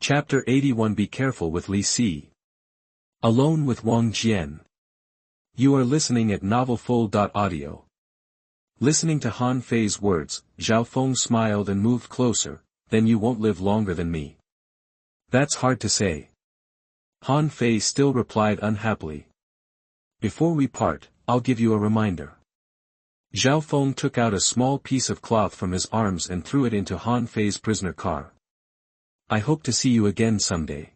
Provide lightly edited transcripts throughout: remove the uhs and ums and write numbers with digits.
Chapter 81 Be Careful with Li Si. Alone with Wang Jian. You are listening at novelfull.audio. Listening to Han Fei's words, Zhao Feng smiled and moved closer. Then you won't live longer than me. That's hard to say. Han Fei still replied unhappily. Before we part, I'll give you a reminder. Zhao Feng took out a small piece of cloth from his arms and threw it into Han Fei's prisoner car. I hope to see you again someday.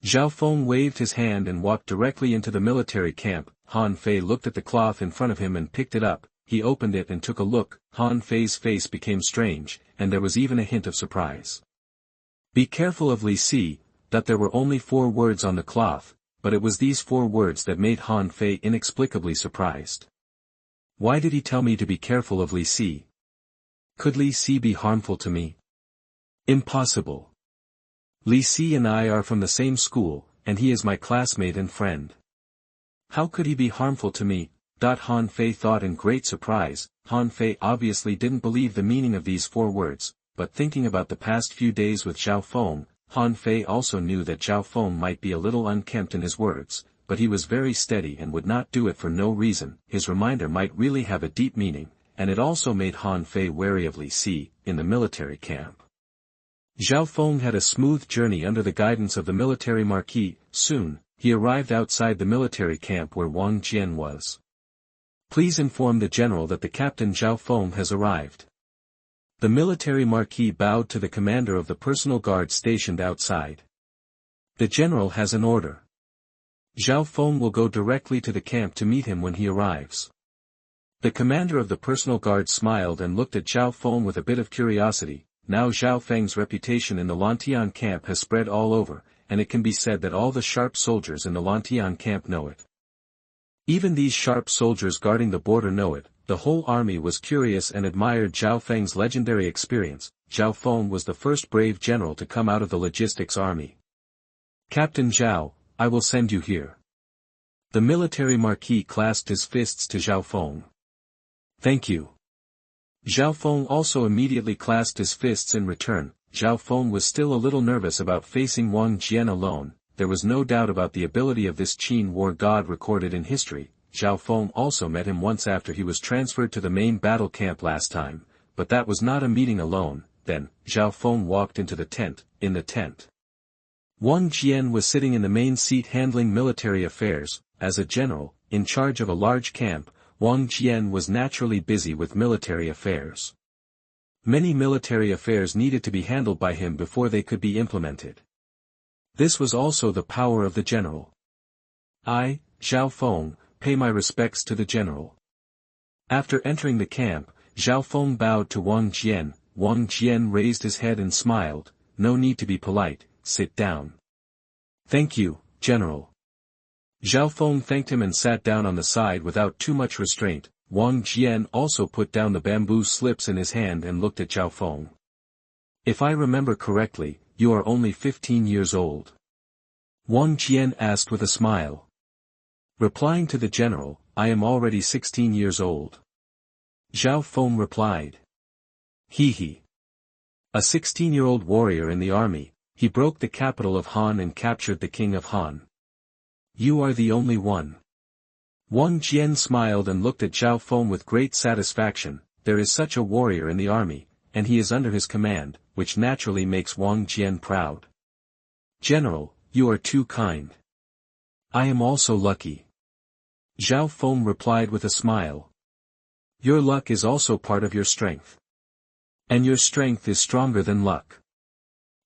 Zhao Feng waved his hand and walked directly into the military camp. Han Fei looked at the cloth in front of him and picked it up. He opened it and took a look. Han Fei's face became strange, and there was even a hint of surprise. Be careful of Li Si. That there were only 4 words on the cloth, but it was these 4 words that made Han Fei inexplicably surprised. Why did he tell me to be careful of Li Si? Could Li Si be harmful to me? Impossible. Li Si and I are from the same school, and he is my classmate and friend. How could he be harmful to me? Han Fei thought in great surprise. Han Fei obviously didn't believe the meaning of these 4 words, but thinking about the past few days with Zhao Feng, Han Fei also knew that Zhao Feng might be a little unkempt in his words, but he was very steady and would not do it for no reason. His reminder might really have a deep meaning, and it also made Han Fei wary of Li Si, in the military camp. Zhao Feng had a smooth journey under the guidance of the military marquis. Soon, he arrived outside the military camp where Wang Jian was. Please inform the general that the captain Zhao Feng has arrived. The military marquis bowed to the commander of the personal guard stationed outside. The general has an order. Zhao Feng will go directly to the camp to meet him when he arrives. The commander of the personal guard smiled and looked at Zhao Feng with a bit of curiosity. Now Zhao Feng's reputation in the Lantian camp has spread all over, and it can be said that all the sharp soldiers in the Lantian camp know it. Even these sharp soldiers guarding the border know it. The whole army was curious and admired Zhao Feng's legendary experience. Zhao Feng was the first brave general to come out of the logistics army. Captain Zhao, I will send you here. The military marquis clasped his fists to Zhao Feng. Thank you. Zhao Feng also immediately clasped his fists in return. Zhao Feng was still a little nervous about facing Wang Jian alone. There was no doubt about the ability of this Qin war god recorded in history. Zhao Feng also met him once after he was transferred to the main battle camp last time, but that was not a meeting alone. Then, Zhao Feng walked into the tent. In the tent, Wang Jian was sitting in the main seat handling military affairs. As a general, in charge of a large camp, Wang Jian was naturally busy with military affairs. Many military affairs needed to be handled by him before they could be implemented. This was also the power of the general. I, Zhao Feng, pay my respects to the general. After entering the camp, Zhao Feng bowed to Wang Jian. Wang Jian raised his head and smiled. No need to be polite, sit down. Thank you, general. Zhao Feng thanked him and sat down on the side without too much restraint. Wang Jian also put down the bamboo slips in his hand and looked at Zhao Feng. If I remember correctly, you are only 15 years old. Wang Jian asked with a smile. Replying to the general, I am already 16 years old. Zhao Feng replied. He. A 16-year-old warrior in the army, he broke the capital of Han and captured the king of Han. You are the only one. Wang Jian smiled and looked at Zhao Feng with great satisfaction. There is such a warrior in the army, and he is under his command, which naturally makes Wang Jian proud. General, you are too kind. I am also lucky. Zhao Feng replied with a smile. Your luck is also part of your strength. And your strength is stronger than luck.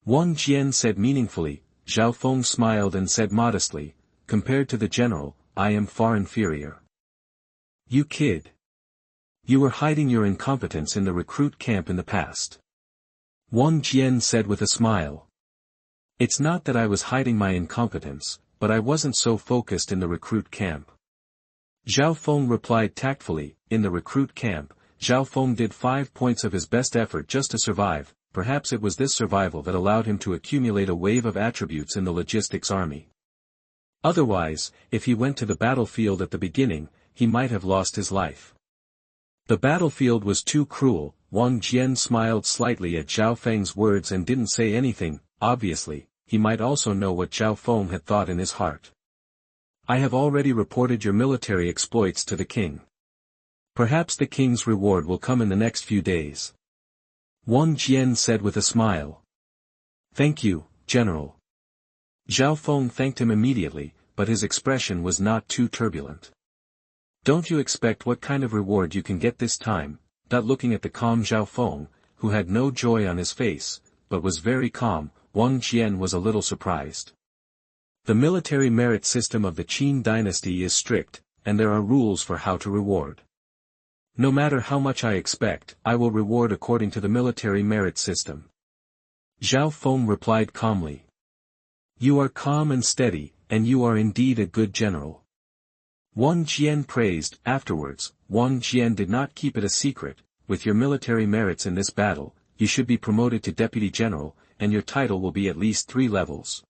Wang Jian said meaningfully. Zhao Feng smiled and said modestly, compared to the general, I am far inferior. You kid. You were hiding your incompetence in the recruit camp in the past. Wang Jian said with a smile. It's not that I was hiding my incompetence, but I wasn't so focused in the recruit camp. Zhao Feng replied tactfully. In the recruit camp, Zhao Feng did 5 points of his best effort just to survive. Perhaps it was this survival that allowed him to accumulate a wave of attributes in the logistics army. Otherwise, if he went to the battlefield at the beginning, he might have lost his life. The battlefield was too cruel. Wang Jian smiled slightly at Zhao Feng's words and didn't say anything. obviously, he might also know what Zhao Feng had thought in his heart. I have already reported your military exploits to the king. Perhaps the king's reward will come in the next few days. Wang Jian said with a smile. Thank you, General. Zhao Feng thanked him immediately, but his expression was not too turbulent. Don't you expect what kind of reward you can get this time? Looking at the calm Zhao Feng, who had no joy on his face, but was very calm, Wang Jian was a little surprised. The military merit system of the Qin dynasty is strict, and there are rules for how to reward. No matter how much I expect, I will reward according to the military merit system. Zhao Feng replied calmly. You are calm and steady, and you are indeed a good general. Wang Jian praised. Afterwards, Wang Jian did not keep it a secret. With your military merits in this battle, you should be promoted to deputy general, and your title will be at least 3 levels.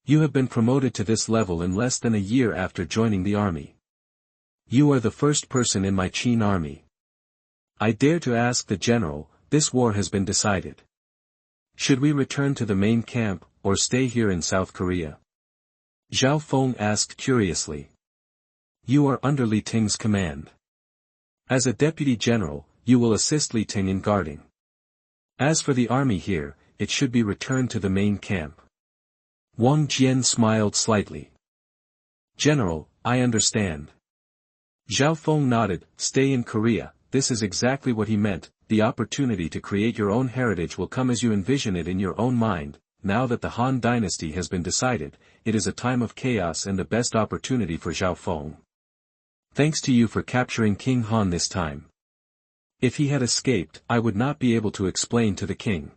You have been promoted to this level in less than a year after joining the army. You are the first person in my Qin army. I dare to ask the general, this war has been decided. Should we return to the main camp, or stay here in South Korea? Zhao Feng asked curiously. You are under Li Ting's command. As a deputy general, you will assist Li Ting in guarding. As for the army here, it should be returned to the main camp. Wang Jian smiled slightly. General, I understand. Zhao Feng nodded. Stay in Korea. This is exactly what he meant. The opportunity to create your own heritage will come as you envision it in your own mind. Now that the Han dynasty has been decided, it is a time of chaos and the best opportunity for Zhao Feng. Thanks to you for capturing King Han this time. If he had escaped, I would not be able to explain to the king.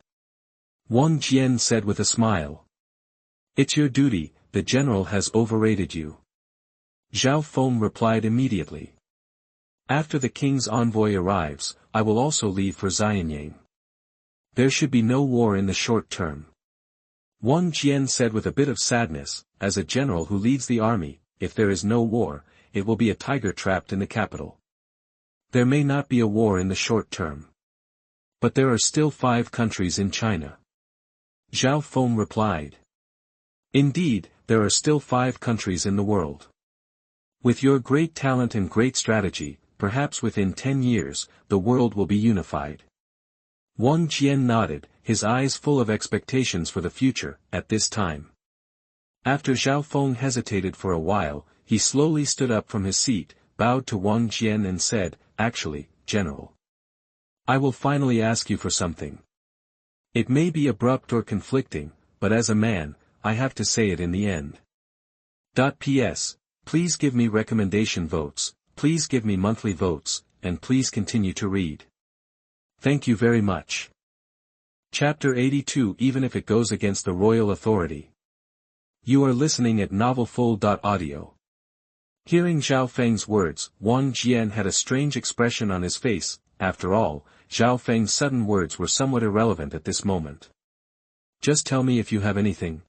Wang Jian said with a smile. It's your duty, the general has overrated you. Zhao Feng replied immediately. After the king's envoy arrives, I will also leave for Xianyang. There should be no war in the short term. Wang Jian said with a bit of sadness, as a general who leads the army, if there is no war, it will be a tiger trapped in the capital. There may not be a war in the short term. But there are still 5 countries in China. Zhao Feng replied. Indeed, there are still 5 countries in the world. With your great talent and great strategy, perhaps within 10 years, the world will be unified. Wang Jian nodded, his eyes full of expectations for the future. At this time. After Zhao Feng hesitated for a while, he slowly stood up from his seat, bowed to Wang Jian and said, Actually, General. I will finally ask you for something. It may be abrupt or conflicting, but as a man, I have to say it in the end. P.S. Please give me recommendation votes, please give me monthly votes, and please continue to read. Thank you very much. Chapter 82. Even if it goes against the royal authority. You are listening at novelfull.audio. Hearing Zhao Feng's words, Wang Jian had a strange expression on his face. After all, Zhao Feng's sudden words were somewhat irrelevant at this moment. Just tell me if you have anything.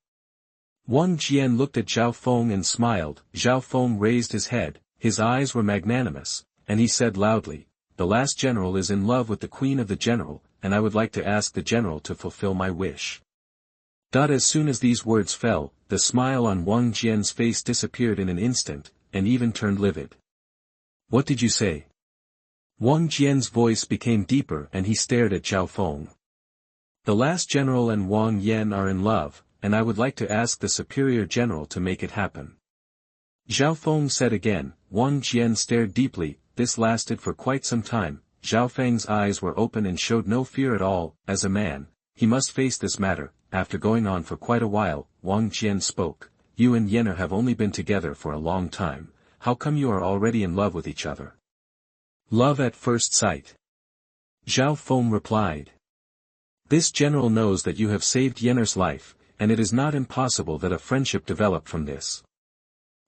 Wang Jian looked at Zhao Feng and smiled. Zhao Feng raised his head, his eyes were magnanimous, and he said loudly, The last general is in love with the queen of the general, and I would like to ask the general to fulfill my wish. As soon as these words fell, the smile on Wang Jian's face disappeared in an instant, and even turned livid. What did you say? Wang Jian's voice became deeper and he stared at Zhao Feng. The last general and Wang Yan are in love, and I would like to ask the superior general to make it happen. Zhao Feng said again. Wang Jian stared deeply. This lasted for quite some time. Zhao Feng's eyes were open and showed no fear at all. As a man, he must face this matter. After going on for quite a while, Wang Jian spoke. You and Yenner have only been together for a long time. How come you are already in love with each other? Love at first sight. Zhao Feng replied. This general knows that you have saved Yenner's life, and it is not impossible that a friendship develop from this.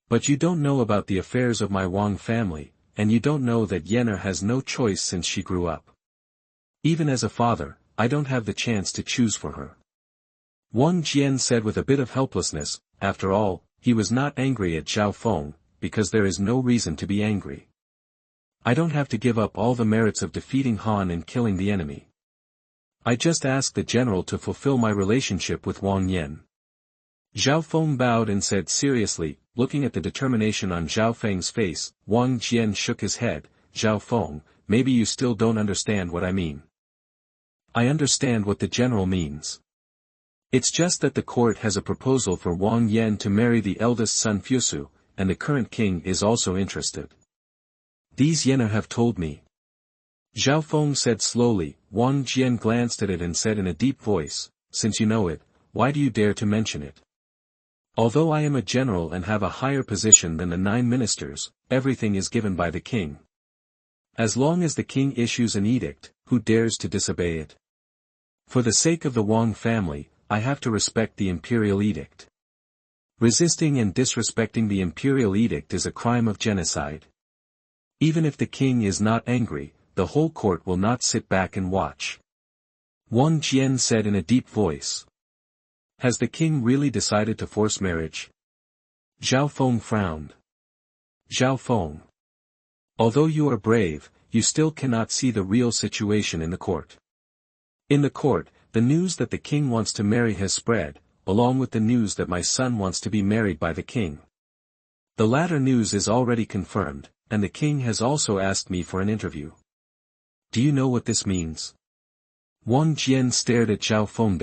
But you don't know about the affairs of my Wang family, and you don't know that Yenner has no choice since she grew up. Even as a father, I don't have the chance to choose for her. Wang Jian said with a bit of helplessness. After all, he was not angry at Zhao Feng, because there is no reason to be angry. I don't have to give up all the merits of defeating Han and killing the enemy. I just asked the general to fulfill my relationship with Wang Yan. Zhao Feng bowed and said seriously, looking at the determination on Zhao Feng's face. Wang Jian shook his head. Zhao Feng, maybe you still don't understand what I mean. I understand what the general means. It's just that the court has a proposal for Wang Yan to marry the eldest son Fusu, and the current king is also interested. These Yener have told me. Zhao Feng said slowly. Wang Jian glanced at it and said in a deep voice, since you know it, why do you dare to mention it? Although I am a general and have a higher position than the 9 ministers, everything is given by the king. As long as the king issues an edict, who dares to disobey it? For the sake of the Wang family, I have to respect the imperial edict. Resisting and disrespecting the imperial edict is a crime of genocide. Even if the king is not angry, the whole court will not sit back and watch. Wang Jian said in a deep voice. Has the king really decided to force marriage? Zhao Feng frowned. Zhao Feng. Although you are brave, you still cannot see the real situation in the court. In the court, the news that the king wants to marry has spread, along with the news that my son wants to be married by the king. The latter news is already confirmed, and the king has also asked me for an interview. Do you know what this means? Wang Jian stared at Zhao Feng.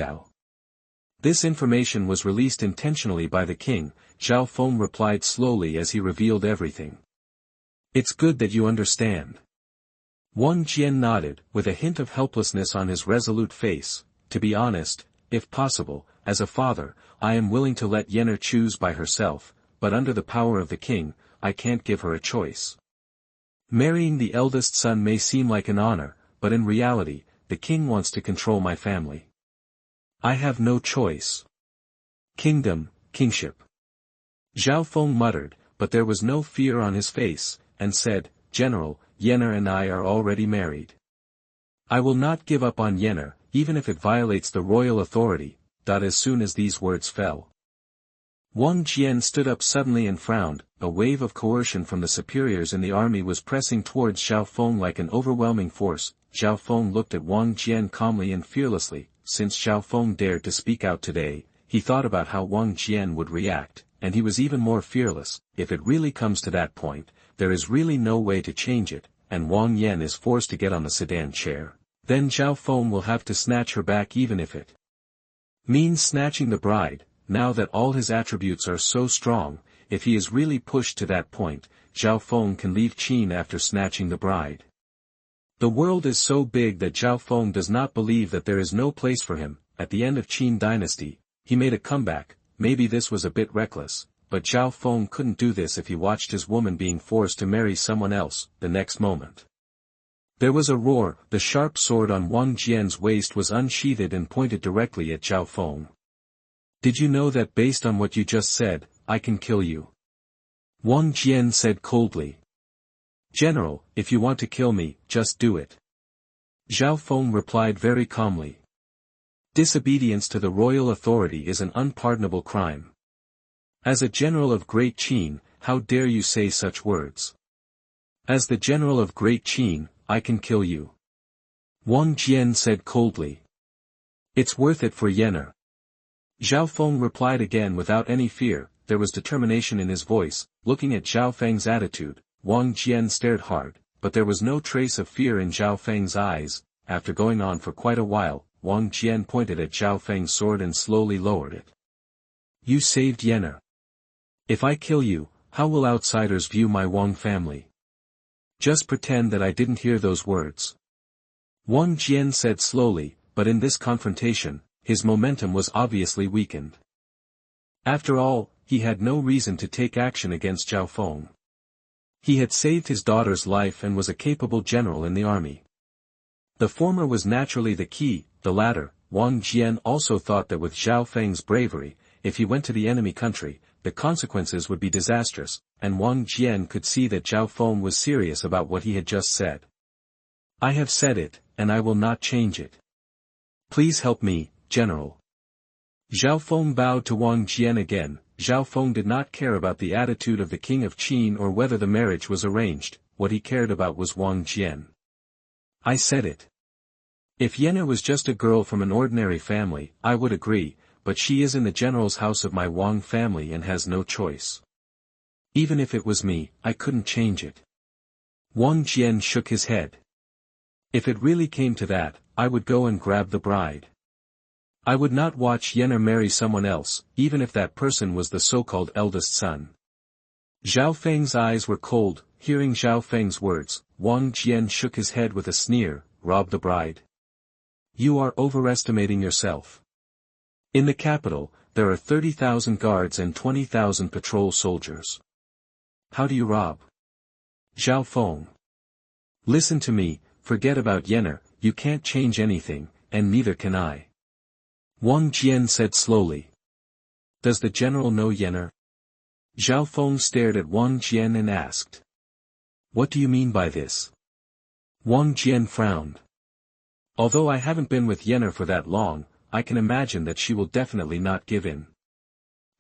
This information was released intentionally by the king. Zhao Feng replied slowly as he revealed everything. It's good that you understand. Wang Jian nodded, with a hint of helplessness on his resolute face. To be honest, if possible, as a father, I am willing to let Yener choose by herself, but under the power of the king, I can't give her a choice. Marrying the eldest son may seem like an honor, but in reality, the king wants to control my family. I have no choice. Kingdom, kingship. Zhao Feng muttered, but there was no fear on his face, and said, General, Yener and I are already married. I will not give up on Yener, even if it violates the royal authority. As soon as these words fell, Wang Jian stood up suddenly and frowned. A wave of coercion from the superiors in the army was pressing towards Zhao Feng like an overwhelming force. Zhao Feng looked at Wang Jian calmly and fearlessly. Since Zhao Feng dared to speak out today, he thought about how Wang Jian would react, and he was even more fearless. If it really comes to that point, there is really no way to change it, and Wang Yan is forced to get on the sedan chair. Then Zhao Feng will have to snatch her back even if it means snatching the bride. Now that all his attributes are so strong, if he is really pushed to that point, Zhao Feng can leave Qin after snatching the bride. The world is so big that Zhao Feng does not believe that there is no place for him. At the end of Qin dynasty, he made a comeback. Maybe this was a bit reckless, but Zhao Feng couldn't do this if he watched his woman being forced to marry someone else. The next moment, there was a roar. The sharp sword on Wang Jian's waist was unsheathed and pointed directly at Zhao Feng. Did you know that based on what you just said, I can kill you? Wang Jian said coldly. General, if you want to kill me, just do it. Zhao Feng replied very calmly. Disobedience to the royal authority is an unpardonable crime. As a general of Great Qin, how dare you say such words? As the general of Great Qin, I can kill you. Wang Jian said coldly. It's worth it for Yener. Zhao Feng replied again without any fear. There was determination in his voice. Looking at Zhao Feng's attitude, Wang Jian stared hard, but there was no trace of fear in Zhao Feng's eyes. After going on for quite a while, Wang Jian pointed at Zhao Feng's sword and slowly lowered it. You saved Yener. If I kill you, how will outsiders view my Wang family? Just pretend that I didn't hear those words. Wang Jian said slowly, but in this confrontation, his momentum was obviously weakened. After all, he had no reason to take action against Zhao Feng. He had saved his daughter's life and was a capable general in the army. The former was naturally the key. The latter, Wang Jian also thought that with Zhao Feng's bravery, if he went to the enemy country, the consequences would be disastrous, and Wang Jian could see that Zhao Feng was serious about what he had just said. I have said it, and I will not change it. Please help me, General. Zhao Feng bowed to Wang Jian again. Zhao Feng did not care about the attitude of the king of Qin or whether the marriage was arranged. What he cared about was Wang Jian. I said it. If Yenna was just a girl from an ordinary family, I would agree, but she is in the general's house of my Wang family and has no choice. Even if it was me, I couldn't change it. Wang Jian shook his head. If it really came to that, I would go and grab the bride. I would not watch Yenna marry someone else, even if that person was the so-called eldest son. Zhao Feng's eyes were cold. Hearing Zhao Feng's words, Wang Jian shook his head with a sneer. Rob the bride? You are overestimating yourself. In the capital, there are 30,000 guards and 20,000 patrol soldiers. How do you rob? Zhao Feng. Listen to me, forget about Yenna, you can't change anything, and neither can I. Wang Jian said slowly. Does the general know Yenna? Zhao Feng stared at Wang Jian and asked. What do you mean by this? Wang Jian frowned. Although I haven't been with Yenna for that long, I can imagine that she will definitely not give in.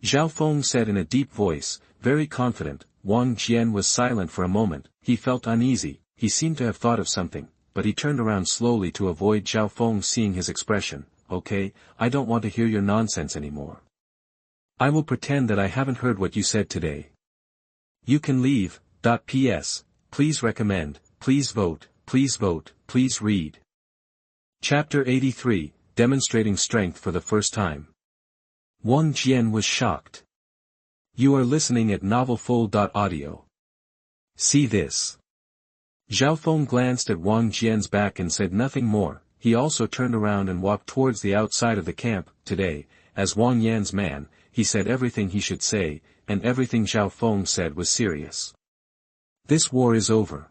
Zhao Feng said in a deep voice, very confident. Wang Jian was silent for a moment. He felt uneasy, he seemed to have thought of something, but he turned around slowly to avoid Zhao Feng seeing his expression. Okay, I don't want to hear your nonsense anymore. I will pretend that I haven't heard what you said today. You can leave. P.S. Please recommend, please vote, please read. Chapter 83, Demonstrating Strength for the First Time. Wang Jian was shocked. You are listening at novelfull.audio. See this. Zhao Feng glanced at Wang Jian's back and said nothing more. He also turned around and walked towards the outside of the camp. Today, as Wang Yan's man, he said everything he should say, and everything Zhao Feng said was serious. This war is over.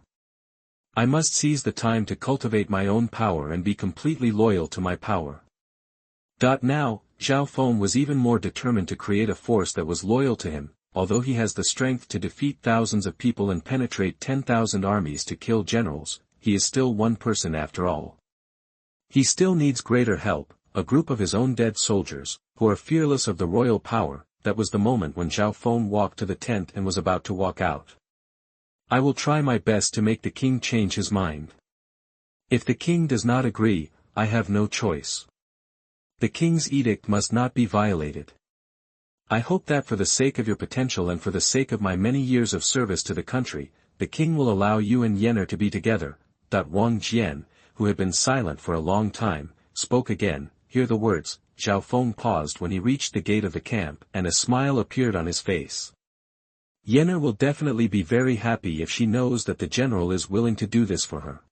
I must seize the time to cultivate my own power and be completely loyal to my power. Now, Zhao Feng was even more determined to create a force that was loyal to him. Although he has the strength to defeat thousands of people and penetrate 10,000 armies to kill generals, he is still one person after all. He still needs greater help, a group of his own dead soldiers, who are fearless of the royal power. That was the moment when Zhao Feng walked to the tent and was about to walk out. I will try my best to make the king change his mind. If the king does not agree, I have no choice. The king's edict must not be violated. I hope that for the sake of your potential and for the sake of my many years of service to the country, the king will allow you and Yenna to be together. Wang Jian, who had been silent for a long time, spoke again. Hear the words. Zhao Feng paused when he reached the gate of the camp, and a smile appeared on his face. Yenna will definitely be very happy if she knows that the general is willing to do this for her.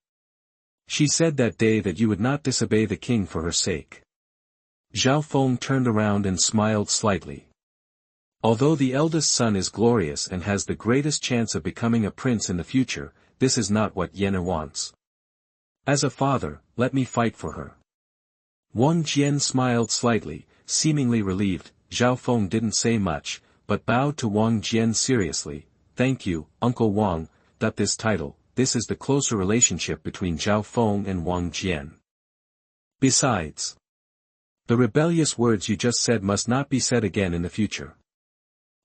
She said that day that you would not disobey the king for her sake. Zhao Feng turned around and smiled slightly. Although the eldest son is glorious and has the greatest chance of becoming a prince in the future, this is not what Yenna wants. As a father, let me fight for her. Wang Jian smiled slightly, seemingly relieved. Zhao Feng didn't say much, but bowed to Wang Jian seriously. Thank you, Uncle Wang. This title, this is the closer relationship between Zhao Feng and Wang Jian. Besides, the rebellious words you just said must not be said again in the future.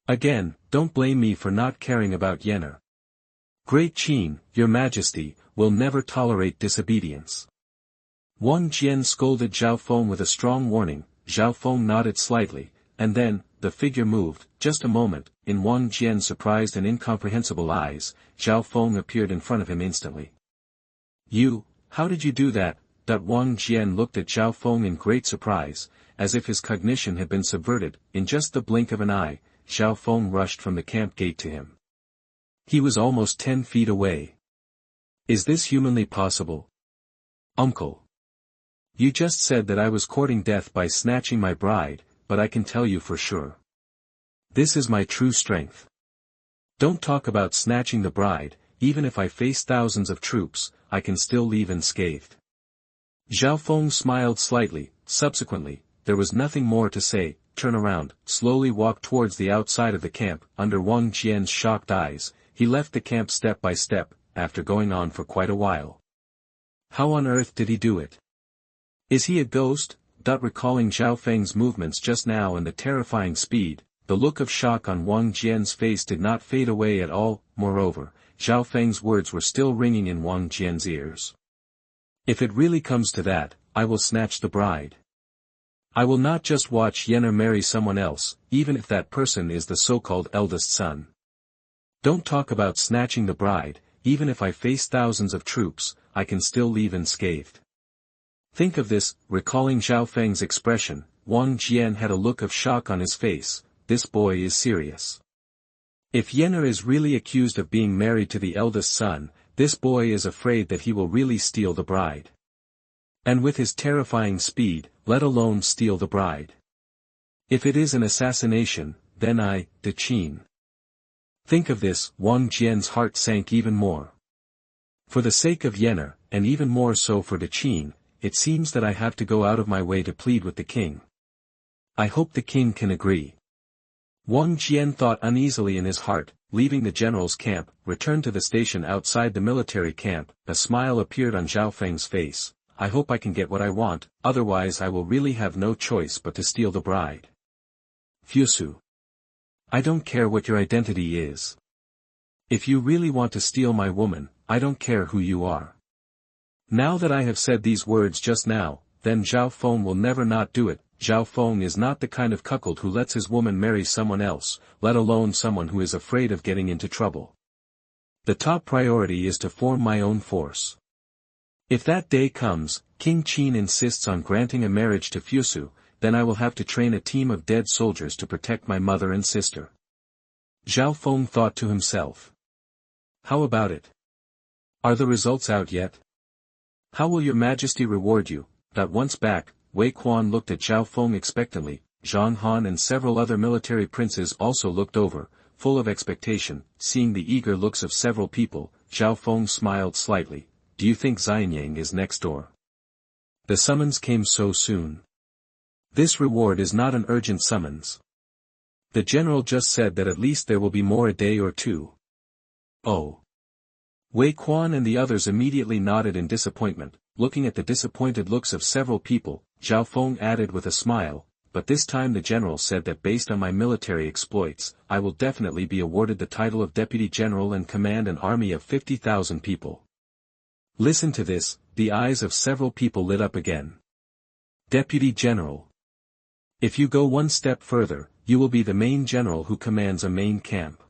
Again, don't blame me for not caring about Yenna. Great Qin, your majesty, will never tolerate disobedience. Wang Jian scolded Zhao Feng with a strong warning. Zhao Feng nodded slightly, and then, the figure moved. Just a moment, in Wang Jian's surprised and incomprehensible eyes, Zhao Feng appeared in front of him instantly. You, how did you do that? Wang Jian looked at Zhao Feng in great surprise, as if his cognition had been subverted. In just the blink of an eye, Zhao Feng rushed from the camp gate to him. He was almost 10 feet away. Is this humanly possible? Uncle. You just said that I was courting death by snatching my bride, but I can tell you for sure. This is my true strength. Don't talk about snatching the bride. Even if I face thousands of troops, I can still leave unscathed. Zhao Feng smiled slightly. Subsequently, there was nothing more to say. Turn around, slowly walk towards the outside of the camp. Under Wang Jian's shocked eyes, he left the camp step by step, after going on for quite a while. How on earth did he do it? Is he a ghost? Recalling Zhao Feng's movements just now and the terrifying speed, the look of shock on Wang Jian's face did not fade away at all. Moreover, Zhao Feng's words were still ringing in Wang Jian's ears. If it really comes to that, I will snatch the bride. I will not just watch Yener marry someone else, even if that person is the so-called eldest son. Don't talk about snatching the bride, even if I face thousands of troops, I can still leave unscathed. Think of this. Recalling Zhao Feng's expression, Wang Jian had a look of shock on his face. This boy is serious. If Yener is really accused of being married to the eldest son, this boy is afraid that he will really steal the bride. And with his terrifying speed, let alone steal the bride. If it is an assassination, then Daqin. Think of this. Wang Jian's heart sank even more. For the sake of Yener, and even more so for Daqin, it seems that I have to go out of my way to plead with the king. I hope the king can agree. Wang Jian thought uneasily in his heart. Leaving the general's camp, returned to the station outside the military camp. A smile appeared on Zhao Feng's face. I hope I can get what I want, otherwise I will really have no choice but to steal the bride. Fusu. I don't care what your identity is. If you really want to steal my woman, I don't care who you are. Now that I have said these words just now, then Zhao Feng will never not do it. Zhao Feng is not the kind of cuckold who lets his woman marry someone else, let alone someone who is afraid of getting into trouble. The top priority is to form my own force. If that day comes, King Qin insists on granting a marriage to Fusu, then I will have to train a team of dead soldiers to protect my mother and sister. Zhao Feng thought to himself. How about it? Are the results out yet? How will your majesty reward you? Once back, Wei Quan looked at Zhao Feng expectantly. Xuanhuan and several other military princes also looked over, full of expectation. Seeing the eager looks of several people, Zhao Feng smiled slightly. Do you think Xianyang is next door? The summons came so soon. This reward is not an urgent summons. The general just said that at least there will be more a day or two. Oh. Wei Quan and the others immediately nodded in disappointment. Looking at the disappointed looks of several people, Zhao Feng added with a smile, but this time the general said that based on my military exploits, I will definitely be awarded the title of Deputy General and command an army of 50,000 people. Listen to this. The eyes of several people lit up again. Deputy General. If you go one step further, you will be the main general who commands a main camp.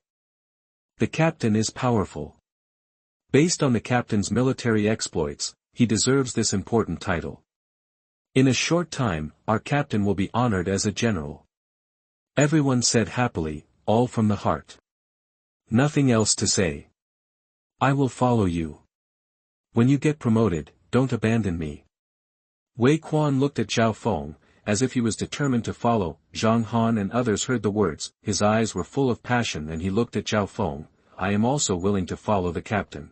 The captain is powerful. Based on the captain's military exploits, he deserves this important title. In a short time, our captain will be honored as a general. Everyone said happily, all from the heart. Nothing else to say. I will follow you. When you get promoted, don't abandon me. Wei Quan looked at Zhao Feng, as if he was determined to follow. Xuanhuan and others heard the words. His eyes were full of passion and he looked at Zhao Feng. I am also willing to follow the captain.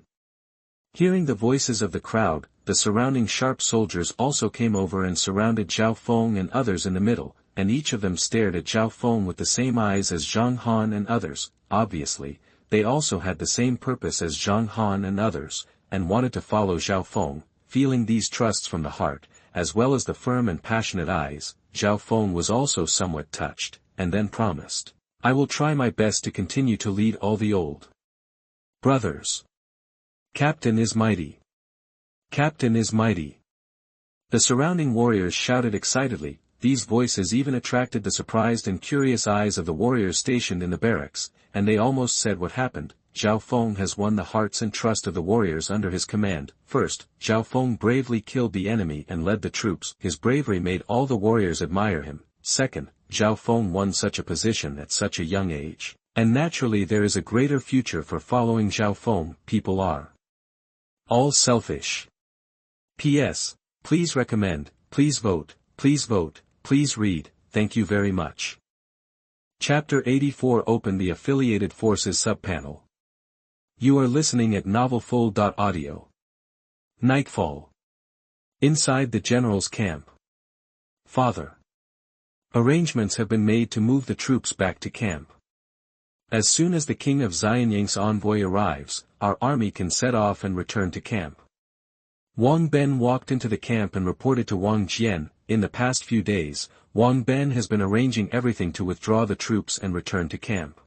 Hearing the voices of the crowd, the surrounding sharp soldiers also came over and surrounded Zhao Feng and others in the middle, and each of them stared at Zhao Feng with the same eyes as Zhang Han and others. Obviously, they also had the same purpose as Zhang Han and others, and wanted to follow Zhao Feng. Feeling these trusts from the heart, as well as the firm and passionate eyes, Zhao Feng was also somewhat touched, and then promised, I will try my best to continue to lead all the old brothers. Captain is mighty. Captain is mighty. The surrounding warriors shouted excitedly. These voices even attracted the surprised and curious eyes of the warriors stationed in the barracks, and they almost said what happened. Zhao Feng has won the hearts and trust of the warriors under his command. First, Zhao Feng bravely killed the enemy and led the troops. His bravery made all the warriors admire him. Second, Zhao Feng won such a position at such a young age, and naturally there is a greater future for following Zhao Feng. People are all selfish. P.S. Please recommend, please vote, please read, thank you very much. Chapter 84. Open the Affiliated Forces subpanel. You are listening at novelfull.audio. Nightfall. Inside the general's camp. Father. Arrangements have been made to move the troops back to camp. As soon as the king of Xianyang's envoy arrives, our army can set off and return to camp. Wang Ben walked into the camp and reported to Wang Jian. In the past few days, Wang Ben has been arranging everything to withdraw the troops and return to camp.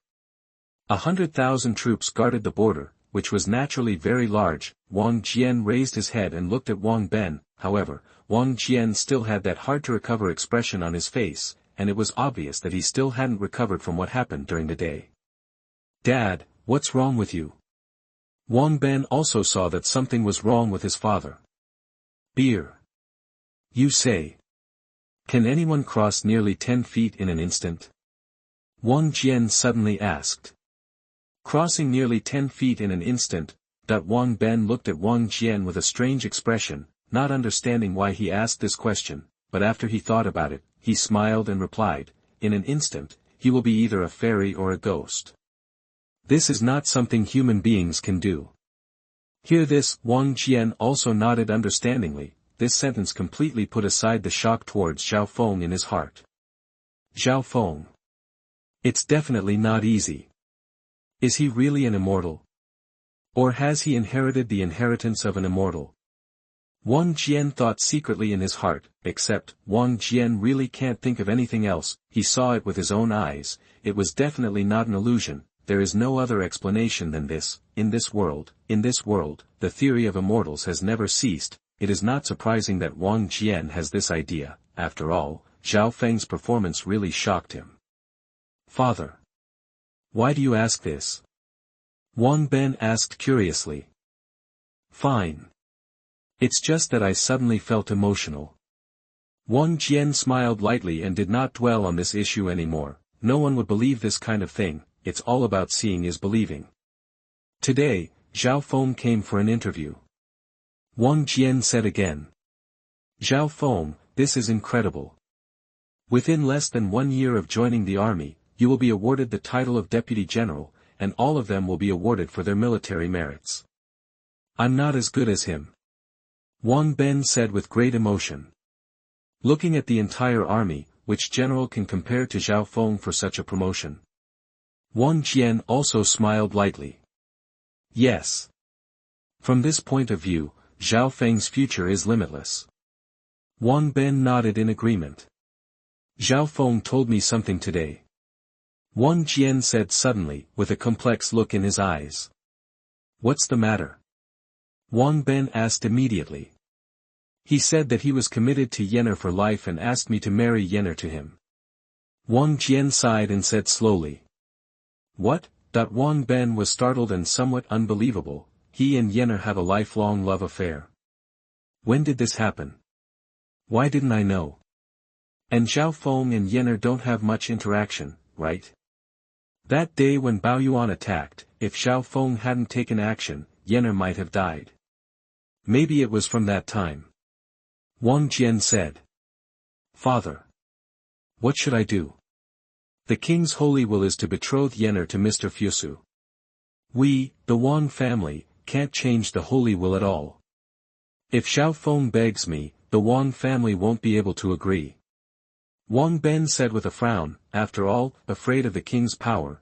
100,000 troops guarded the border, which was naturally very large. Wang Jian raised his head and looked at Wang Ben. However, Wang Jian still had that hard-to-recover expression on his face, and it was obvious that he still hadn't recovered from what happened during the day. "Dad, what's wrong with you?" Wang Ben also saw that something was wrong with his father. "Beer. You say. Can anyone cross nearly 10 feet in an instant?" Wang Jian suddenly asked. Crossing nearly 10 feet in an instant, Wang Ben looked at Wang Jian with a strange expression, not understanding why he asked this question, but after he thought about it, he smiled and replied, "In an instant, he will be either a fairy or a ghost. This is not something human beings can do." Hear this, Wang Jian also nodded understandingly. This sentence completely put aside the shock towards Zhao Feng in his heart. Zhao Feng. It's definitely not easy. Is he really an immortal? Or has he inherited the inheritance of an immortal? Wang Jian thought secretly in his heart, except, Wang Jian really can't think of anything else. He saw it with his own eyes. It was definitely not an illusion. There is no other explanation than this. In this world, the theory of immortals has never ceased. It is not surprising that Wang Jian has this idea. After all, Zhao Feng's performance really shocked him. "Father. Why do you ask this?" Wang Ben asked curiously. "Fine. It's just that I suddenly felt emotional." Wang Jian smiled lightly and did not dwell on this issue anymore. No one would believe this kind of thing. It's all about seeing is believing. Today, Zhao Feng came for an interview. Wang Jian said again. "Zhao Feng, this is incredible. Within less than 1 year of joining the army, you will be awarded the title of Deputy General, and all of them will be awarded for their military merits. I'm not as good as him." Wang Ben said with great emotion. Looking at the entire army, which general can compare to Zhao Feng for such a promotion? Wang Jian also smiled lightly. Yes. From this point of view, Zhao Feng's future is limitless. Wang Ben nodded in agreement. "Zhao Feng told me something today." Wang Jian said suddenly, with a complex look in his eyes. "What's the matter?" Wang Ben asked immediately. "He said that he was committed to Yenner for life and asked me to marry Yenner to him." Wang Jian sighed and said slowly. "What?" Wang Ben was startled and somewhat unbelievable. He and Yenner have a lifelong love affair. When did this happen? Why didn't I know? And Zhao Feng and Yenner don't have much interaction, right? That day when Baoyuan attacked, if Zhao Feng hadn't taken action, Yenner might have died. Maybe it was from that time. Wang Jian said. "Father. What should I do? The king's holy will is to betroth Yenner to Mr. Fusu. We, the Wang family, can't change the holy will at all. If Zhao Feng begs me, the Wang family won't be able to agree." Wang Ben said with a frown, "After all, afraid of the king's power,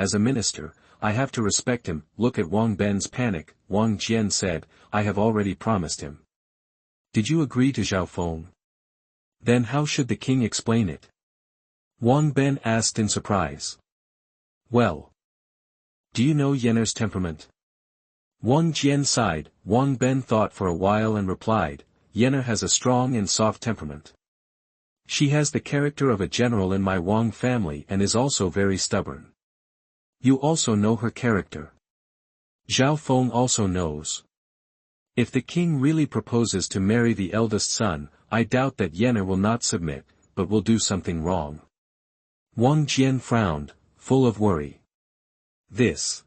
as a minister, I have to respect him." Look at Wang Ben's panic. Wang Jian said, "I have already promised him." "Did you agree to Zhao Feng? Then how should the king explain it?" Wang Ben asked in surprise. "Well. Do you know Yenner's temperament?" Wang Jian sighed. Wang Ben thought for a while and replied, "Yenner has a strong and soft temperament. She has the character of a general in my Wang family and is also very stubborn. You also know her character. Zhao Feng also knows. If the king really proposes to marry the eldest son, I doubt that Yenner will not submit, but will do something wrong." Wang Jian frowned, full of worry. This.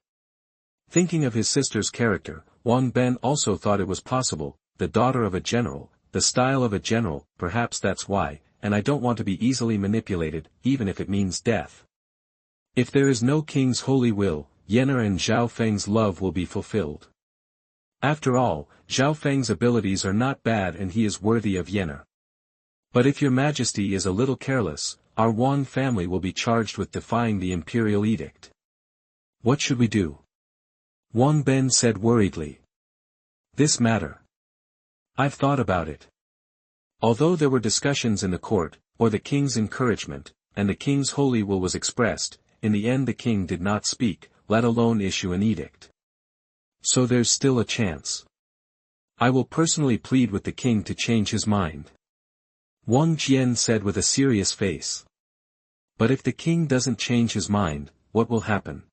Thinking of his sister's character, Wang Ben also thought it was possible, the daughter of a general, the style of a general, perhaps that's why, and I don't want to be easily manipulated, even if it means death. If there is no king's holy will, Yenner and Zhao Feng's love will be fulfilled. After all, Zhao Feng's abilities are not bad and he is worthy of Yenner. But if your majesty is a little careless, our Wang family will be charged with defying the imperial edict. What should we do? Wang Ben said worriedly. This matter. I've thought about it. Although there were discussions in the court, or the king's encouragement, and the king's holy will was expressed, in the end the king did not speak, let alone issue an edict. So there's still a chance. I will personally plead with the king to change his mind. Wang Jian said with a serious face. But if the king doesn't change his mind, what will happen?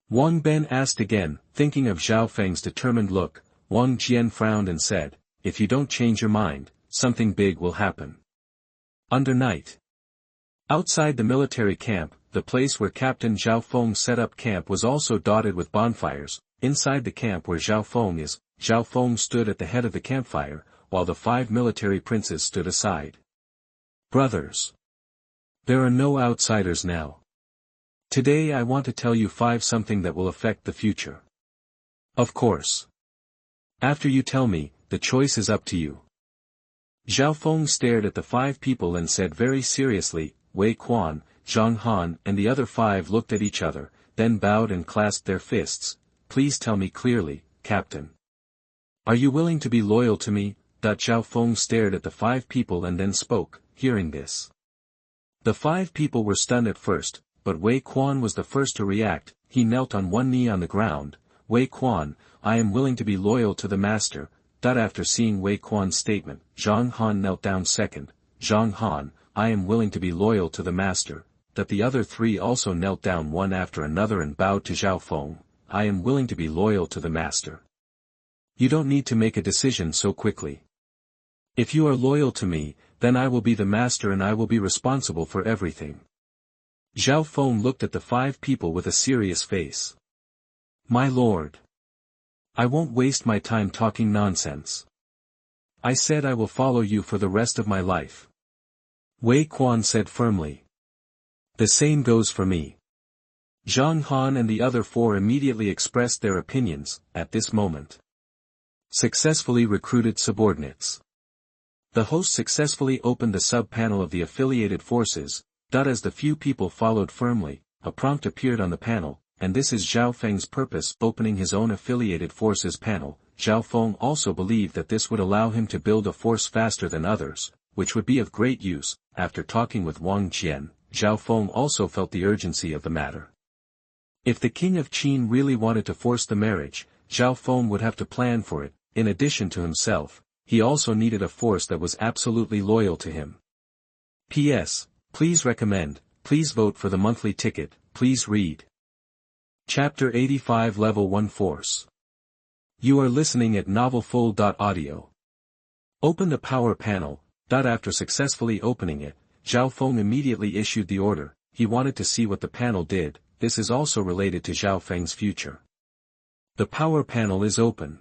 Wang Ben asked again, thinking of Zhao Feng's determined look. Wang Jian frowned and said, if you don't change your mind, something big will happen. Under night. Outside the military camp, the place where Captain Zhao Feng set up camp was also dotted with bonfires. Inside the camp where Zhao Feng is, Zhao Feng stood at the head of the campfire, while the 5 military princes stood aside. Brothers. There are no outsiders now. Today I want to tell you 5 something that will affect the future. Of course. After you tell me, the choice is up to you. Zhao Feng stared at the 5 people and said very seriously, Wei Quan, Xuanhuan and the other 5 looked at each other, then bowed and clasped their fists. Please tell me clearly, Captain. Are you willing to be loyal to me? Zhao Feng stared at the 5 people and then spoke, hearing this. The 5 people were stunned at first, but Wei Quan was the first to react. He knelt on one knee on the ground. Wei Quan, I am willing to be loyal to the master. After seeing Wei Quan's statement, Zhang Han knelt down second. Zhang Han, I am willing to be loyal to the master. The other 3 also knelt down one after another and bowed to Zhao Feng. I am willing to be loyal to the master. You don't need to make a decision so quickly. If you are loyal to me, then I will be the master and I will be responsible for everything. Zhao Feng looked at the 5 people with a serious face. My lord. I won't waste my time talking nonsense. I said I will follow you for the rest of my life. Wei Quan said firmly. The same goes for me. Zhang Han and the other 4 immediately expressed their opinions. At this moment. Successfully recruited subordinates. The host successfully opened the sub-panel of the affiliated forces. As the few people followed firmly, a prompt appeared on the panel, and this is Zhao Feng's purpose opening his own affiliated forces panel. Zhao Feng also believed that this would allow him to build a force faster than others, which would be of great use. After talking with Wang Jian, Zhao Feng also felt the urgency of the matter. If the King of Qin really wanted to force the marriage, Zhao Feng would have to plan for it. In addition to himself, he also needed a force that was absolutely loyal to him. P.S. Please recommend, please vote for the monthly ticket, please read. Chapter 85 Level 1 Force. You are listening at novelfull.audio. Open the power panel. After successfully opening it, Zhao Feng immediately issued the order. He wanted to see what the panel did. This is also related to Zhao Feng's future. The power panel is open.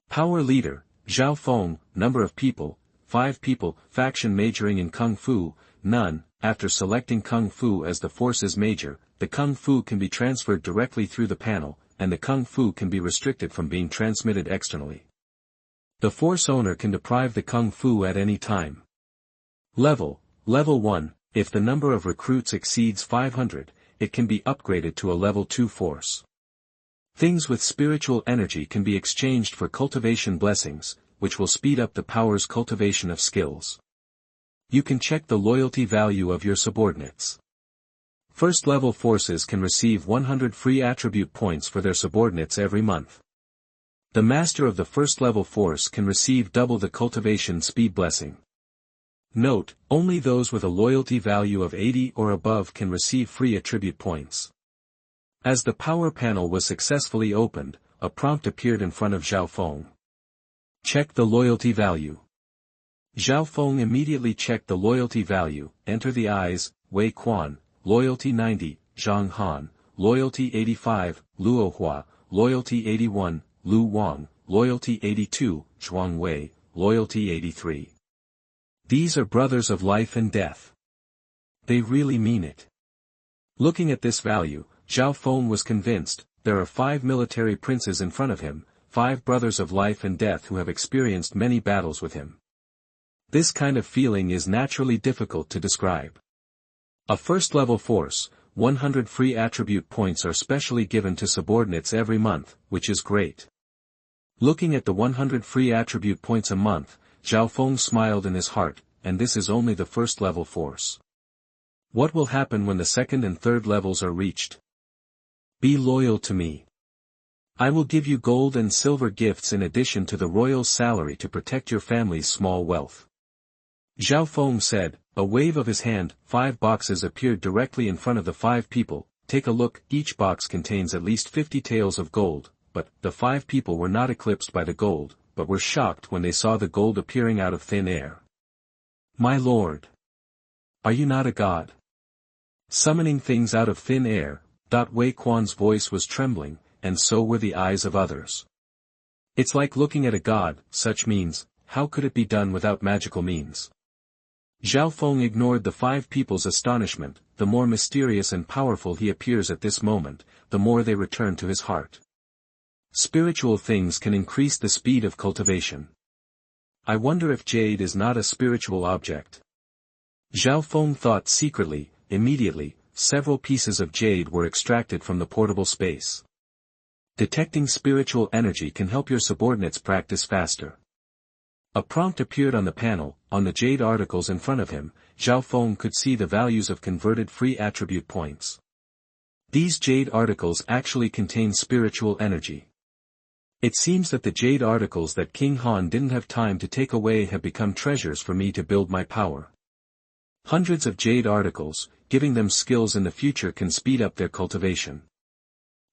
Power leader, Zhao Feng, number of people, 5 people, faction majoring in Kung Fu, none. After selecting Kung Fu as the force's major, the Kung Fu can be transferred directly through the panel, and the Kung Fu can be restricted from being transmitted externally. The force owner can deprive the Kung Fu at any time. Level 1, if the number of recruits exceeds 500, it can be upgraded to a level 2 force. Things with spiritual energy can be exchanged for cultivation blessings, which will speed up the power's cultivation of skills. You can check the loyalty value of your subordinates. First-level forces can receive 100 free attribute points for their subordinates every month. The master of the first-level force can receive double the cultivation speed blessing. Note, only those with a loyalty value of 80 or above can receive free attribute points. As the power panel was successfully opened, a prompt appeared in front of Zhao Feng. Check the loyalty value. Zhao Feng immediately checked the loyalty value. Enter the eyes, Wei Quan, loyalty 90, Zhang Han, loyalty 85, Luo Hua, loyalty 81, Lu Wang, loyalty 82, Zhuang Wei, loyalty 83. These are brothers of life and death. They really mean it. Looking at this value, Zhao Feng was convinced. There are 5 military princes in front of him, 5 brothers of life and death who have experienced many battles with him. This kind of feeling is naturally difficult to describe. A first-level force, 100 free attribute points are specially given to subordinates every month, which is great. Looking at the 100 free attribute points a month, Zhao Feng smiled in his heart, and this is only the first-level force. What will happen when the second and third levels are reached? Be loyal to me. I will give you gold and silver gifts in addition to the royal salary to protect your family's small wealth. Zhao Feng said, a wave of his hand. 5 boxes appeared directly in front of the 5 people. Take a look, each box contains at least 50 taels of gold, but the 5 people were not eclipsed by the gold, but were shocked when they saw the gold appearing out of thin air. My lord! Are you not a god? Summoning things out of thin air. Wei Quan's voice was trembling, and so were the eyes of others. It's like looking at a god. Such means, how could it be done without magical means? Zhao Feng ignored the 5 people's astonishment. The more mysterious and powerful he appears at this moment, the more they return to his heart. Spiritual things can increase the speed of cultivation. I wonder if jade is not a spiritual object. Zhao Feng thought secretly. Immediately, several pieces of jade were extracted from the portable space. Detecting spiritual energy can help your subordinates practice faster. A prompt appeared on the panel. On the jade articles in front of him, Zhao Feng could see the values of converted free attribute points. These jade articles actually contain spiritual energy. It seems that the jade articles that King Han didn't have time to take away have become treasures for me to build my power. Hundreds of jade articles, giving them skills in the future can speed up their cultivation.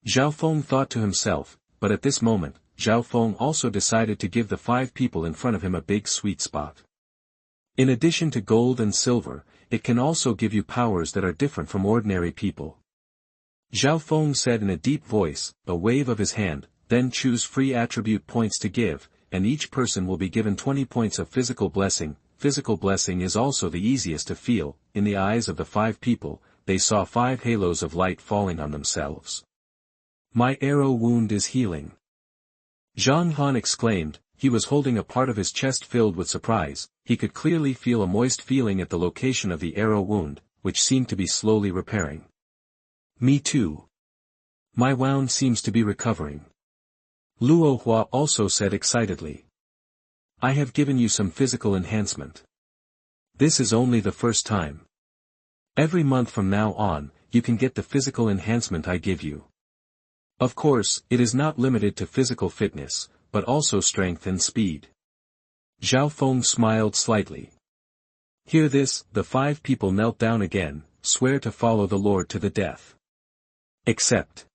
Zhao Feng thought to himself, but at this moment, Zhao Feng also decided to give the 5 people in front of him a big sweet spot. In addition to gold and silver, it can also give you powers that are different from ordinary people. Zhao Feng said in a deep voice, a wave of his hand, then choose free attribute points to give, and each person will be given 20 points of physical blessing. Physical blessing is also the easiest to feel. In the eyes of the 5 people, they saw 5 halos of light falling on themselves. My arrow wound is healing. Xuanhuan exclaimed. He was holding a part of his chest filled with surprise. He could clearly feel a moist feeling at the location of the arrow wound, which seemed to be slowly repairing. Me too. My wound seems to be recovering. Luohua also said excitedly. I have given you some physical enhancement. This is only the first time. Every month from now on, you can get the physical enhancement I give you. Of course, it is not limited to physical fitness, but also strength and speed. Zhao Feng smiled slightly. Hear this, the 5 people knelt down again. Swear to follow the Lord to the death. Except.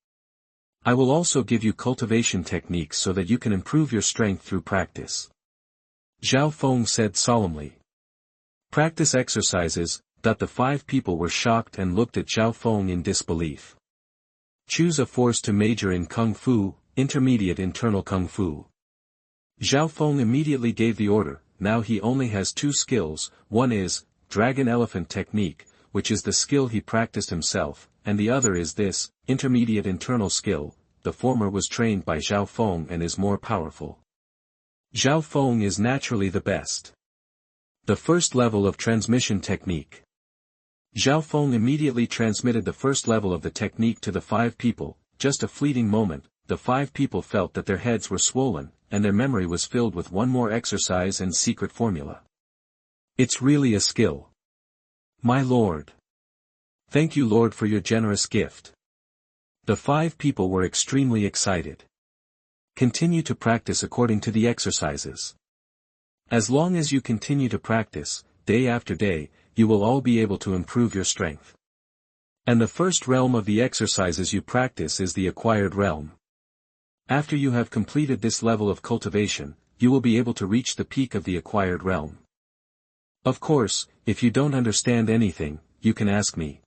I will also give you cultivation techniques so that you can improve your strength through practice. Zhao Feng said solemnly. Practice exercises. The 5 people were shocked and looked at Zhao Feng in disbelief. Choose a force to major in Kung Fu, intermediate internal Kung Fu. Zhao Feng immediately gave the order. Now he only has 2 skills. One is, Dragon Elephant Technique, which is the skill he practiced himself, and the other is this, intermediate internal skill. The former was trained by Zhao Feng and is more powerful. Zhao Feng is naturally the best. The first level of transmission technique. Zhao Feng immediately transmitted the first level of the technique to the 5 people. Just a fleeting moment, the 5 people felt that their heads were swollen, and their memory was filled with one more exercise and secret formula. It's really a skill. My lord. Thank you, Lord, for your generous gift. The 5 people were extremely excited. Continue to practice according to the exercises. As long as you continue to practice, day after day, you will all be able to improve your strength. And the first realm of the exercises you practice is the acquired realm. After you have completed this level of cultivation, you will be able to reach the peak of the acquired realm. Of course, if you don't understand anything, you can ask me.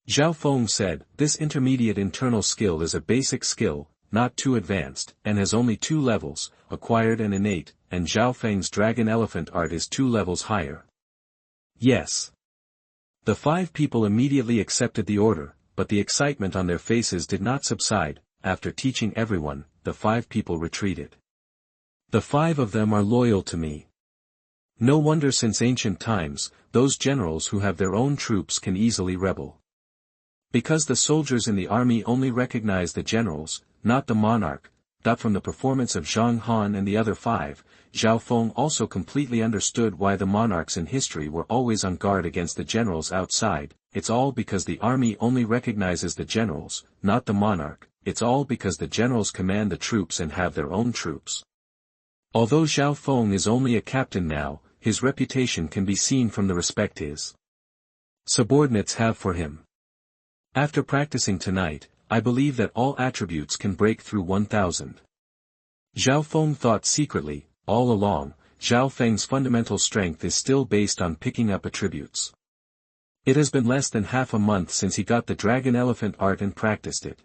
Zhao Feng said, this intermediate internal skill is a basic skill, not too advanced, and has only 2 levels, acquired and innate, and Zhao Feng's Dragon Elephant art is 2 levels higher. Yes. The 5 people immediately accepted the order, but the excitement on their faces did not subside. After teaching everyone, the 5 people retreated. The 5 of them are loyal to me. No wonder since ancient times, those generals who have their own troops can easily rebel. Because the soldiers in the army only recognize the generals, not the monarch. From the performance of Xuanhuan and the other 5, Zhao Feng also completely understood why the monarchs in history were always on guard against the generals outside. It's all because the army only recognizes the generals, not the monarch. it's all because the generals command the troops and have their own troops. Although Zhao Feng is only a captain now, his reputation can be seen from the respect his subordinates have for him. After practicing tonight, I believe that all attributes can break through 1000. Zhao Feng thought secretly, all along, Zhao Feng's fundamental strength is still based on picking up attributes. It has been less than half a month since he got the dragon elephant art and practiced it.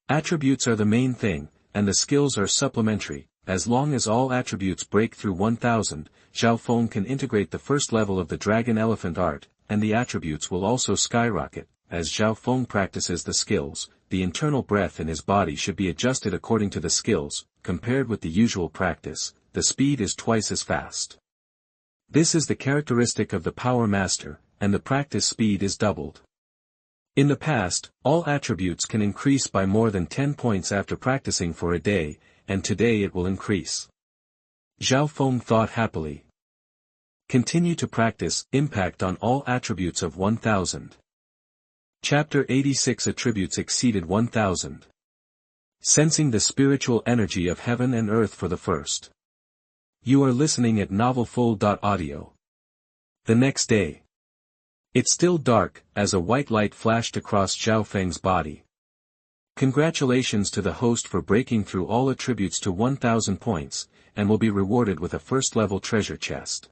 Attributes are the main thing, and the skills are supplementary. As long as all attributes break through 1000, Zhao Feng can integrate the first level of the dragon elephant art, and the attributes will also skyrocket. As Zhao Feng practices the skills, the internal breath in his body should be adjusted according to the skills. Compared with the usual practice, the speed is twice as fast. This is the characteristic of the power master, and the practice speed is doubled. In the past, all attributes can increase by more than 10 points after practicing for a day, and today it will increase. Zhao Feng thought happily. Continue to practice, impact on all attributes of 1000. Chapter 86 Attributes exceeded 1000. Sensing the spiritual energy of heaven and earth for the first. You are listening at novelfull.audio. The next day. It's still dark, as a white light flashed across Zhao Feng's body. Congratulations to the host for breaking through all attributes to 1000 points, and will be rewarded with a first-level treasure chest.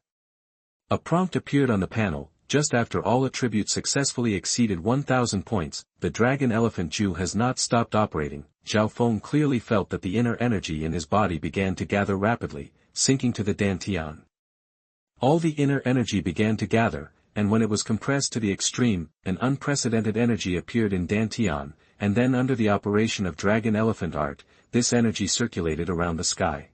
A prompt appeared on the panel. Just after all attributes successfully exceeded 1000 points, the dragon elephant Jew has not stopped operating. Zhao Feng clearly felt that the inner energy in his body began to gather rapidly, sinking to the dantian. All the inner energy began to gather, and when it was compressed to the extreme, an unprecedented energy appeared in dantian, and then under the operation of dragon elephant art, this energy circulated around the sky.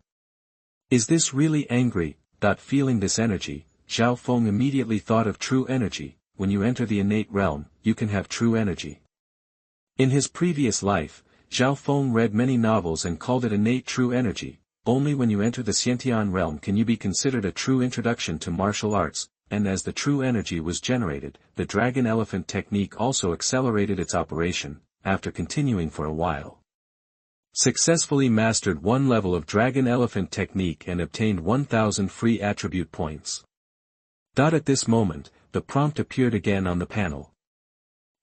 Is this really angry? Feeling this energy, Zhao Feng immediately thought of true energy. When you enter the innate realm, you can have true energy. In his previous life, Zhao Feng read many novels and called it innate true energy. Only when you enter the Xiantian realm can you be considered a true introduction to martial arts, and as the true energy was generated, the dragon elephant technique also accelerated its operation, after continuing for a while. Successfully mastered one level of dragon elephant technique and obtained 1000 free attribute points. At this moment, the prompt appeared again on the panel.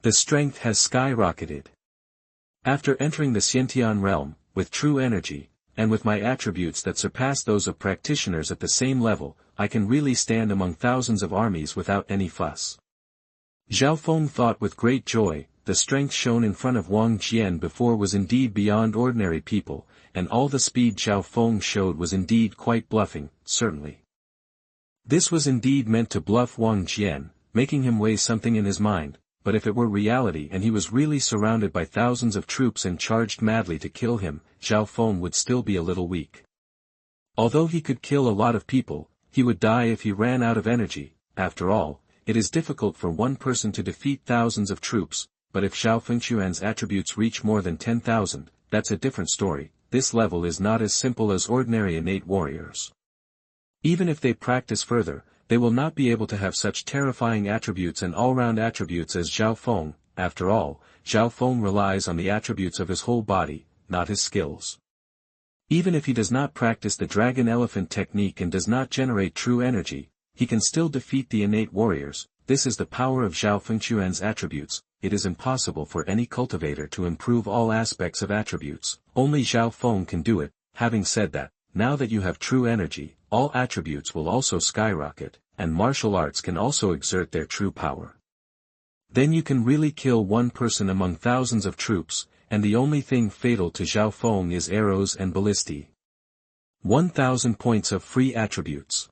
The strength has skyrocketed. After entering the Xiantian realm, with true energy, and with my attributes that surpass those of practitioners at the same level, I can really stand among thousands of armies without any fuss. Zhao Feng thought with great joy. The strength shown in front of Wang Jian before was indeed beyond ordinary people, and all the speed Zhao Feng showed was indeed quite bluffing, certainly. This was indeed meant to bluff Wang Jian, making him weigh something in his mind, but if it were reality and he was really surrounded by thousands of troops and charged madly to kill him, Zhao Feng would still be a little weak. Although he could kill a lot of people, he would die if he ran out of energy. After all, it is difficult for one person to defeat thousands of troops. But if Zhao Fengquan's attributes reach more than 10,000, that's a different story. This level is not as simple as ordinary innate warriors. Even if they practice further, they will not be able to have such terrifying attributes and all-round attributes as Zhao Feng. After all, Zhao Feng relies on the attributes of his whole body, not his skills. Even if he does not practice the dragon elephant technique and does not generate true energy, he can still defeat the innate warriors. This is the power of Zhao Fengquan's attributes. It is impossible for any cultivator to improve all aspects of attributes. Only Zhao Feng can do it. Having said that, now that you have true energy, all attributes will also skyrocket, and martial arts can also exert their true power. Then you can really kill one person among thousands of troops, and the only thing fatal to Zhao Feng is arrows and ballistae. 1000 points of free attributes.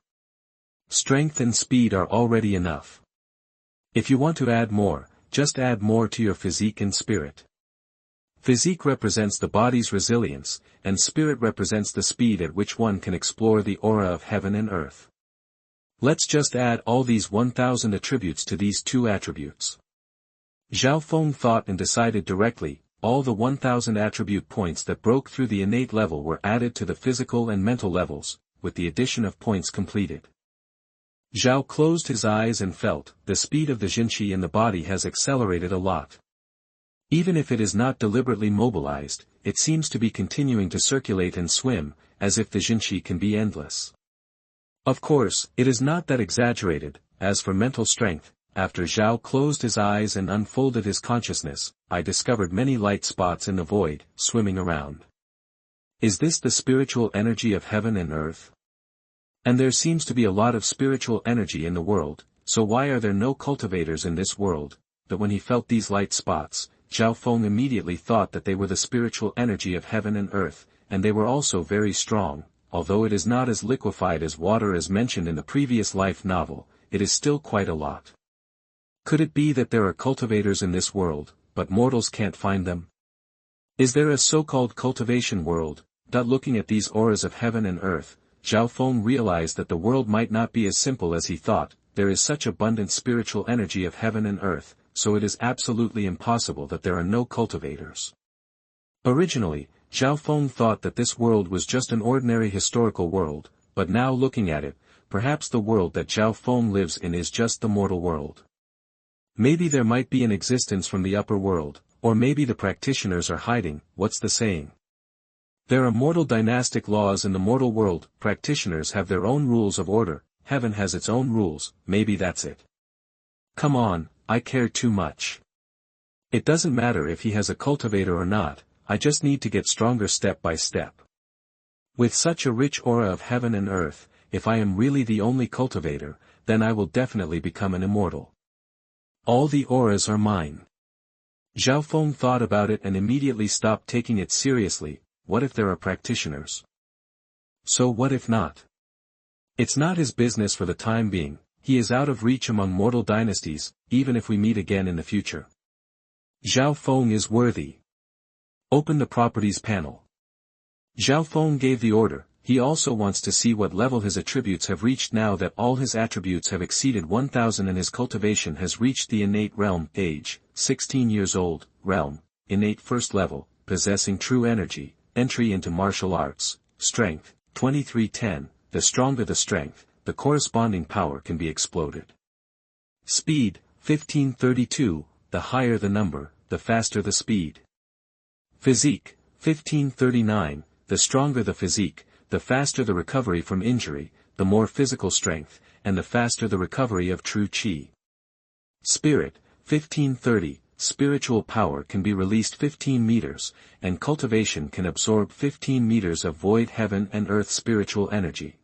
Strength and speed are already enough. If you want to add more, just add more to your physique and spirit. Physique represents the body's resilience, and spirit represents the speed at which one can explore the aura of heaven and earth. Let's just add all these 1000 attributes to these two attributes. Zhao Feng thought and decided directly. All the 1000 attribute points that broke through the innate level were added to the physical and mental levels, with the addition of points completed. Zhao closed his eyes and felt, the speed of the Jinqi in the body has accelerated a lot. Even if it is not deliberately mobilized, it seems to be continuing to circulate and swim, as if the Jinqi can be endless. Of course, it is not that exaggerated. As for mental strength, after Zhao closed his eyes and unfolded his consciousness, I discovered many light spots in the void, swimming around. Is this the spiritual energy of heaven and earth? And there seems to be a lot of spiritual energy in the world, so why are there no cultivators in this world? But when he felt these light spots, Zhao Feng immediately thought that they were the spiritual energy of heaven and earth, and they were also very strong. Although it is not as liquefied as water as mentioned in the previous life novel, it is still quite a lot. Could it be that there are cultivators in this world, but mortals can't find them? Is there a so-called cultivation world? Looking at these auras of heaven and earth, Zhao Feng realized that the world might not be as simple as he thought. There is such abundant spiritual energy of heaven and earth, so it is absolutely impossible that there are no cultivators. Originally, Zhao Feng thought that this world was just an ordinary historical world, but now looking at it, perhaps the world that Zhao Feng lives in is just the mortal world. Maybe there might be an existence from the upper world, or maybe the practitioners are hiding. What's the saying? There are mortal dynastic laws in the mortal world, practitioners have their own rules of order, heaven has its own rules, maybe that's it. Come on, I care too much. It doesn't matter if he has a cultivator or not, I just need to get stronger step by step. With such a rich aura of heaven and earth, if I am really the only cultivator, then I will definitely become an immortal. All the auras are mine. Zhao Feng thought about it and immediately stopped taking it seriously. What if there are practitioners? So what if not? It's not his business for the time being, he is out of reach among mortal dynasties, even if we meet again in the future. Zhao Feng is worthy. Open the properties panel. Zhao Feng gave the order. He also wants to see what level his attributes have reached now that all his attributes have exceeded 1000 and his cultivation has reached the innate realm. Age, 16 years old, realm, innate first level, possessing true energy, entry into martial arts, strength, 2310, the stronger the strength, the corresponding power can be exploded. Speed, 1532, the higher the number, the faster the speed. Physique, 1539, the stronger the physique, the faster the recovery from injury, the more physical strength, and the faster the recovery of true qi. Spirit, 1530, spiritual power can be released 15 meters, and cultivation can absorb 15 meters of void heaven and earth spiritual energy.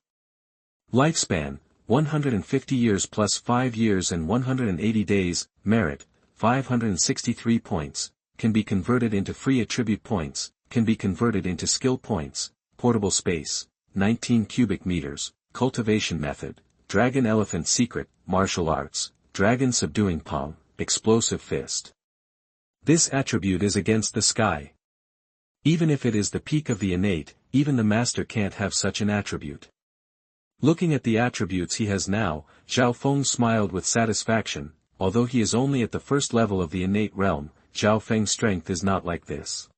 Lifespan, 150 years plus 5 years and 180 days, merit, 563 points, can be converted into free attribute points, can be converted into skill points. Portable space, 19 cubic meters, cultivation method, dragon elephant secret, martial arts, dragon subduing palm, explosive fist. This attribute is against the sky. Even if it is the peak of the innate, even the master can't have such an attribute. Looking at the attributes he has now, Zhao Feng smiled with satisfaction. Although he is only at the first level of the innate realm, Zhao Feng's strength is not like this.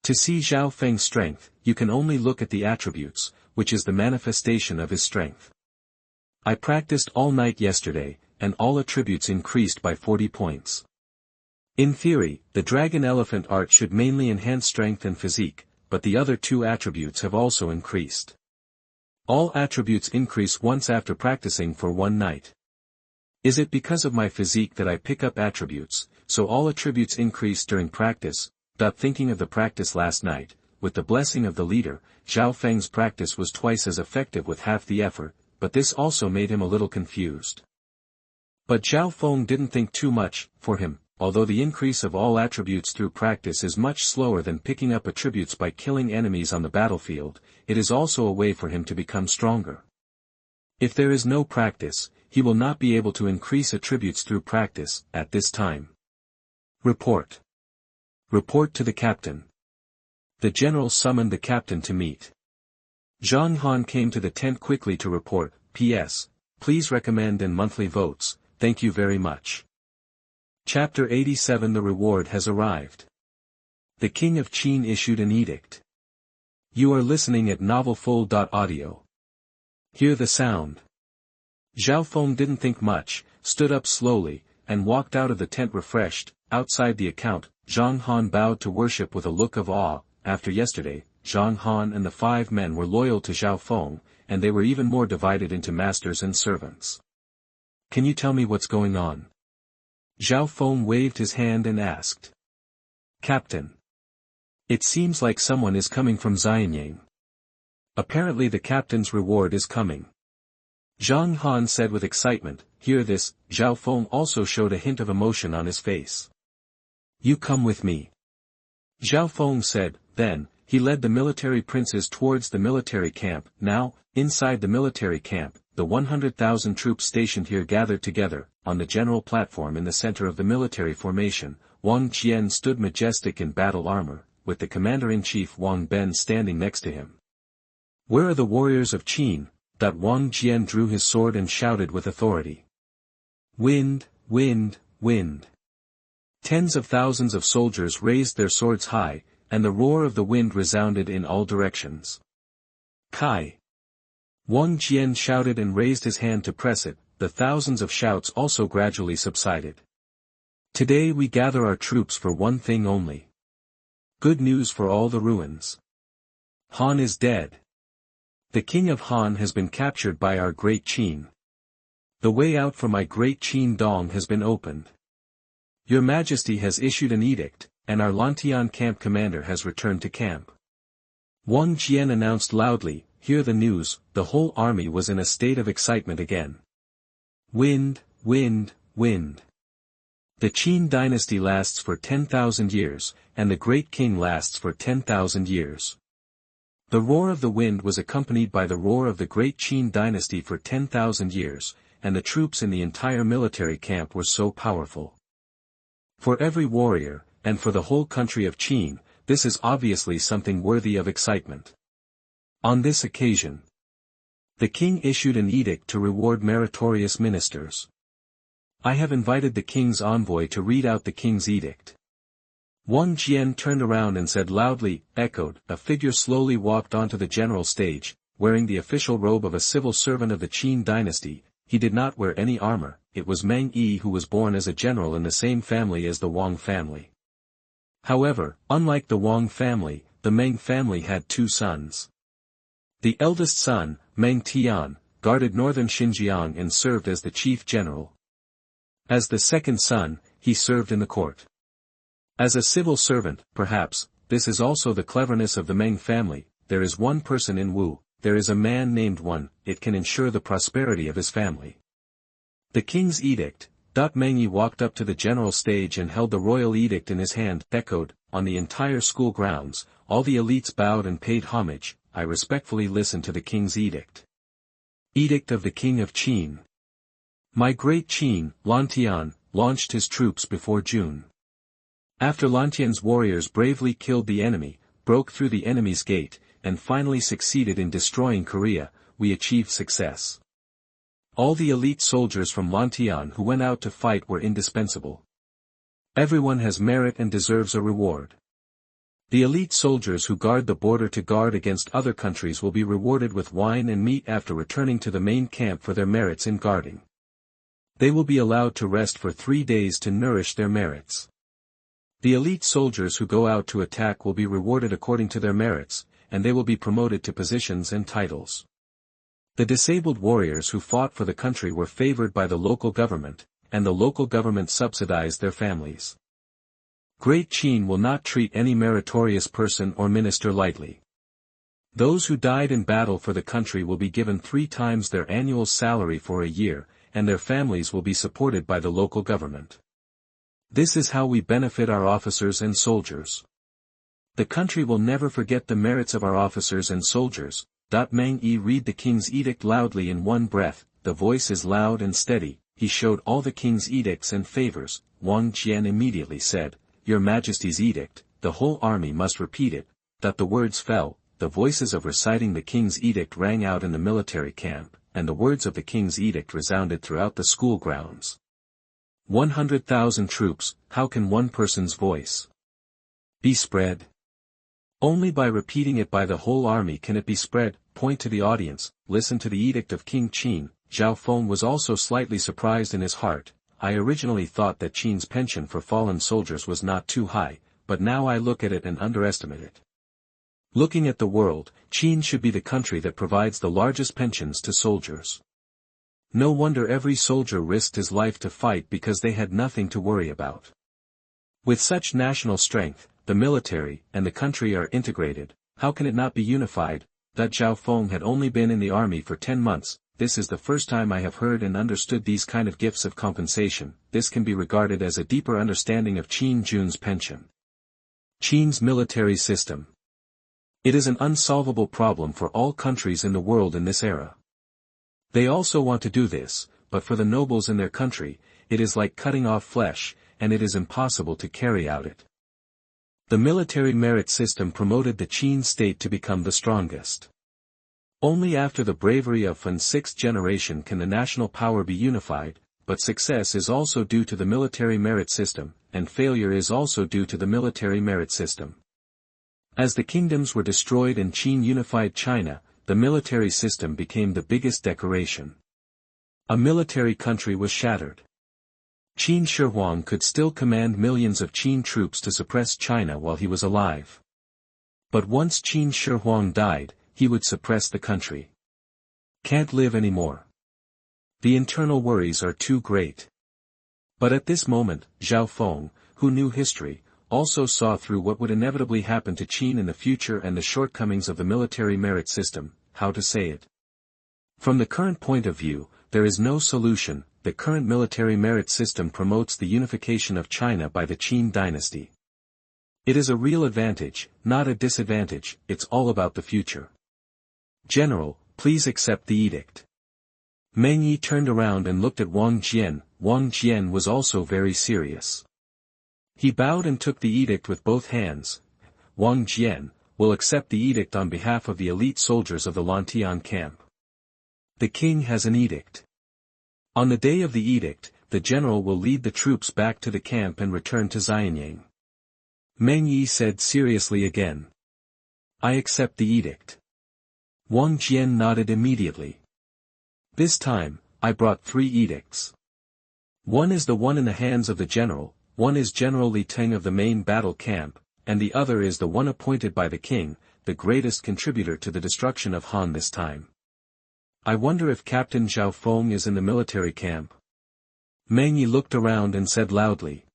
To see Zhao Feng's strength, you can only look at the attributes, which is the manifestation of his strength. I practiced all night yesterday, and all attributes increased by 40 points. In theory, the dragon elephant art should mainly enhance strength and physique, but the other two attributes have also increased. All attributes increase once after practicing for one night. Is it because of my physique that I pick up attributes, so all attributes increase during practice? Thinking of the practice last night, with the blessing of the leader, Zhao Feng's practice was twice as effective with half the effort, but this also made him a little confused. But Zhao Feng didn't think too much. For him, although the increase of all attributes through practice is much slower than picking up attributes by killing enemies on the battlefield, it is also a way for him to become stronger. If there is no practice, he will not be able to increase attributes through practice, at this time. Report. Report to the captain. The general summoned the captain to meet. Xuanhuan came to the tent quickly to report. P.S. Please recommend and monthly votes, thank you very much. Chapter 87. The reward has arrived. The King of Qin issued an edict. You are listening at novelfull.audio. Hear the sound. Zhao Feng didn't think much, stood up slowly, and walked out of the tent refreshed. Outside the account, Xuanhuan bowed to worship with a look of awe. After yesterday, Xuanhuan and the 5 men were loyal to Zhao Feng, and they were even more divided into masters and servants. Can you tell me what's going on? Zhao Feng waved his hand and asked. Captain. It seems like someone is coming from Xianyang. Apparently the captain's reward is coming. Xuanhuan said with excitement. Hear this. Zhao Feng also showed a hint of emotion on his face. You come with me. Zhao Feng said. Then, he led the military princes towards the military camp. Now, inside the military camp, the 100,000 troops stationed here gathered together. On the general platform in the center of the military formation, Wang Jian stood majestic in battle armor, with the commander-in-chief Wang Ben standing next to him. Where are the warriors of Qin? Wang Jian drew his sword and shouted with authority. Wind, wind, wind. Tens of thousands of soldiers raised their swords high, and the roar of the wind resounded in all directions. Kai! Wang Jian shouted and raised his hand to press it. The thousands of shouts also gradually subsided. Today we gather our troops for one thing only. Good news for all the ruins. Han is dead. The king of Han has been captured by our great Qin. The way out for my great Qin Dong has been opened. Your Majesty has issued an edict, and our Lantian camp commander has returned to camp. Wang Jian announced loudly. Hear the news. The whole army was in a state of excitement again. Wind, wind, wind. The Qin dynasty lasts for 10,000 years, and the great king lasts for 10,000 years. The roar of the wind was accompanied by the roar of the great Qin dynasty for 10,000 years, and the troops in the entire military camp were so powerful. For every warrior, and for the whole country of Qin, this is obviously something worthy of excitement. On this occasion, the king issued an edict to reward meritorious ministers. I have invited the king's envoy to read out the king's edict. Wang Jian turned around and said loudly, echoed. A figure slowly walked onto the general stage, wearing the official robe of a civil servant of the Qin dynasty. He did not wear any armor. It was Meng Yi, who was born as a general in the same family as the Wang family. However, unlike the Wang family, the Meng family had 2 sons. The eldest son, Meng Tian, guarded northern Xinjiang and served as the chief general. As the second son, he served in the court. As a civil servant, perhaps, this is also the cleverness of the Meng family. There is one person in Wu, there is a man named Wan, it can ensure the prosperity of his family. The king's edict. Meng Yi walked up to the general stage and held the royal edict in his hand. Echoed. On the entire school grounds, all the elites bowed and paid homage. I respectfully listen to the king's edict. Edict of the king of Qin. My great Qin, Lantian, launched his troops before June. After Lantian's warriors bravely killed the enemy, broke through the enemy's gate, and finally succeeded in destroying Korea, we achieved success. All the elite soldiers from Lantian who went out to fight were indispensable. Everyone has merit and deserves a reward. The elite soldiers who guard the border to guard against other countries will be rewarded with wine and meat after returning to the main camp for their merits in guarding. They will be allowed to rest for 3 days to nourish their merits. The elite soldiers who go out to attack will be rewarded according to their merits, and they will be promoted to positions and titles. The disabled warriors who fought for the country were favored by the local government, and the local government subsidized their families. Great Qin will not treat any meritorious person or minister lightly. Those who died in battle for the country will be given 3 times their annual salary for a year, and their families will be supported by the local government. This is how we benefit our officers and soldiers. The country will never forget the merits of our officers and soldiers. Meng Yi read the king's edict loudly in one breath. The voice is loud and steady. He showed all the king's edicts and favors. Wang Jian immediately said, Your Majesty's edict. The whole army must repeat it. The words fell. The voices of reciting the king's edict rang out in the military camp, and the words of the king's edict resounded throughout the school grounds. 100,000 troops, how can one person's voice be spread? Only by repeating it by the whole army can it be spread. Point to the audience, listen to the edict of King Qin. Zhao Feng was also slightly surprised in his heart. I originally thought that Qin's pension for fallen soldiers was not too high, but now I look at it and underestimate it. Looking at the world, Qin should be the country that provides the largest pensions to soldiers. No wonder every soldier risked his life to fight because they had nothing to worry about. With such national strength, the military and the country are integrated. How can it not be unified? That Zhao Feng had only been in the army for 10 months, this is the first time I have heard and understood these kind of gifts of compensation. This can be regarded as a deeper understanding of Qin Jun's pension. Qin's military system. It is an unsolvable problem for all countries in the world in this era. They also want to do this, but for the nobles in their country, it is like cutting off flesh, and it is impossible to carry out it. The military merit system promoted the Qin state to become the strongest. Only after the bravery of Fen's sixth generation can the national power be unified, but success is also due to the military merit system, and failure is also due to the military merit system. As the kingdoms were destroyed and Qin unified China, the military system became the biggest decoration. A military country was shattered. Qin Shihuang could still command millions of Qin troops to suppress China while he was alive. But once Qin Shihuang died, he would suppress the country. Can't live anymore. The internal worries are too great. But at this moment, Zhao Feng, who knew history, also saw through what would inevitably happen to Qin in the future and the shortcomings of the military merit system, how to say it. From the current point of view, there is no solution. The current military merit system promotes the unification of China by the Qin dynasty. It is a real advantage, not a disadvantage, it's all about the future. General, please accept the edict. Meng Yi turned around and looked at Wang Jian. Wang Jian was also very serious. He bowed and took the edict with both hands. Wang Jian will accept the edict on behalf of the elite soldiers of the Lantian camp. The king has an edict. On the day of the edict, the general will lead the troops back to the camp and return to Xianyang. Meng Yi said seriously again. I accept the edict. Wang Jian nodded immediately. This time, I brought 3 edicts. One is the one in the hands of the general, one is General Li Teng of the main battle camp, and the other is the one appointed by the king, the greatest contributor to the destruction of Han this time. I wonder if Captain Zhao Feng is in the military camp. Meng Yi looked around and said loudly.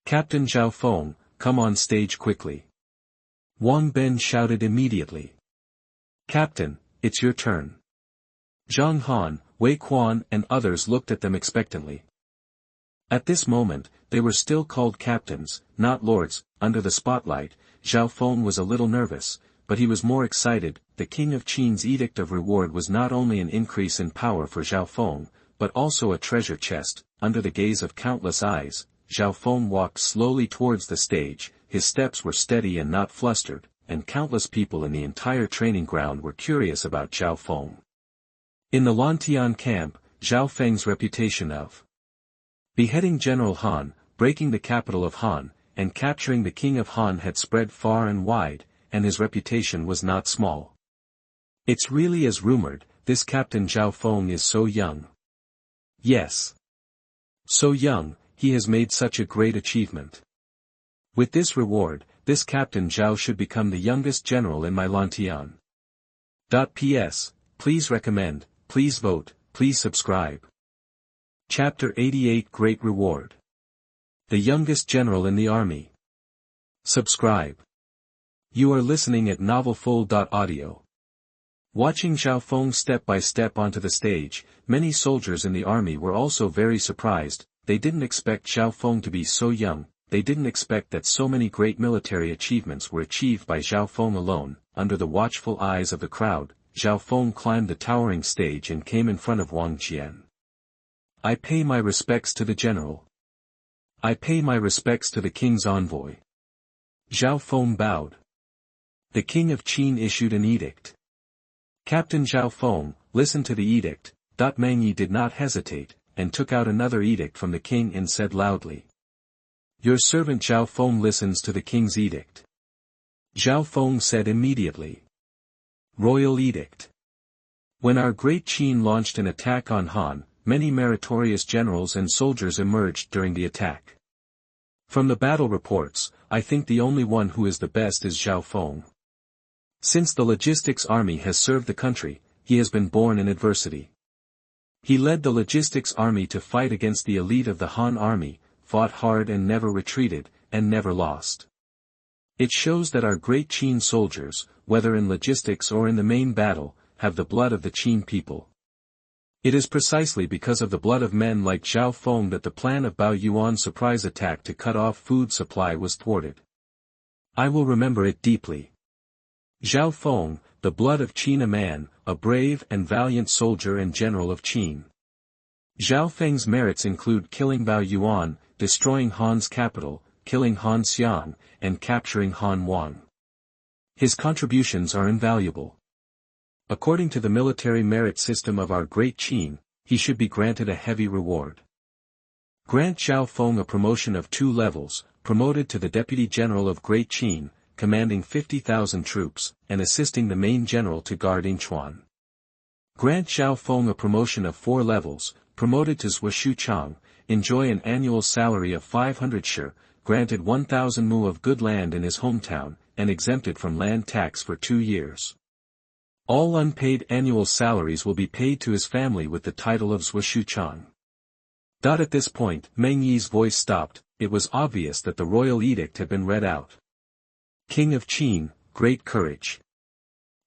Captain Zhao Feng, come on stage quickly. Wang Ben shouted immediately. Captain, it's your turn. Zhang Han, Wei Quan and others looked at them expectantly. At this moment, they were still called captains, not lords. Under the spotlight, Zhao Feng was a little nervous, but he was more excited. The King of Qin's edict of reward was not only an increase in power for Zhao Feng, but also a treasure chest. Under the gaze of countless eyes, Zhao Feng walked slowly towards the stage. His steps were steady and not flustered, and countless people in the entire training ground were curious about Zhao Feng. In the Lantian camp, Zhao Feng's reputation of beheading General Han, breaking the capital of Han, and capturing the king of Han had spread far and wide, and his reputation was not small. It's really as rumored, this Captain Zhao Feng is so young. Yes. So young, he has made such a great achievement. With this reward, this Captain Zhao should become the youngest general in my Lantian. P.S. Please recommend, please vote, please subscribe. Chapter 88 Great Reward. The youngest general in the army. Subscribe. You are listening at novelfull.audio. Watching Zhao Feng step by step onto the stage, many soldiers in the army were also very surprised. They didn't expect Zhao Feng to be so young, they didn't expect that so many great military achievements were achieved by Zhao Feng alone. Under the watchful eyes of the crowd, Zhao Feng climbed the towering stage and came in front of Wang Jian. I pay my respects to the general. I pay my respects to the king's envoy. Zhao Feng bowed. The king of Qin issued an edict. Captain Zhao Feng, listen to the edict. Meng Yi did not hesitate, and took out another edict from the king and said loudly. Your servant Zhao Feng listens to the king's edict. Zhao Feng said immediately. Royal edict. When our great Qin launched an attack on Han, many meritorious generals and soldiers emerged during the attack. From the battle reports, I think the only one who is the best is Zhao Feng. Since the logistics army has served the country, he has been born in adversity. He led the logistics army to fight against the elite of the Han army, fought hard and never retreated, and never lost. It shows that our great Qin soldiers, whether in logistics or in the main battle, have the blood of the Qin people. It is precisely because of the blood of men like Zhao Feng that the plan of Bao Yuan's surprise attack to cut off food supply was thwarted. I will remember it deeply. Zhao Feng, the blood of Qin, a man, a brave and valiant soldier and general of Qin. Zhao Feng's merits include killing Bao Yuan, destroying Han's capital, killing Han Xiang, and capturing Xuanhuan. His contributions are invaluable. According to the military merit system of our great Qin, he should be granted a heavy reward. Grant Zhao Feng a promotion of 2 levels, promoted to the Deputy General of Great Qin, commanding 50,000 troops, and assisting the main general to guard Inchuan. Grant Zhao Feng a promotion of 4 levels, promoted to Xuanhuan, enjoy an annual salary of 500 shi, granted 1,000 mu of good land in his hometown, and exempted from land tax for 2 years. All unpaid annual salaries will be paid to his family with the title of Xuanhuan. At this point, Meng Yi's voice stopped. It was obvious that the royal edict had been read out. King of Qin, great courage.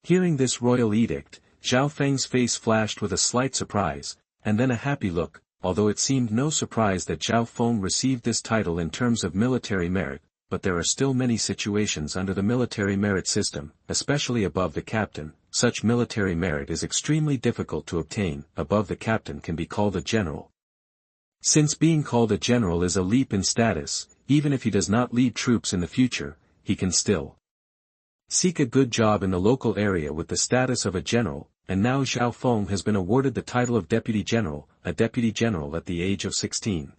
Hearing this royal edict, Zhao Feng's face flashed with a slight surprise, and then a happy look, although it seemed no surprise that Zhao Feng received this title in terms of military merit, but there are still many situations under the military merit system, especially above the captain. Such military merit is extremely difficult to obtain. Above the captain can be called a general. Since being called a general is a leap in status, even if he does not lead troops in the future, he can still seek a good job in the local area with the status of a general, and now Zhao Feng has been awarded the title of deputy general, a deputy general at the age of 16.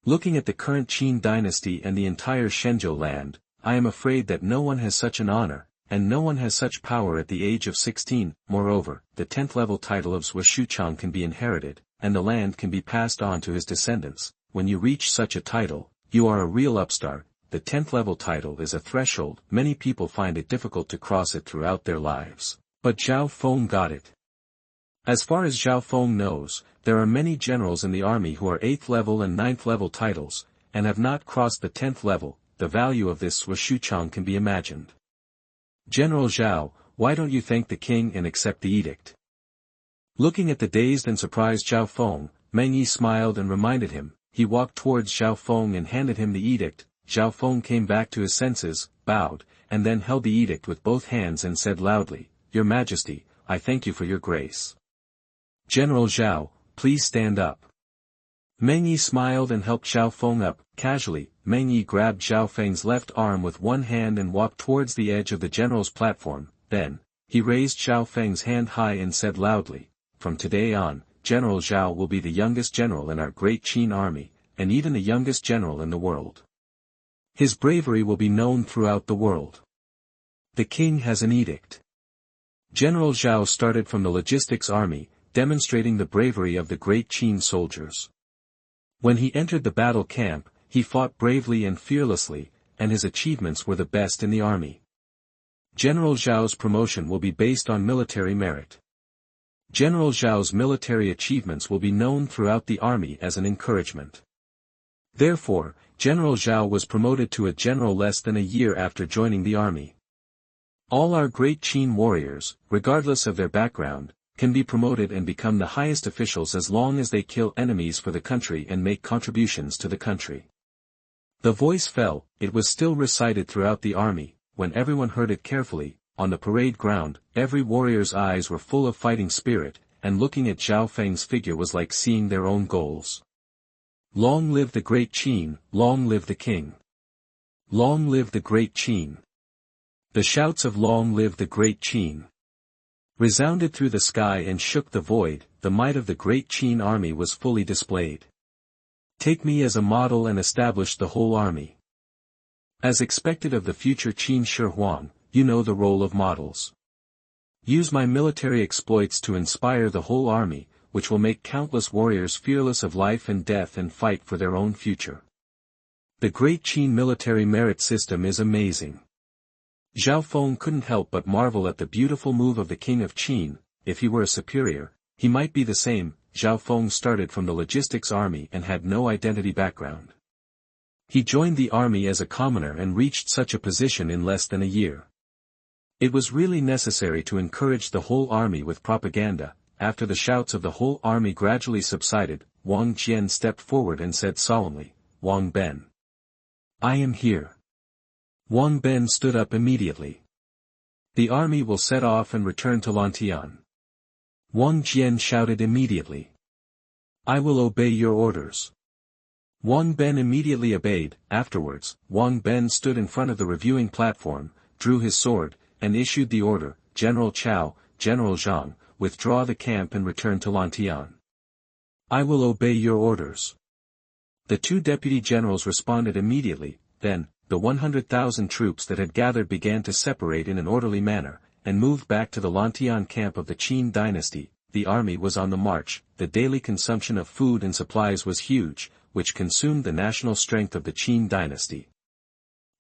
Looking at the current Qin dynasty and the entire Shenzhou land, I am afraid that no one has such an honor, and no one has such power at the age of 16. Moreover, the 10th level title of Xuanhuan can be inherited, and the land can be passed on to his descendants. When you reach such a title, you are a real upstart. The 10th level title is a threshold. Many people find it difficult to cross it throughout their lives, but Zhao Feng got it. As far as Zhao Feng knows, there are many generals in the army who are 8th level and 9th level titles, and have not crossed the 10th level. The value of this Xuanhuan can be imagined. General Zhao, why don't you thank the king and accept the edict? Looking at the dazed and surprised Zhao Feng, Meng Yi smiled and reminded him. He walked towards Zhao Feng and handed him the edict. Zhao Feng came back to his senses, bowed, and then held the edict with both hands and said loudly, "Your Majesty, I thank you for your grace." General Zhao, please stand up. Meng Yi smiled and helped Zhao Feng up. Casually, Meng Yi grabbed Zhao Feng's left arm with one hand and walked towards the edge of the general's platform. Then, he raised Zhao Feng's hand high and said loudly, "From today on, General Zhao will be the youngest general in our great Qin army, and even the youngest general in the world. His bravery will be known throughout the world. The king has an edict." General Zhao started from the logistics army, demonstrating the bravery of the great Qin soldiers. When he entered the battle camp, he fought bravely and fearlessly, and his achievements were the best in the army. General Zhao's promotion will be based on military merit. General Zhao's military achievements will be known throughout the army as an encouragement. Therefore, General Zhao was promoted to a general less than a year after joining the army. All our great Qin warriors, regardless of their background, can be promoted and become the highest officials as long as they kill enemies for the country and make contributions to the country. The voice fell. It was still recited throughout the army. When everyone heard it carefully, on the parade ground, every warrior's eyes were full of fighting spirit, and looking at Zhao Feng's figure was like seeing their own goals. Long live the great Qin, long live the king. Long live the great Qin. The shouts of "Long live the great Qin" resounded through the sky and shook the void. The might of the great Qin army was fully displayed. Take me as a model and establish the whole army. As expected of the future Qin Shihuang, you know the role of models. Use my military exploits to inspire the whole army. which will make countless warriors fearless of life and death and fight for their own future. The great Qin military merit system is amazing. Zhao Feng couldn't help but marvel at the beautiful move of the King of Qin. If he were a superior, he might be the same. Zhao Feng started from the logistics army and had no identity background. He joined the army as a commoner and reached such a position in less than a year. It was really necessary to encourage the whole army with propaganda. After the shouts of the whole army gradually subsided, Wang Jian stepped forward and said solemnly, "Wang Ben. I am here." Wang Ben stood up immediately. "The army will set off and return to Lantian." Wang Jian shouted immediately. "I will obey your orders." Wang Ben immediately obeyed. Afterwards, Wang Ben stood in front of the reviewing platform, drew his sword, and issued the order, "General Chao, General Zhang, withdraw the camp and return to Lantian." "I will obey your orders." The two deputy generals responded immediately. Then, the 100,000 troops that had gathered began to separate in an orderly manner, and moved back to the Lantian camp of the Qin dynasty. The army was on the march. The daily consumption of food and supplies was huge, which consumed the national strength of the Qin dynasty.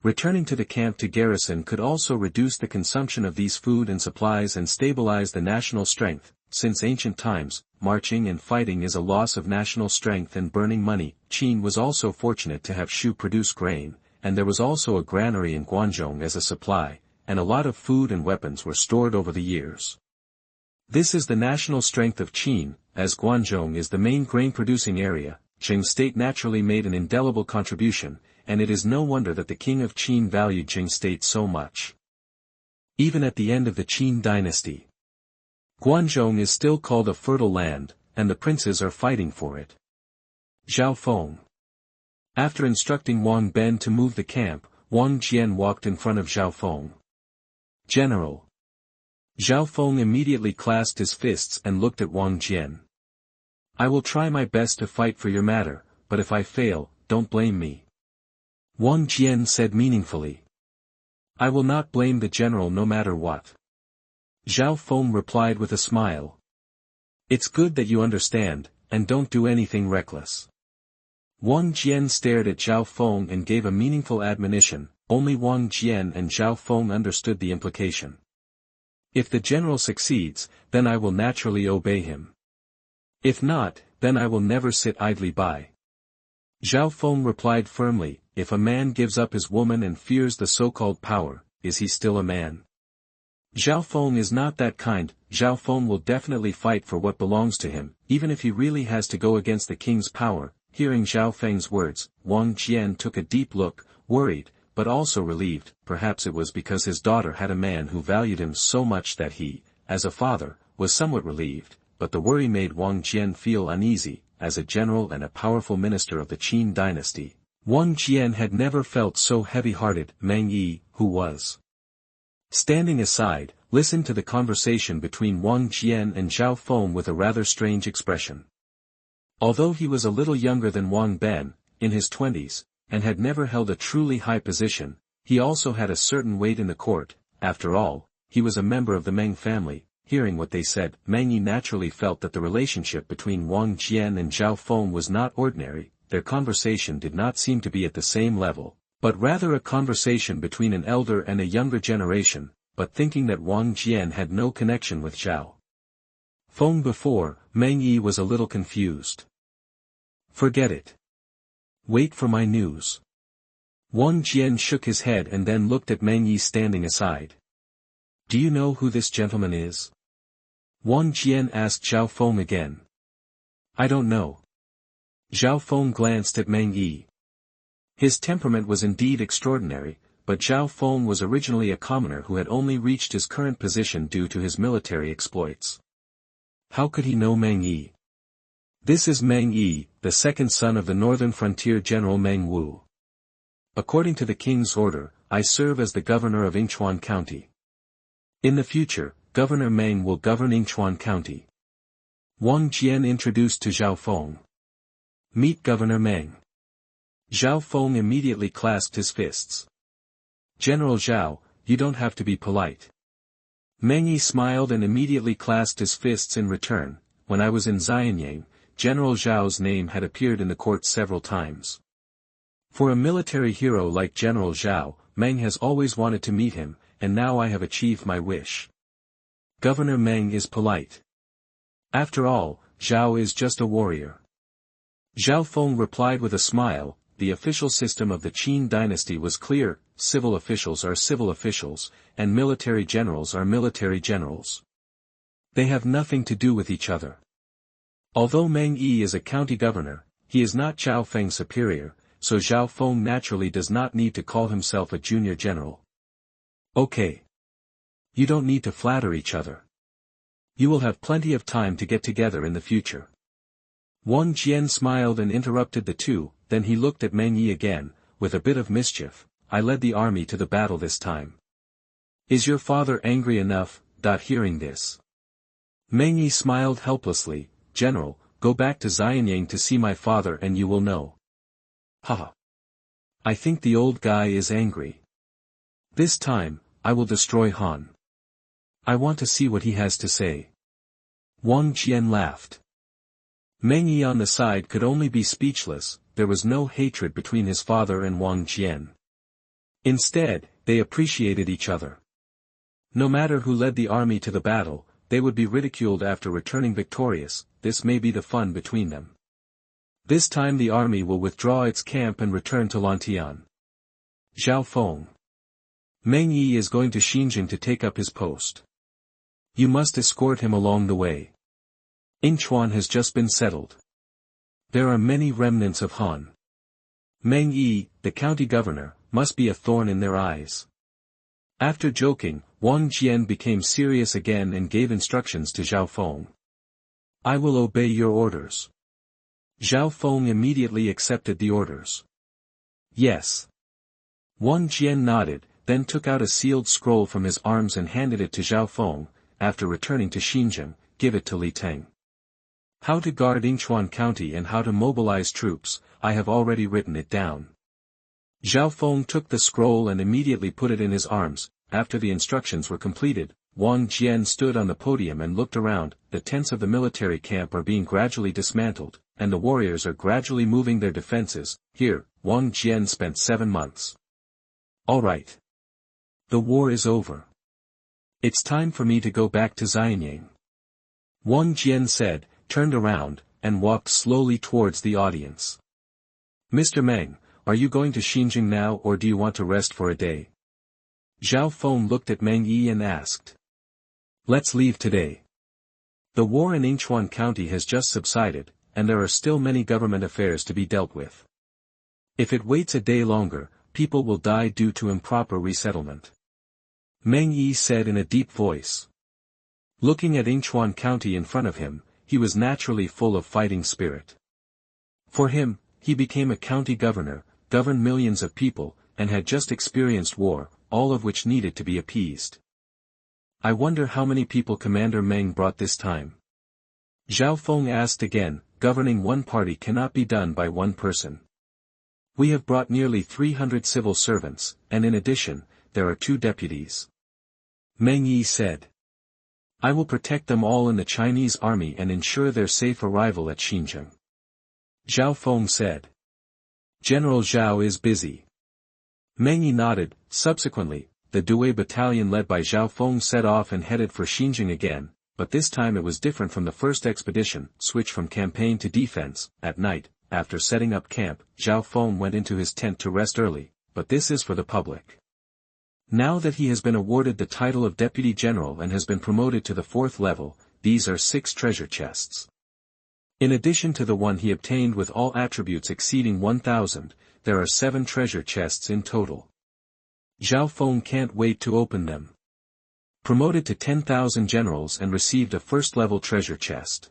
Returning to the camp to garrison could also reduce the consumption of these food and supplies and stabilize the national strength. Since ancient times, marching and fighting is a loss of national strength and burning money. Qin was also fortunate to have Shu produce grain, and there was also a granary in Guangzhou as a supply, and a lot of food and weapons were stored over the years. This is the national strength of Qin. As Guangzhou is the main grain-producing area, Qin State naturally made an indelible contribution, and it is no wonder that the King of Qin valued Qin State so much. Even at the end of the Qin dynasty, Guangzhou is still called a fertile land, and the princes are fighting for it. Zhao Feng. After instructing Wang Ben to move the camp, Wang Jian walked in front of Zhao Feng. "General." Zhao Feng immediately clasped his fists and looked at Wang Jian. "I will try my best to fight for your matter, but if I fail, don't blame me." Wang Jian said meaningfully. "I will not blame the general no matter what." Zhao Feng replied with a smile. "It's good that you understand, and don't do anything reckless." Wang Jian stared at Zhao Feng and gave a meaningful admonition. Only Wang Jian and Zhao Feng understood the implication. If the general succeeds, then I will naturally obey him. If not, then I will never sit idly by. Zhao Feng replied firmly, "If a man gives up his woman and fears the so-called power, is he still a man?" Zhao Feng is not that kind. Zhao Feng will definitely fight for what belongs to him, even if he really has to go against the king's power. Hearing Zhao Feng's words, Wang Jian took a deep look, worried, but also relieved. Perhaps it was because his daughter had a man who valued him so much that he, as a father, was somewhat relieved, but the worry made Wang Jian feel uneasy. As a general and a powerful minister of the Qin dynasty, Wang Jian had never felt so heavy-hearted. Meng Yi, who was standing aside, listened to the conversation between Wang Jian and Zhao Feng with a rather strange expression. Although he was a little younger than Wang Ben, in his 20s, and had never held a truly high position, he also had a certain weight in the court. After all, he was a member of the Meng family. Hearing what they said, Meng Yi naturally felt that the relationship between Wang Jian and Zhao Feng was not ordinary. Their conversation did not seem to be at the same level, but rather a conversation between an elder and a younger generation. But thinking that Wang Jian had no connection with Zhao Feng before, Meng Yi was a little confused. "Forget it. Wait for my news." Wang Jian shook his head and then looked at Meng Yi standing aside. "Do you know who this gentleman is?" Wang Jian asked Zhao Feng again. "I don't know." Zhao Feng glanced at Meng Yi. His temperament was indeed extraordinary, but Zhao Feng was originally a commoner who had only reached his current position due to his military exploits. How could he know Meng Yi? "This is Meng Yi, the second son of the northern frontier general Meng Wu. According to the king's order, I serve as the governor of Yingchuan County. In the future, Governor Meng will govern Yingchuan County." Wang Jian introduced to Zhao Feng. "Meet Governor Meng." Zhao Feng immediately clasped his fists. "General Zhao, you don't have to be polite." Meng Yi smiled and immediately clasped his fists in return. when I was in Xianyang, General Zhao's name had appeared in the court several times. For a military hero like General Zhao, Meng has always wanted to meet him, and now I have achieved my wish. Governor Meng is polite. After all, Zhao is just a warrior. Zhao Feng replied with a smile. The official system of the Qin dynasty was clear: civil officials are civil officials, and military generals are military generals. They have nothing to do with each other. Although Meng Yi is a county governor, he is not Zhao Feng's superior, so Zhao Feng naturally does not need to call himself a junior general. Okay. You don't need to flatter each other. You will have plenty of time to get together in the future. Wang Jian smiled and interrupted the two, then he looked at Meng Yi again, with a bit of mischief. I led the army to the battle this time. Is your father angry enough? Hearing this, Meng Yi smiled helplessly. General, go back to Xianyang to see my father and you will know. Haha. I think the old guy is angry. This time, I will destroy Han. I want to see what he has to say. Wang Jian laughed. Meng Yi on the side could only be speechless. There was no hatred between his father and Wang Jian. Instead, they appreciated each other. No matter who led the army to the battle, they would be ridiculed after returning victorious. This may be the fun between them. This time the army will withdraw its camp and return to Lantian. Zhao Feng. Meng Yi is going to Xinjiang to take up his post. You must escort him along the way. Inchuan has just been settled. There are many remnants of Han. Meng Yi, the county governor, must be a thorn in their eyes. After joking, Wang Jian became serious again and gave instructions to Zhao Feng. I will obey your orders. Zhao Feng immediately accepted the orders. Yes. Wang Jian nodded, then took out a sealed scroll from his arms and handed it to Zhao Feng. After returning to Xinjiang, give it to Li Teng. How to guard Inchuan County and how to mobilize troops, I have already written it down. Zhao Feng took the scroll and immediately put it in his arms. After the instructions were completed, Wang Jian stood on the podium and looked around. The tents of the military camp are being gradually dismantled, and the warriors are gradually moving their defenses. Here, Wang Jian spent 7 months. All right. The war is over. It's time for me to go back to Xianyang. Wang Jian said, turned around, and walked slowly towards the audience. Mr. Meng, are you going to Xinjiang now or do you want to rest for a day? Zhao Feng looked at Meng Yi and asked. Let's leave today. The war in Inchuan County has just subsided, and there are still many government affairs to be dealt with. If it waits a day longer, people will die due to improper resettlement. Meng Yi said in a deep voice. Looking at Inchuan County in front of him, he was naturally full of fighting spirit. For him, he became a county governor, governed millions of people, and had just experienced war, all of which needed to be appeased. I wonder how many people Commander Meng brought this time. Zhao Feng asked again. Governing one party cannot be done by one person. We have brought nearly 300 civil servants, and in addition, there are 2 deputies. Meng Yi said. I will protect them all in the Chinese army and ensure their safe arrival at Xinjiang. Zhao Feng said. General Zhao is busy. Meng Yi nodded. Subsequently, the Dui battalion led by Zhao Feng set off and headed for Xinjiang again, but this time it was different from the first expedition. Switch from campaign to defense. At night, after setting up camp, Zhao Feng went into his tent to rest early, but this is for the public. Now that he has been awarded the title of Deputy General and has been promoted to the 4th level, these are 6 treasure chests. In addition to the one he obtained with all attributes exceeding 1,000, there are 7 treasure chests in total. Zhao Feng can't wait to open them. Promoted to 10,000 generals and received a 1st-level treasure chest.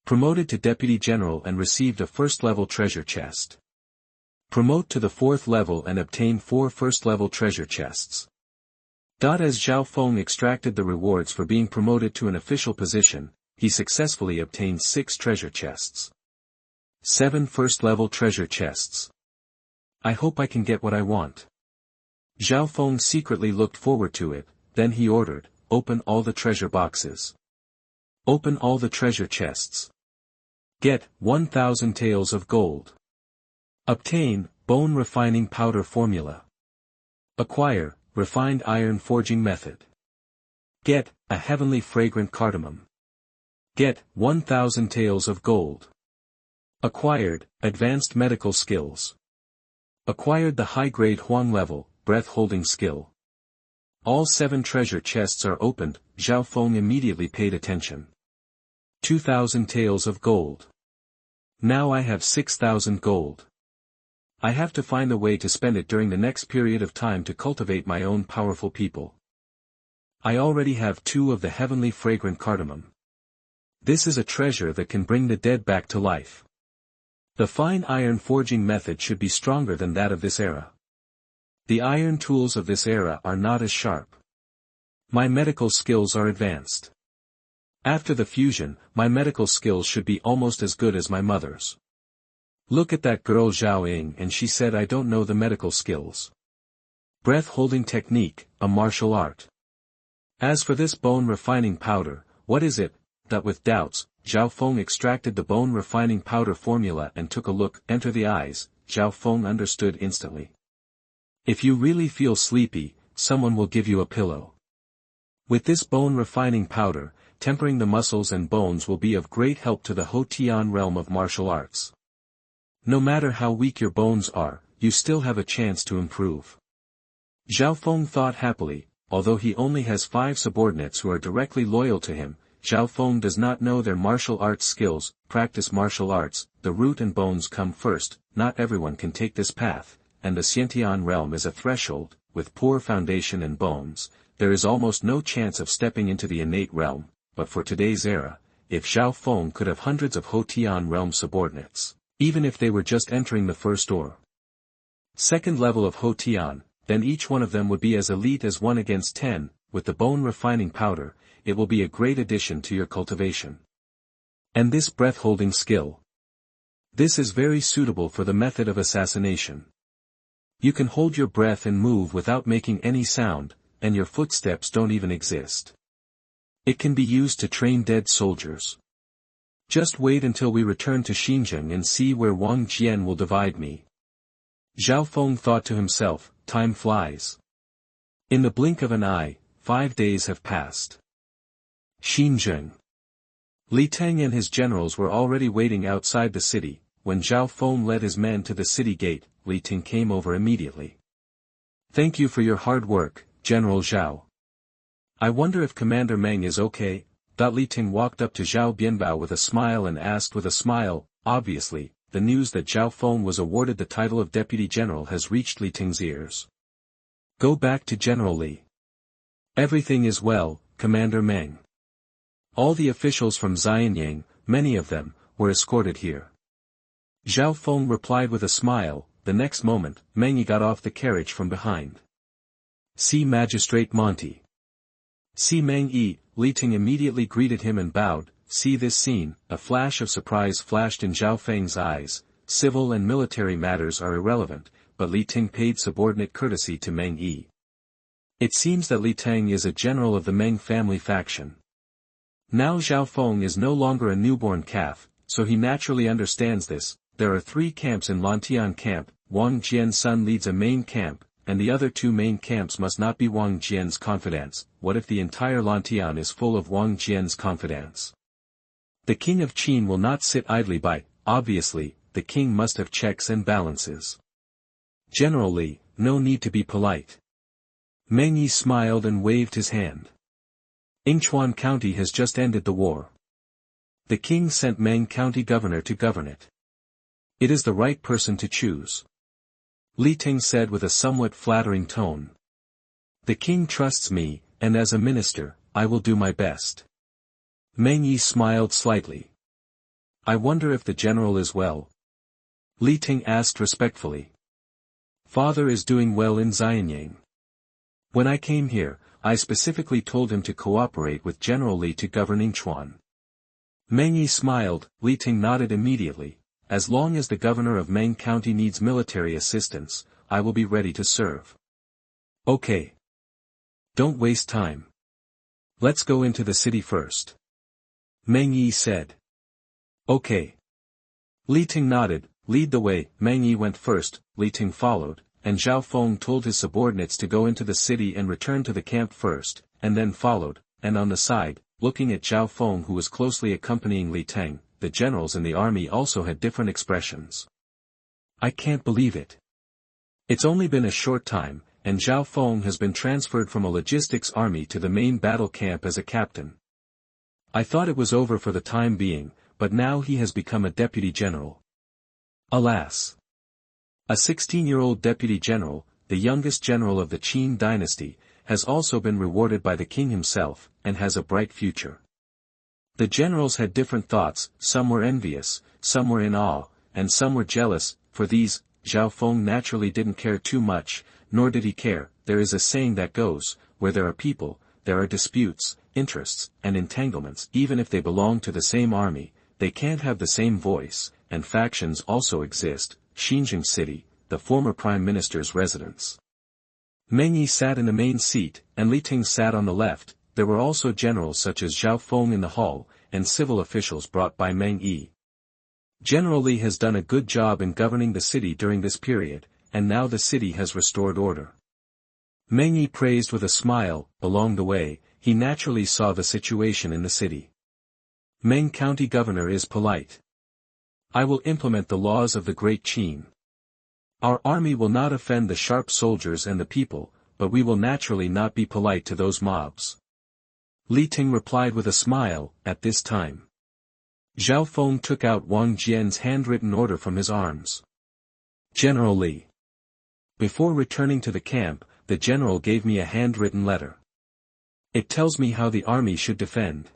Promoted to Deputy General and received a 1st-level treasure chest. Promote to the 4th level and obtain 4 1st-level treasure chests. As Zhao Feng extracted the rewards for being promoted to an official position, he successfully obtained 6 treasure chests. 7 1st-level treasure chests. I hope I can get what I want. Zhao Feng secretly looked forward to it, then he ordered, open all the treasure boxes. Open all the treasure chests. Get 1,000 taels of gold. Obtain bone refining powder formula. Acquire refined iron forging method. Get a heavenly fragrant cardamom. Get 1,000 taels of gold. Acquired advanced medical skills. Acquired the high-grade Huang level breath-holding skill. All 7 treasure chests are opened. Zhao Feng immediately paid attention. 2,000 taels of gold. Now I have 6,000 gold. I have to find a way to spend it during the next period of time to cultivate my own powerful people. I already have 2 of the heavenly fragrant cardamom. This is a treasure that can bring the dead back to life. The fine iron forging method should be stronger than that of this era. The iron tools of this era are not as sharp. My medical skills are advanced. After the fusion, my medical skills should be almost as good as my mother's. Look at that girl Zhao Ying, and she said I don't know the medical skills. Breath-holding technique, a martial art. As for this bone refining powder, what is it? That with doubts, Zhao Feng extracted the bone refining powder formula and took a look. Enter the eyes. Zhao Feng understood instantly. If you really feel sleepy, someone will give you a pillow. With this bone refining powder, tempering the muscles and bones will be of great help to the Hotian realm of martial arts. No matter how weak your bones are, you still have a chance to improve. Zhao Feng thought happily. Although he only has 5 subordinates who are directly loyal to him, Zhao Feng does not know their martial arts skills. Practice martial arts, the root and bones come first. Not everyone can take this path, and the Xiantian realm is a threshold. With poor foundation and bones, there is almost no chance of stepping into the innate realm. But for today's era, if Zhao Feng could have hundreds of Hotian realm subordinates, even if they were just entering the first or second level of Hotian, then each one of them would be as elite as 1 against 10. With the bone refining powder, it will be a great addition to your cultivation. And this breath-holding skill. This is very suitable for the method of assassination. You can hold your breath and move without making any sound, and your footsteps don't even exist. It can be used to train dead soldiers. Just wait until we return to Xinjiang and see where Wang Jian will divide me. Zhao Feng thought to himself, time flies. In the blink of an eye, 5 days have passed. Xinjiang. Li Teng and his generals were already waiting outside the city. When Zhao Feng led his men to the city gate, Li Teng came over immediately. Thank you for your hard work, General Zhao. I wonder if Commander Meng is okay. Li Teng walked up to Zhao Bianbao with a smile and asked with a smile. Obviously, the news that Zhao Feng was awarded the title of Deputy General has reached Li Teng's ears. Go back to General Li. Everything is well, Commander Meng. All the officials from Xianyang, many of them, were escorted here. Zhao Feng replied with a smile. The next moment, Meng Yi got off the carriage from behind. See Magistrate Monty. See Meng Yi. Li Teng immediately greeted him and bowed. See this scene. A flash of surprise flashed in Zhao Feng's eyes. Civil and military matters are irrelevant, but Li Teng paid subordinate courtesy to Meng Yi. It seems that Li Teng is a general of the Meng family faction. Now Zhao Feng is no longer a newborn calf, so he naturally understands this. There are 3 camps in Lantian camp. Wang Jian's son leads a main camp, and the other 2 main camps must not be Wang Jian's confidants. What if the entire Lantian is full of Wang Jian's confidants? The King of Qin will not sit idly by. Obviously, the king must have checks and balances. General Li, no need to be polite. Meng Yi smiled and waved his hand. Yingchuan County has just ended the war. The king sent Meng County governor to govern it. It is the right person to choose. Li Teng said with a somewhat flattering tone. The king trusts me, and as a minister, I will do my best. Meng Yi smiled slightly. I wonder if the general is well. Li Teng asked respectfully. Father is doing well in Xianyang. When I came here, I specifically told him to cooperate with General Li to govern Yingchuan. Meng Yi smiled. Li Teng nodded immediately. As long as the governor of Meng County needs military assistance, I will be ready to serve. Okay. Don't waste time. Let's go into the city first. Meng Yi said. Okay. Li Ting nodded. Lead the way. Meng Yi went first, Li Ting followed, and Zhao Feng told his subordinates to go into the city and return to the camp first, and then followed, and on the side, looking at Zhao Feng who was closely accompanying Li Ting, the generals in the army also had different expressions. I can't believe it. It's only been a short time, and Zhao Feng has been transferred from a logistics army to the main battle camp as a captain. I thought it was over for the time being, but now he has become a deputy general. Alas. A 16-year-old deputy general, the youngest general of the Qin dynasty, has also been rewarded by the king himself, and has a bright future. The generals had different thoughts, some were envious, some were in awe, and some were jealous. For these, Zhao Feng naturally didn't care too much, nor did he care. There is a saying that goes, where there are people, there are disputes, interests, and entanglements. Even if they belong to the same army, they can't have the same voice, and factions also exist. Xinjiang City, the former prime minister's residence. Meng Yi sat in the main seat, and Li Ting sat on the left. There were also generals such as Zhao Feng in the hall, and civil officials brought by Meng Yi. General Li has done a good job in governing the city during this period, and now the city has restored order. Meng Yi praised with a smile. Along the way, he naturally saw the situation in the city. Meng County Governor is polite. I will implement the laws of the Great Qin. Our army will not offend the sharp soldiers and the people, but we will naturally not be polite to those mobs. Li Ting replied with a smile. At this time, Zhao Feng took out Wang Jian's handwritten order from his arms. General Li. Before returning to the camp, the general gave me a handwritten letter. It tells me how the army should defend.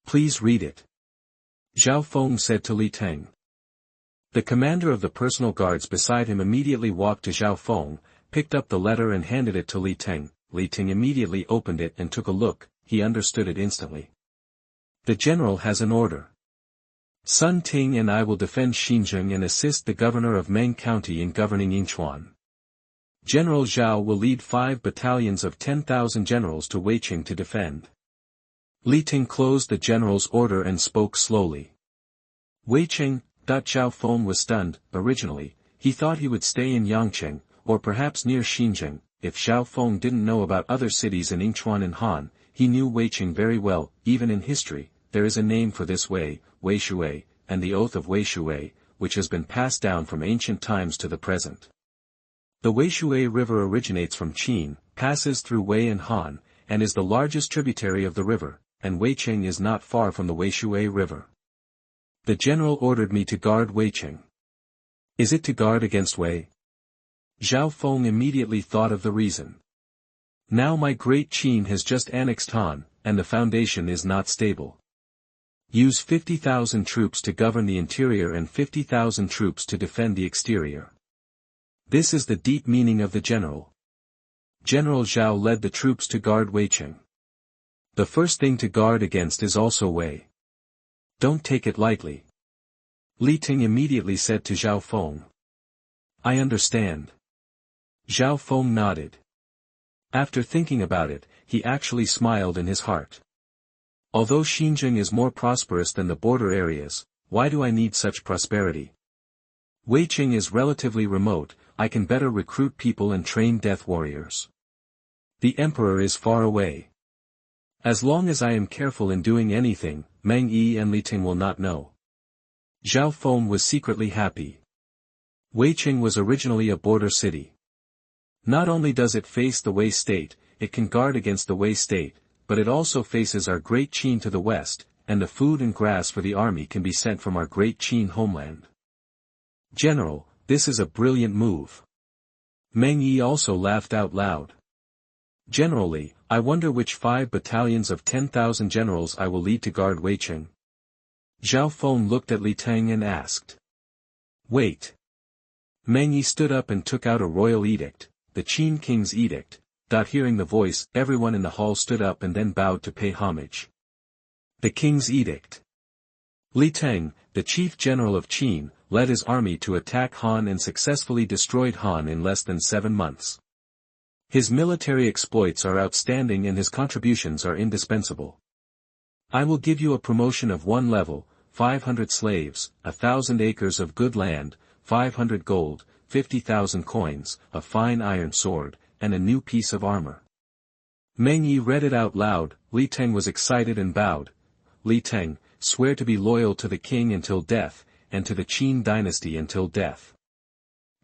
Please read it. Zhao Feng said to Li Ting. The commander of the personal guards beside him immediately walked to Zhao Feng, picked up the letter and handed it to Li Ting. Li Ting immediately opened it and took a look. He understood it instantly. The general has an order. Sun Ting and I will defend Xinjiang and assist the governor of Meng County in governing Yingchuan. General Zhao will lead 5 battalions of 10,000 generals to Weiqing to defend. Li Ting closed the general's order and spoke slowly. Weiqing. Zhao Feng was stunned. Originally, he thought he would stay in Yangqing, or perhaps near Xinjiang. If Zhao Feng didn't know about other cities in Yingchuan and Han, he knew Weiqing very well. Even in history, there is a name for this Wei, Weishui, and the oath of Weishui, which has been passed down from ancient times to the present. The Weishui River originates from Qin, passes through Wei and Han, and is the largest tributary of the river, and Weiqing is not far from the Weishui River. The general ordered me to guard Weiqing. Is it to guard against Wei? Zhao Feng immediately thought of the reason. Now my great Qin has just annexed Han, and the foundation is not stable. Use 50,000 troops to govern the interior and 50,000 troops to defend the exterior. This is the deep meaning of the general. General Zhao led the troops to guard Weiqing. The first thing to guard against is also Wei. Don't take it lightly. Li Ting immediately said to Zhao Feng. I understand. Zhao Feng nodded. After thinking about it, he actually smiled in his heart. Although Xinjiang is more prosperous than the border areas, why do I need such prosperity? Weiqing is relatively remote. I can better recruit people and train death warriors. The emperor is far away. As long as I am careful in doing anything, Meng Yi and Li Ting will not know. Zhao Feng was secretly happy. Weiqing was originally a border city. Not only does it face the Wei state, it can guard against the Wei state, but it also faces our Great Qin to the west, and the food and grass for the army can be sent from our Great Qin homeland. General, this is a brilliant move. Meng Yi also laughed out loud. Generally, I wonder which 5 battalions of 10,000 generals I will lead to guard Weiqing. Zhao Feng looked at Li Ting and asked. Wait. Meng Yi stood up and took out a royal edict, the Qin King's edict. Hearing the voice, everyone in the hall stood up and then bowed to pay homage. The King's edict. Li Ting, the chief general of Qin, led his army to attack Han and successfully destroyed Han in less than 7 months. His military exploits are outstanding and his contributions are indispensable. I will give you a promotion of 1 level, 500 slaves, 1,000 acres of good land, 500 gold, 50,000 coins, a fine iron sword, and a new piece of armor. Meng Yi read it out loud. Li Teng was excited and bowed. Li Teng, swear to be loyal to the king until death, and to the Qin dynasty until death.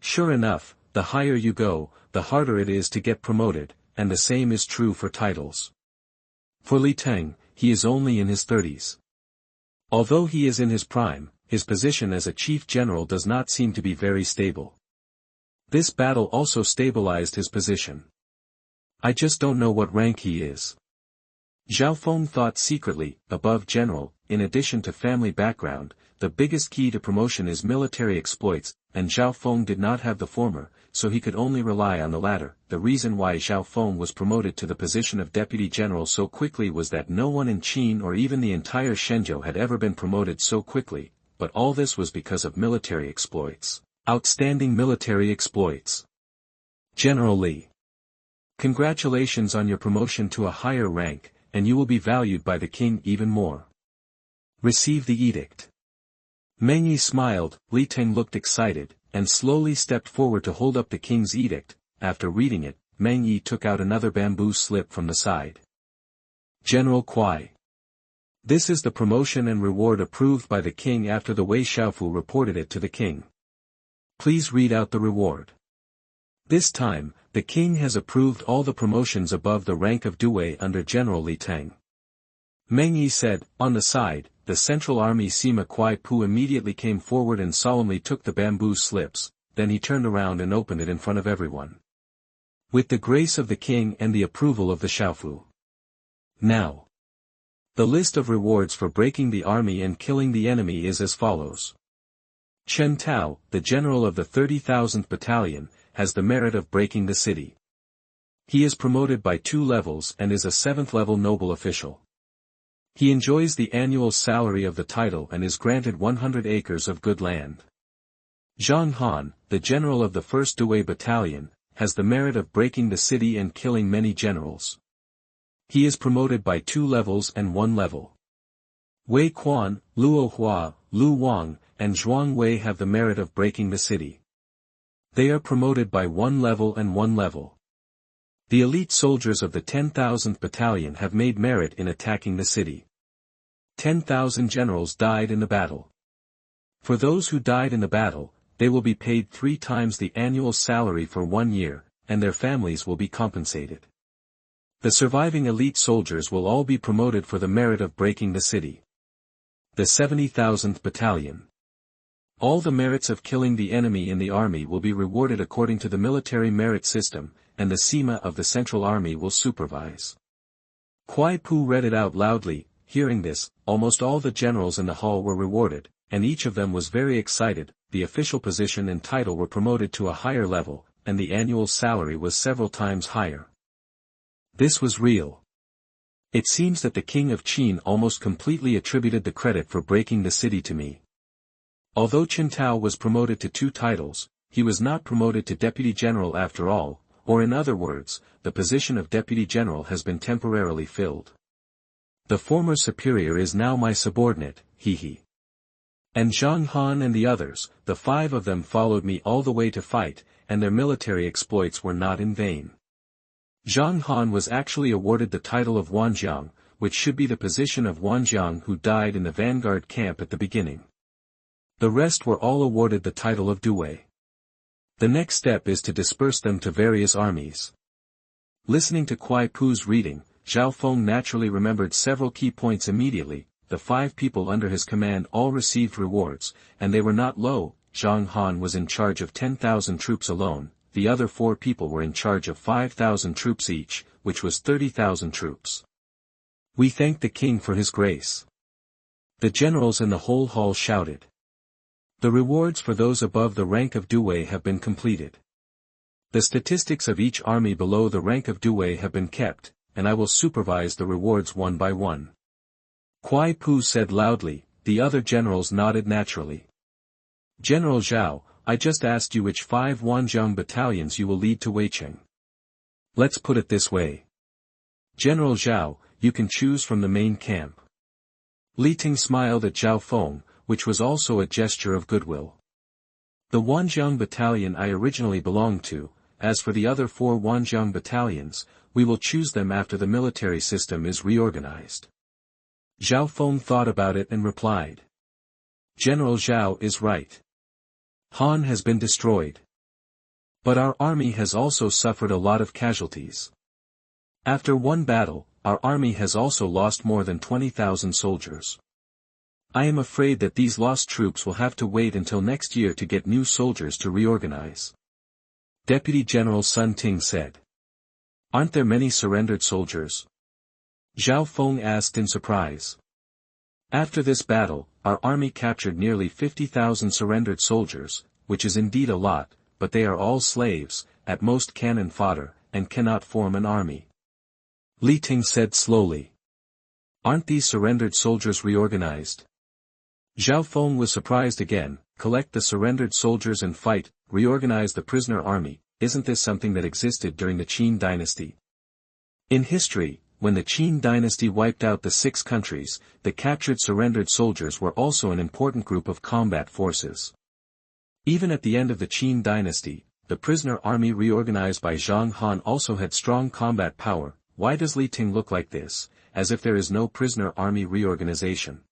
Sure enough, the higher you go, the harder it is to get promoted, and the same is true for titles. For Li Teng, he is only in his 30s. Although he is in his prime, his position as a chief general does not seem to be very stable. This battle also stabilized his position. I just don't know what rank he is. Zhao Feng thought secretly. Above general, in addition to family background, the biggest key to promotion is military exploits, and Zhao Feng did not have the former, so he could only rely on the latter. The reason why Zhao Feng was promoted to the position of deputy general so quickly was that no one in Qin or even the entire Shenzhou had ever been promoted so quickly, but all this was because of military exploits. Outstanding military exploits. General Li. Congratulations on your promotion to a higher rank, and you will be valued by the king even more. Receive the edict. Meng Yi smiled. Li Teng looked excited, and slowly stepped forward to hold up the king's edict. After reading it, Meng Yi took out another bamboo slip from the side. General Kuai. This is the promotion and reward approved by the king after the Wei Xiaofu reported it to the king. Please read out the reward. This time, the king has approved all the promotions above the rank of Due under General Li Teng. Meng Yi said. On the side, the Central Army Sima Kuai Pu immediately came forward and solemnly took the bamboo slips, then he turned around and opened it in front of everyone. With the grace of the king and the approval of the Xiaofu. Now. The list of rewards for breaking the army and killing the enemy is as follows. Chen Tao, the general of the 30,000th Battalion, has the merit of breaking the city. He is promoted by 2 levels and is a 7th level noble official. He enjoys the annual salary of the title and is granted 100 acres of good land. Xuanhuan, the general of the 1st Due Battalion, has the merit of breaking the city and killing many generals. He is promoted by 2 levels and 1 level. Wei Quan, Luo Hua, Lu Wang, and Zhuang Wei have the merit of breaking the city. They are promoted by 1 level and 1 level. The elite soldiers of the 10,000th Battalion have made merit in attacking the city. 10,000 generals died in the battle. For those who died in the battle, they will be paid 3 times the annual salary for 1 year, and their families will be compensated. The surviving elite soldiers will all be promoted for the merit of breaking the city. The 70,000th Battalion. All the merits of killing the enemy in the army will be rewarded according to the military merit system, and the Sima of the Central Army will supervise. Kuai Pu read it out loudly. Hearing this, almost all the generals in the hall were rewarded, and each of them was very excited. The official position and title were promoted to a higher level, and the annual salary was several times higher. This was real. It seems that the King of Qin almost completely attributed the credit for breaking the city to me. Although Chen Tao was promoted to 2 titles, he was not promoted to deputy general after all, or in other words, the position of deputy general has been temporarily filled. The former superior is now my subordinate, he. And Zhang Han and the others, the 5 of them followed me all the way to fight, and their military exploits were not in vain. Zhang Han was actually awarded the title of Wang Jian, which should be the position of Wang Jian who died in the vanguard camp at the beginning. The rest were all awarded the title of Due. The next step is to disperse them to various armies. Listening to Kuai Pu's reading, Zhao Feng naturally remembered several key points immediately. The 5 people under his command all received rewards, and they were not low. Zhang Han was in charge of 10,000 troops alone, the other 4 people were in charge of 5,000 troops each, which was 30,000 troops. We thank the king for his grace. The generals in the whole hall shouted. The rewards for those above the rank of Due have been completed. The statistics of each army below the rank of Due have been kept, and I will supervise the rewards one by one. Kuai Pu said loudly. The other generals nodded naturally. General Zhao, I just asked you which 5 Wanjiang battalions you will lead to Weicheng. Let's put it this way. General Zhao, you can choose from the main camp. Li Ting smiled at Zhao Feng, which was also a gesture of goodwill. The Wanjiang battalion I originally belonged to. As for the other 4 Wanjiang battalions, we will choose them after the military system is reorganized. Zhao Feng thought about it and replied. General Zhao is right. Han has been destroyed. But our army has also suffered a lot of casualties. After one battle, our army has also lost more than 20,000 soldiers. I am afraid that these lost troops will have to wait until next year to get new soldiers to reorganize. Deputy General Sun Ting said. Aren't there many surrendered soldiers? Zhao Feng asked in surprise. After this battle, our army captured nearly 50,000 surrendered soldiers, which is indeed a lot, but they are all slaves, at most cannon fodder, and cannot form an army. Li Ting said slowly. Aren't these surrendered soldiers reorganized? Zhao Feng was surprised again. Collect the surrendered soldiers and fight, reorganize the prisoner army. Isn't this something that existed during the Qin dynasty? In history, when the Qin dynasty wiped out the 6 countries, the captured surrendered soldiers were also an important group of combat forces. Even at the end of the Qin dynasty, the prisoner army reorganized by Xuanhuan also had strong combat power. Why does Li Ting look like this, as if there is no prisoner army reorganization?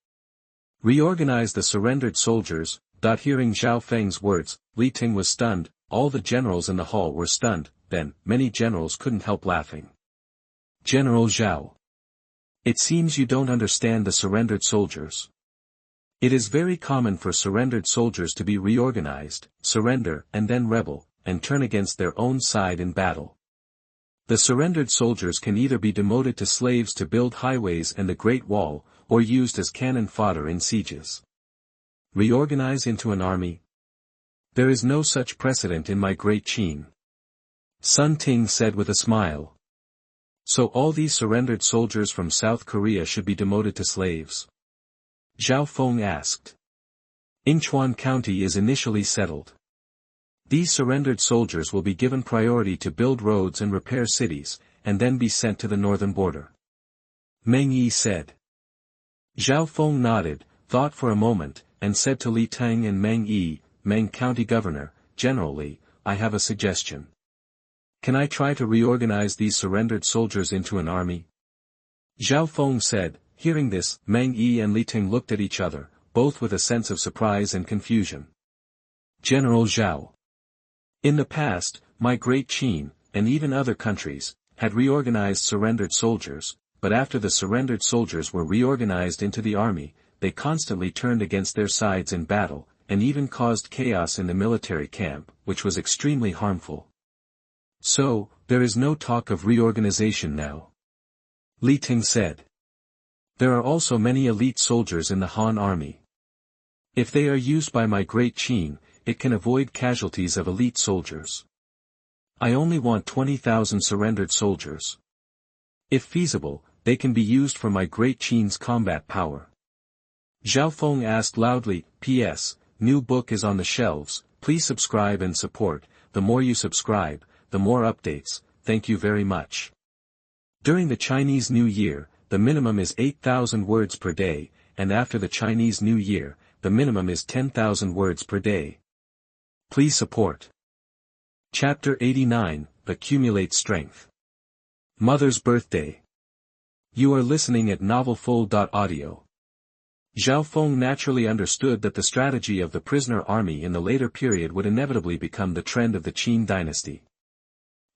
Reorganize the surrendered soldiers. Hearing Zhao Feng's words, Li Ting was stunned. All the generals in the hall were stunned. Then, many generals couldn't help laughing. General Zhao. It seems you don't understand the surrendered soldiers. It is very common for surrendered soldiers to be reorganized, surrender, and then rebel, and turn against their own side in battle. The surrendered soldiers can either be demoted to slaves to build highways and the Great Wall, or used as cannon fodder in sieges. Reorganize into an army? There is no such precedent in my great Qin. Sun Ting said with a smile. So all these surrendered soldiers from South Korea should be demoted to slaves? Zhao Feng asked. Yingchuan County is initially settled. These surrendered soldiers will be given priority to build roads and repair cities, and then be sent to the northern border. Meng Yi said. Zhao Feng nodded, thought for a moment, and said to Li Ting and Meng Yi, Meng County Governor, General Li, I have a suggestion. Can I try to reorganize these surrendered soldiers into an army? Zhao Feng said. Hearing this, Meng Yi and Li Ting looked at each other, both with a sense of surprise and confusion. General Zhao. In the past, my great Qin, and even other countries, had reorganized surrendered soldiers, but after the surrendered soldiers were reorganized into the army, they constantly turned against their sides in battle, and even caused chaos in the military camp, which was extremely harmful. So, there is no talk of reorganization now. Li Ting said. There are also many elite soldiers in the Han army. If they are used by my great Qin, it can avoid casualties of elite soldiers. I only want 20,000 surrendered soldiers. If feasible, they can be used for my great Qin's combat power. Zhao Feng asked loudly, P.S. New book is on the shelves, please subscribe and support. The more you subscribe, the more updates. Thank you very much. During the Chinese New Year, the minimum is 8,000 words per day, and after the Chinese New Year, the minimum is 10,000 words per day. Please support. Chapter 89, Accumulate Strength. Mother's Birthday. You are listening at novelfull.audio. Zhao Feng naturally understood that the strategy of the prisoner army in the later period would inevitably become the trend of the Qin dynasty.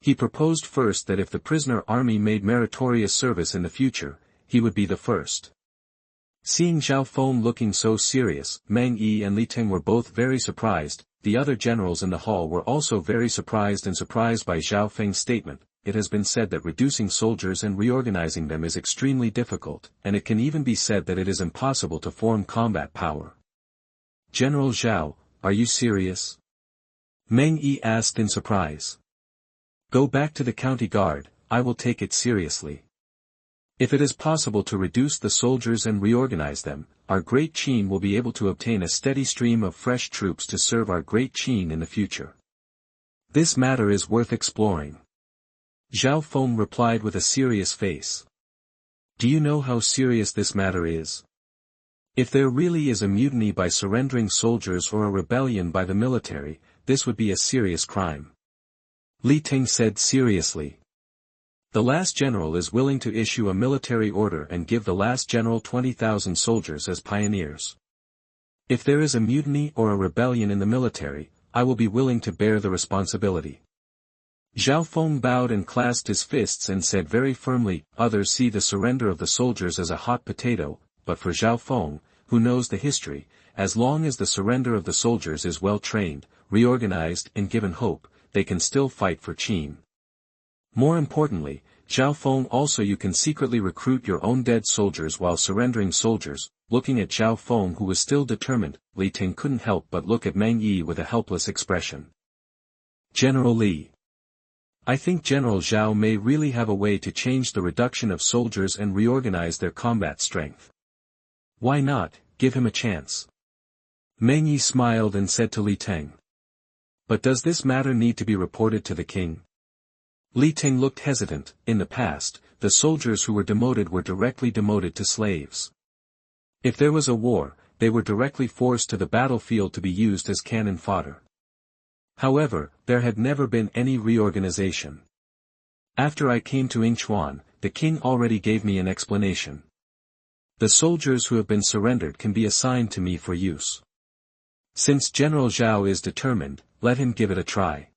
He proposed first that if the prisoner army made meritorious service in the future, he would be the first. Seeing Zhao Feng looking so serious, Meng Yi and Li Ting were both very surprised. The other generals in the hall were also very surprised by Zhao Feng's statement. It has been said that reducing soldiers and reorganizing them is extremely difficult, and it can even be said that it is impossible to form combat power. General Zhao, are you serious? Meng Yi asked in surprise. Go back to the county guard, I will take it seriously. If it is possible to reduce the soldiers and reorganize them, our great Qin will be able to obtain a steady stream of fresh troops to serve our great Qin in the future. This matter is worth exploring. Zhao Feng replied with a serious face. Do you know how serious this matter is? If there really is a mutiny by surrendering soldiers or a rebellion by the military, this would be a serious crime. Li Ting said seriously. The last general is willing to issue a military order and give the last general 20,000 soldiers as pioneers. If there is a mutiny or a rebellion in the military, I will be willing to bear the responsibility. Zhao Feng bowed and clasped his fists and said very firmly, others see the surrender of the soldiers as a hot potato, but for Zhao Feng, who knows the history, as long as the surrender of the soldiers is well trained, reorganized and given hope, they can still fight for Qin. More importantly, Zhao Feng also you can secretly recruit your own dead soldiers while surrendering soldiers. Looking at Zhao Feng who was still determined, Li Ting couldn't help but look at Meng Yi with a helpless expression. General Li. I think General Zhao may really have a way to change the reduction of soldiers and reorganize their combat strength. Why not, give him a chance? Meng Yi smiled and said to Li Ting. But does this matter need to be reported to the king? Li Ting looked hesitant. In the past, the soldiers who were demoted were directly demoted to slaves. If there was a war, they were directly forced to the battlefield to be used as cannon fodder. However, there had never been any reorganization. After I came to Yingchuan, the king already gave me an explanation. The soldiers who have been surrendered can be assigned to me for use. Since General Zhao is determined, let him give it a try.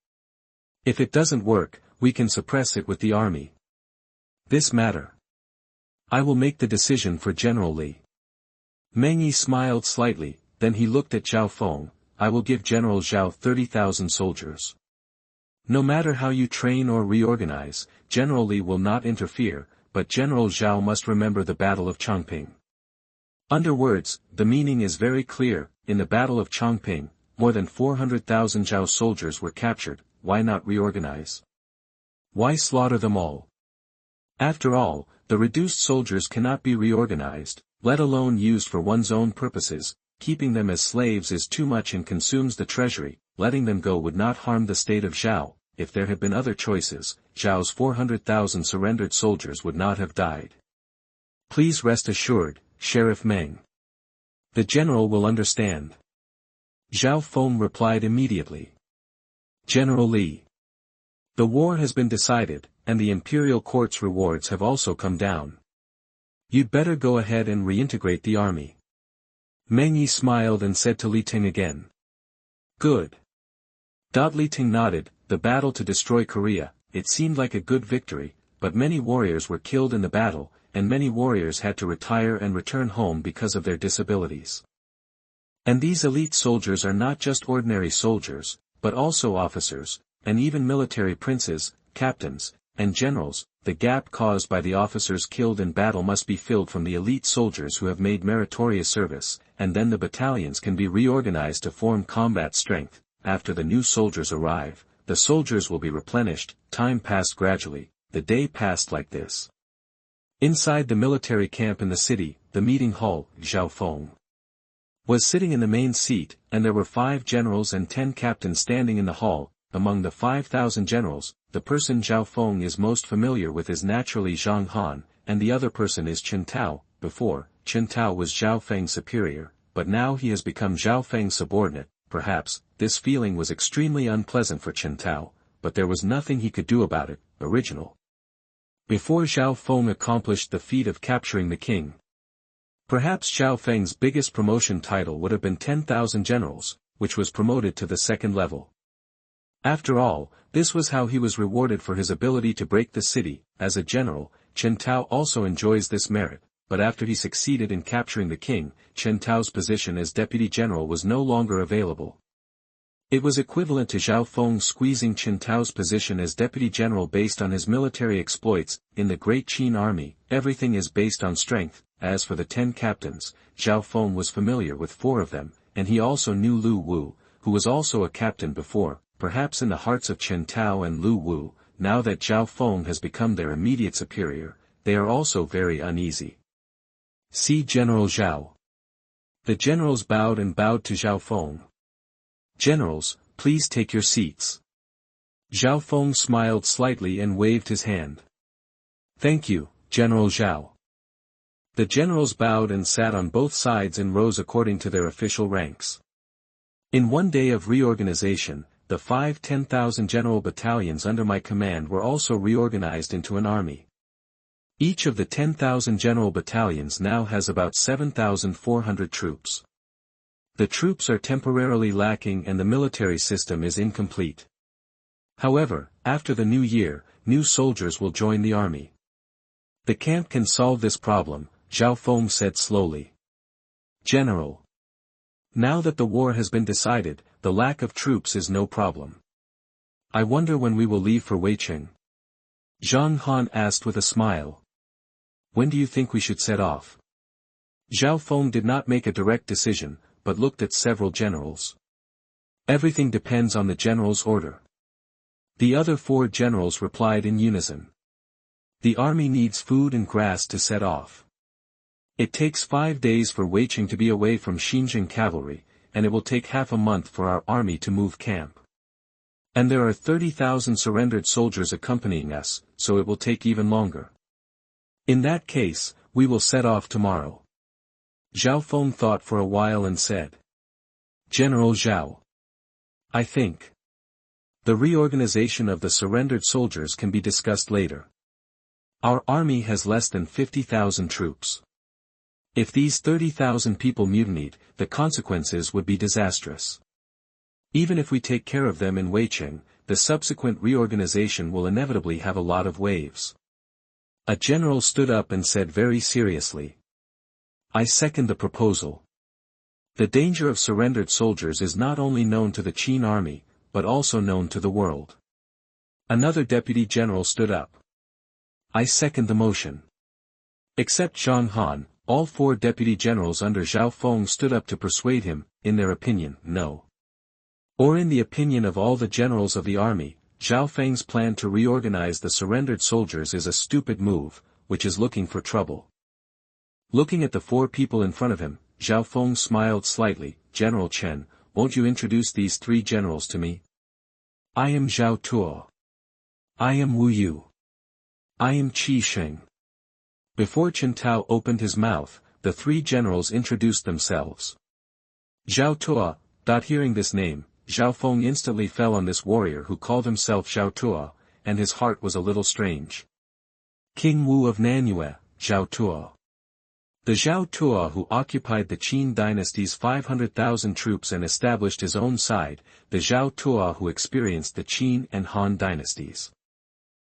If it doesn't work, we can suppress it with the army. This matter. I will make the decision for General Li. Meng Yi smiled slightly, then he looked at Zhao Feng. I will give General Zhao 30,000 soldiers. No matter how you train or reorganize, General Li will not interfere, but General Zhao must remember the Battle of Chongping. Under words, the meaning is very clear. In the Battle of Chongping, more than 400,000 Zhao soldiers were captured. Why not reorganize? Why slaughter them all? After all, the reduced soldiers cannot be reorganized, let alone used for one's own purposes. Keeping them as slaves is too much and consumes the treasury. Letting them go would not harm the state of Zhao. If there had been other choices, Zhao's 400,000 surrendered soldiers would not have died. Please rest assured, Sheriff Meng. The general will understand. Zhao Feng replied immediately. General Li. The war has been decided, and the imperial court's rewards have also come down. You'd better go ahead and reintegrate the army. Meng Yi smiled and said to Li Ting again. Good. Li Ting nodded. The battle to destroy Korea, it seemed like a good victory, but many warriors were killed in the battle, and many warriors had to retire and return home because of their disabilities. And these elite soldiers are not just ordinary soldiers, but also officers, and even military princes, captains, and generals. The gap caused by the officers killed in battle must be filled from the elite soldiers who have made meritorious service, and then the battalions can be reorganized to form combat strength. After the new soldiers arrive, the soldiers will be replenished. Time passed gradually. The day passed like this. Inside the military camp in the city, the meeting hall, Zhao Feng was sitting in the main seat, and there were 5 generals and 10 captains standing in the hall. Among the 5,000 generals, the person Zhao Feng is most familiar with is naturally Xuanhuan, and the other person is Qin Tao. Before, Qin Tao was Zhao Feng's superior, but now he has become Zhao Feng's subordinate. Perhaps, this feeling was extremely unpleasant for Qin Tao, but there was nothing he could do about it. Original. Before Zhao Feng accomplished the feat of capturing the king, perhaps Zhao Feng's biggest promotion title would have been 10,000 generals, which was promoted to the second level. After all, this was how he was rewarded for his ability to break the city. As a general, Qin Tao also enjoys this merit, but after he succeeded in capturing the king, Qin Tao's position as deputy general was no longer available. It was equivalent to Zhao Feng squeezing Qin Tao's position as deputy general based on his military exploits. In the Great Qin Army, everything is based on strength. As for the 10 captains, Zhao Feng was familiar with 4 of them, and he also knew Lu Wu, who was also a captain before. Perhaps in the hearts of Qin Tao and Lu Wu, now that Zhao Feng has become their immediate superior, they are also very uneasy. See General Zhao. The generals bowed to Zhao Feng. Generals, please take your seats. Zhao Feng smiled slightly and waved his hand. Thank you, General Zhao. The generals bowed and sat on both sides in rows according to their official ranks. In one day of reorganization, the 5 10,000 general battalions under my command were also reorganized into an army. Each of the 10,000 general battalions now has about 7,400 troops. The troops are temporarily lacking and the military system is incomplete. However, after the new year, new soldiers will join the army. The camp can solve this problem, Zhao Feng said slowly. General. Now that the war has been decided, the lack of troops is no problem. I wonder when we will leave for Weiqing. Xuanhuan asked with a smile. When do you think we should set off? Zhao Feng did not make a direct decision, but looked at several generals. Everything depends on the general's order. The other 4 generals replied in unison. The army needs food and grass to set off. It takes 5 days for Weiqing to be away from Xinjiang cavalry, and it will take half a month for our army to move camp. And there are 30,000 surrendered soldiers accompanying us, so it will take even longer. In that case, we will set off tomorrow. Zhao Feng thought for a while and said. General Zhao. I think. The reorganization of the surrendered soldiers can be discussed later. Our army has less than 50,000 troops. If these 30,000 people mutinied, the consequences would be disastrous. Even if we take care of them in Weiqing, the subsequent reorganization will inevitably have a lot of waves. A general stood up and said very seriously. I second the proposal. The danger of surrendered soldiers is not only known to the Qin army, but also known to the world. Another deputy general stood up. I second the motion. Except Xuanhuan, all 4 deputy generals under Zhao Feng stood up to persuade him, in their opinion, no. Or in the opinion of all the generals of the army, Zhao Feng's plan to reorganize the surrendered soldiers is a stupid move, which is looking for trouble. Looking at the 4 people in front of him, Zhao Feng smiled slightly. General Chen, won't you introduce these 3 generals to me? I am Zhao Tuo. I am Wu Yu. I am Qi Sheng. Before Chen Tao opened his mouth, the 3 generals introduced themselves. Zhao Tuo. Hearing this name, Zhao Feng instantly fell on this warrior who called himself Zhao Tuo, and his heart was a little strange. King Wu of Nanyue, Zhao Tuo. The Zhao Tuo who occupied the Qin dynasty's 500,000 troops and established his own side, the Zhao Tuo who experienced the Qin and Han dynasties.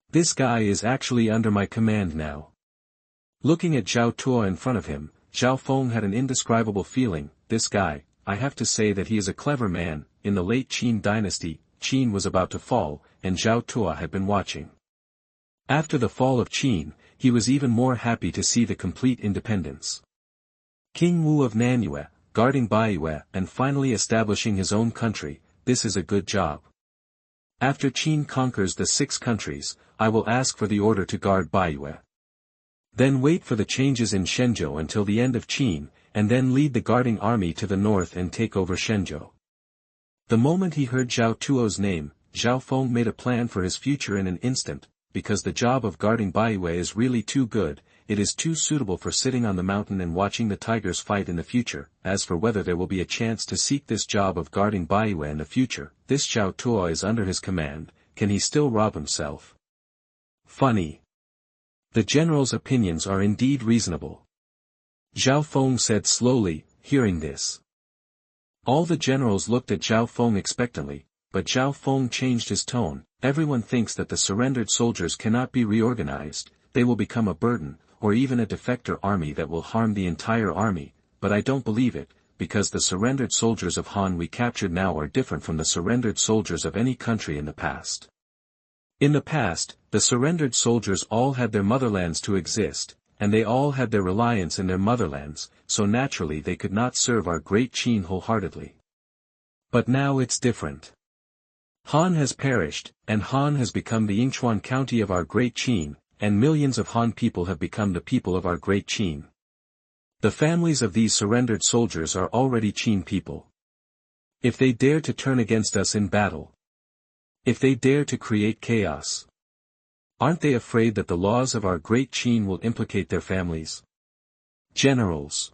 This guy is actually under my command now. Looking at Zhao Tuo in front of him, Zhao Feng had an indescribable feeling. This guy, I have to say that he is a clever man. In the late Qin dynasty, Qin was about to fall, and Zhao Tuo had been watching. After the fall of Qin, he was even more happy to see the complete independence. King Wu of Nanyue, guarding Baiyue and finally establishing his own country, this is a good job. After Qin conquers the 6 countries, I will ask for the order to guard Baiyue. Then wait for the changes in Shenzhou until the end of Qin, and then lead the guarding army to the north and take over Shenzhou. The moment he heard Zhao Tuo's name, Zhao Feng made a plan for his future in an instant. Because the job of guarding Baiyue is really too good, it is too suitable for sitting on the mountain and watching the tigers fight in the future. As for whether there will be a chance to seek this job of guarding Baiyue in the future, this Zhao Tuo is under his command, can he still rob himself? Funny. The general's opinions are indeed reasonable. Zhao Feng said slowly, hearing this. All the generals looked at Zhao Feng expectantly, but Zhao Feng changed his tone. Everyone thinks that the surrendered soldiers cannot be reorganized, they will become a burden, or even a defector army that will harm the entire army, but I don't believe it, because the surrendered soldiers of Han we captured now are different from the surrendered soldiers of any country in the past. In the past, the surrendered soldiers all had their motherlands to exist, and they all had their reliance in their motherlands, so naturally they could not serve our great Qin wholeheartedly. But now it's different. Han has perished, and Han has become the Yingchuan county of our great Qin, and millions of Han people have become the people of our great Qin. The families of these surrendered soldiers are already Qin people. If they dare to turn against us in battle, if they dare to create chaos, aren't they afraid that the laws of our great Qin will implicate their families? Generals.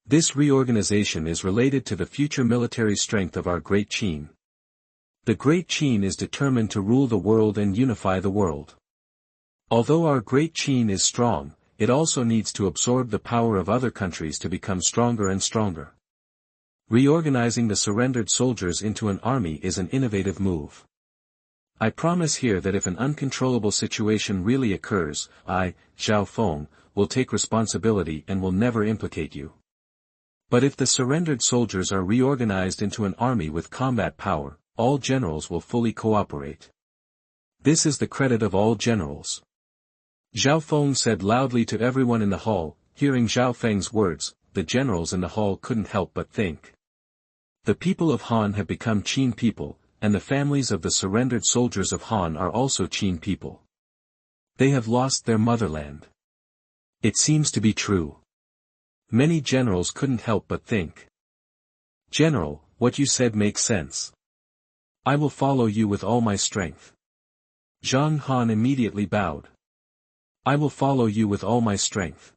This reorganization is related to the future military strength of our Great Qin. The Great Qin is determined to rule the world and unify the world. Although our Great Qin is strong, it also needs to absorb the power of other countries to become stronger and stronger. Reorganizing the surrendered soldiers into an army is an innovative move. I promise here that if an uncontrollable situation really occurs, I, Zhao Feng, will take responsibility and will never implicate you. But if the surrendered soldiers are reorganized into an army with combat power, all generals will fully cooperate. This is the credit of all generals. Zhao Feng said loudly to everyone in the hall. Hearing Zhao Feng's words, the generals in the hall couldn't help but think. The people of Han have become Qin people, and the families of the surrendered soldiers of Han are also Qin people. They have lost their motherland. It seems to be true. Many generals couldn't help but think. General, what you said makes sense. I will follow you with all my strength. Xuanhuan immediately bowed. I will follow you with all my strength.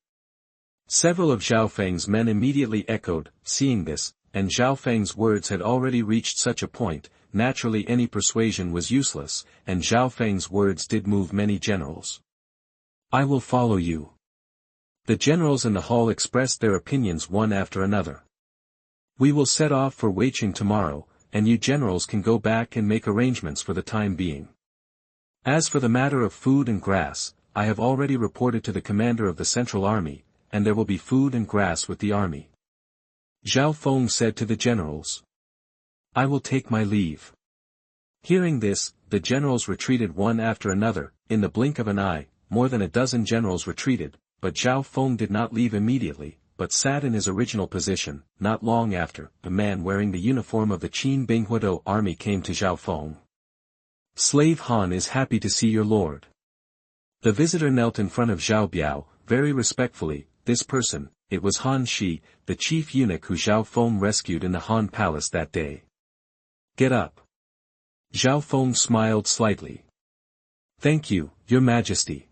Several of Zhao Feng's men immediately echoed. Seeing this, and Zhao Feng's words had already reached such a point, naturally any persuasion was useless, and Zhao Feng's words did move many generals. I will follow you. The generals in the hall expressed their opinions one after another. We will set off for Weiqing tomorrow, and you generals can go back and make arrangements for the time being. As for the matter of food and grass, I have already reported to the commander of the Central Army, and there will be food and grass with the army. Zhao Feng said to the generals. I will take my leave. Hearing this, the generals retreated one after another. In the blink of an eye, more than a dozen generals retreated, but Zhao Feng did not leave immediately, but sat in his original position. Not long after, a man wearing the uniform of the Qin Binghuado army came to Zhao Feng. Slave Han is happy to see your lord. The visitor knelt in front of Zhao Biao, very respectfully. This person, it was Han Shi, the chief eunuch who Zhao Feng rescued in the Han palace that day. Get up. Zhao Feng smiled slightly. Thank you, your majesty.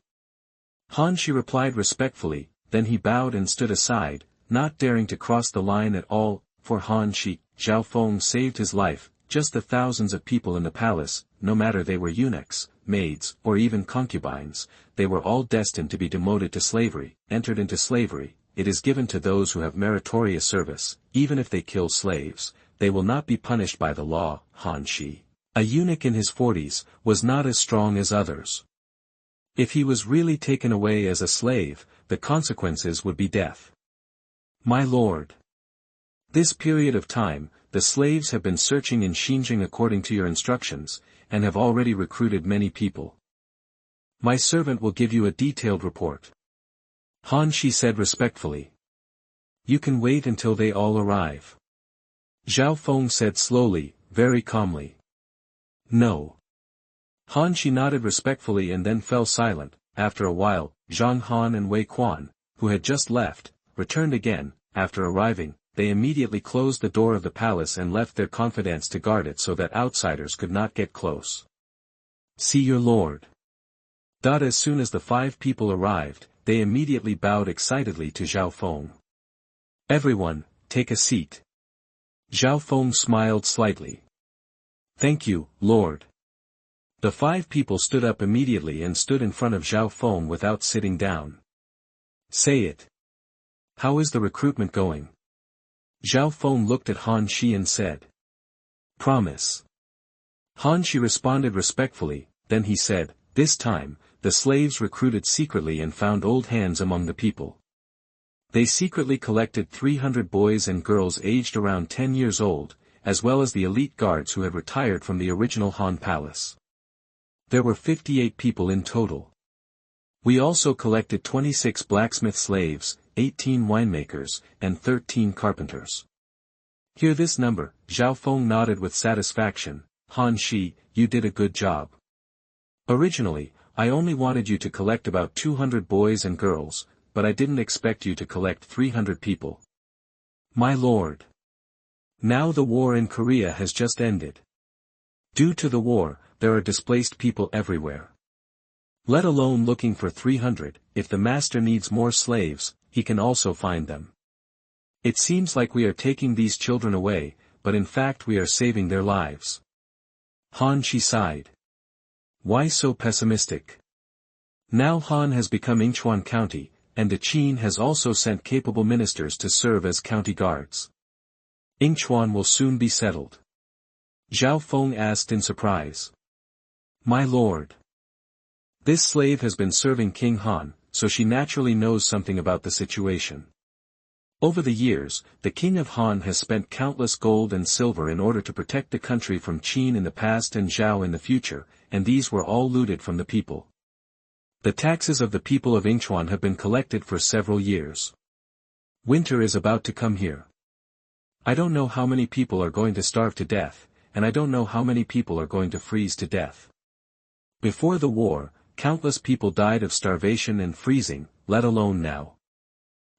Han Shi replied respectfully, then he bowed and stood aside, not daring to cross the line at all. For Han Shi, Zhao Feng saved his life. Just the thousands of people in the palace, no matter they were eunuchs, maids, or even concubines, they were all destined to be demoted to slavery. Entered into slavery, it is given to those who have meritorious service. Even if they kill slaves, they will not be punished by the law. Han Shi, a eunuch in his 40s, was not as strong as others. If he was really taken away as a slave, the consequences would be death. My lord. This period of time, the slaves have been searching in Xinjiang according to your instructions, and have already recruited many people. My servant will give you a detailed report. Han Shi said respectfully. You can wait until they all arrive. Zhao Feng said slowly, very calmly. No. Han Shi nodded respectfully and then fell silent. After a while, Zhang Han and Wei Quan, who had just left, returned again. After arriving, they immediately closed the door of the palace and left their confidants to guard it so that outsiders could not get close. See your lord. As soon as the 5 people arrived, they immediately bowed excitedly to Zhao Feng. Everyone, take a seat. Zhao Feng smiled slightly. Thank you, lord. The 5 people stood up immediately and stood in front of Zhao Feng without sitting down. Say it. How is the recruitment going? Zhao Feng looked at Han Shi and said. Promise. Han Shi responded respectfully, then he said, this time, the slaves recruited secretly and found old hands among the people. They secretly collected 300 boys and girls aged around 10 years old, as well as the elite guards who had retired from the original Han Palace. There were 58 people in total. We also collected 26 blacksmith slaves, 18 winemakers, and 13 carpenters. Hear this number. Zhao Feng nodded with satisfaction. Han Shi, you did a good job. Originally, I only wanted you to collect about 200 boys and girls, but I didn't expect you to collect 300 people. My lord. Now the war in Korea has just ended. Due to the war, there are displaced people everywhere. Let alone looking for 300, if the master needs more slaves, he can also find them. It seems like we are taking these children away, but in fact we are saving their lives. Han Shi sighed. Why so pessimistic? Now Han has become Yingchuan County, and Daqin has also sent capable ministers to serve as county guards. Yingchuan will soon be settled. Zhao Feng asked in surprise. My lord. This slave has been serving King Han, so she naturally knows something about the situation. Over the years, the king of Han has spent countless gold and silver in order to protect the country from Qin in the past and Zhao in the future, and these were all looted from the people. The taxes of the people of Yingchuan have been collected for several years. Winter is about to come here. I don't know how many people are going to starve to death, and I don't know how many people are going to freeze to death. Before the war, countless people died of starvation and freezing, let alone now.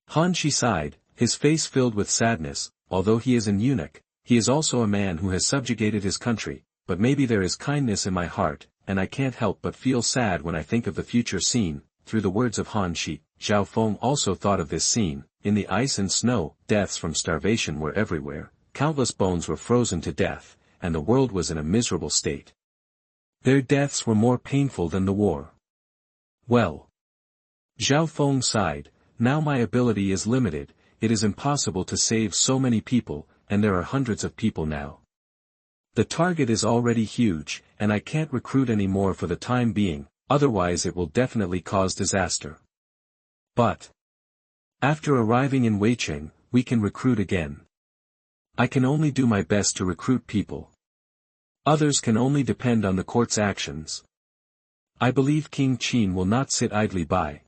Han Shi sighed, his face filled with sadness. Although he is an eunuch, he is also a man who has subjugated his country, but maybe there is kindness in my heart, and I can't help but feel sad when I think of the future scene. Through the words of Han Shi, Zhao Feng also thought of this scene. In the ice and snow, deaths from starvation were everywhere, countless bones were frozen to death, and the world was in a miserable state. Their deaths were more painful than the war. Well. Zhao Feng sighed, now my ability is limited, it is impossible to save so many people, and there are hundreds of people now. The target is already huge, and I can't recruit any more for the time being, otherwise it will definitely cause disaster. But after arriving in Weiqing, we can recruit again. I can only do my best to recruit people. Others can only depend on the court's actions. I believe King Qin will not sit idly by.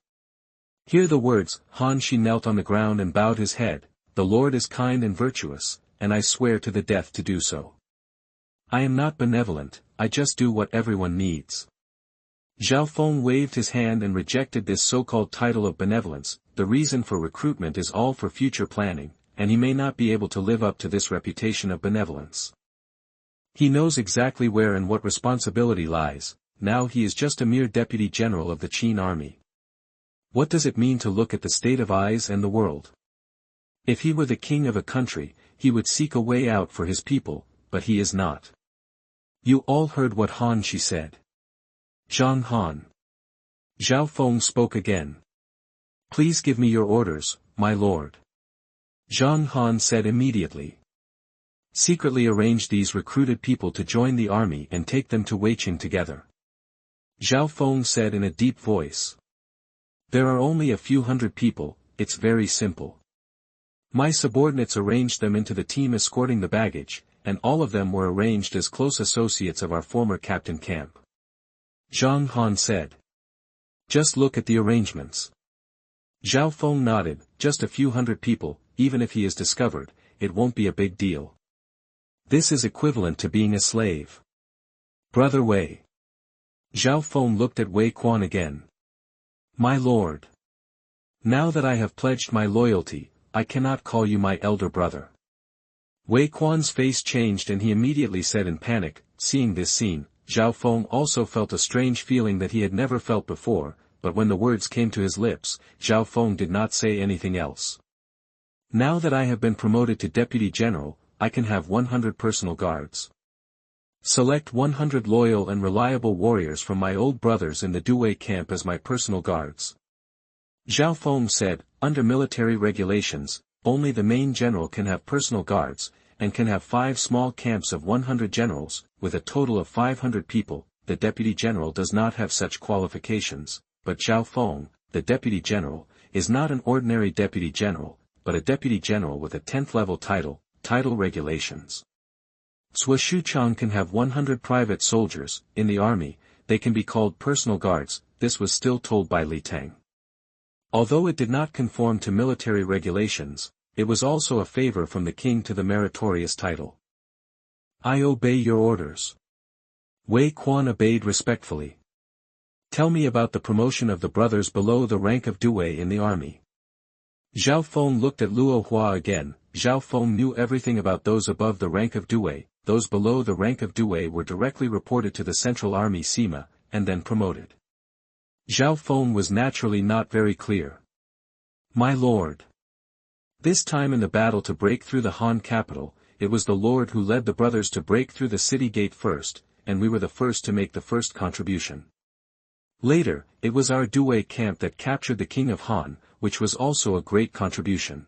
Hear the words. Han Shi knelt on the ground and bowed his head. The Lord is kind and virtuous, and I swear to the death to do so. I am not benevolent, I just do what everyone needs. Zhao Feng waved his hand and rejected this so-called title of benevolence. The reason for recruitment is all for future planning, and he may not be able to live up to this reputation of benevolence. He knows exactly where and what responsibility lies. Now he is just a mere deputy general of the Qin army. What does it mean to look at the state of eyes and the world? If he were the king of a country, he would seek a way out for his people, but he is not. You all heard what Han Shi said. Zhang Han. Zhao Feng spoke again. Please give me your orders, my lord. Zhang Han said immediately. Secretly arrange these recruited people to join the army and take them to Weiqing together. Zhao Feng said in a deep voice. There are only a few hundred people, it's very simple. My subordinates arranged them into the team escorting the baggage, and all of them were arranged as close associates of our former captain camp. Zhang Han said. Just look at the arrangements. Zhao Feng nodded, just a few hundred people, even if he is discovered, it won't be a big deal. This is equivalent to being a slave. Brother Wei. Zhao Feng looked at Wei Quan again. My lord. Now that I have pledged my loyalty, I cannot call you my elder brother. Wei Quan's face changed and he immediately said in panic. Seeing this scene, Zhao Feng also felt a strange feeling that he had never felt before, but when the words came to his lips, Zhao Feng did not say anything else. Now that I have been promoted to deputy general, I can have 100 personal guards. Select 100 loyal and reliable warriors from my old brothers in the Duwei camp as my personal guards. Zhao Feng said, under military regulations, only the main general can have personal guards, and can have 5 small camps of 100 generals, with a total of 500 people. The deputy general does not have such qualifications, but Zhao Feng, the deputy general, is not an ordinary deputy general, but a deputy general with a 10th level title regulations. Sua Shuchang can have 100 private soldiers. In the army, they can be called personal guards. This was still told by Li Teng. Although it did not conform to military regulations, it was also a favor from the king to the meritorious title. I obey your orders. Wei Quan obeyed respectfully. Tell me about the promotion of the brothers below the rank of Duwei in the army. Zhao Feng looked at Luo Hua again. Zhao Feng knew everything about those above the rank of Duwei. Those below the rank of Duwei were directly reported to the Central Army Sima, and then promoted. Zhao Feng was naturally not very clear. My lord. This time in the battle to break through the Han capital, it was the lord who led the brothers to break through the city gate first, and we were the first to make the first contribution. Later, it was our Dui camp that captured the king of Han, which was also a great contribution.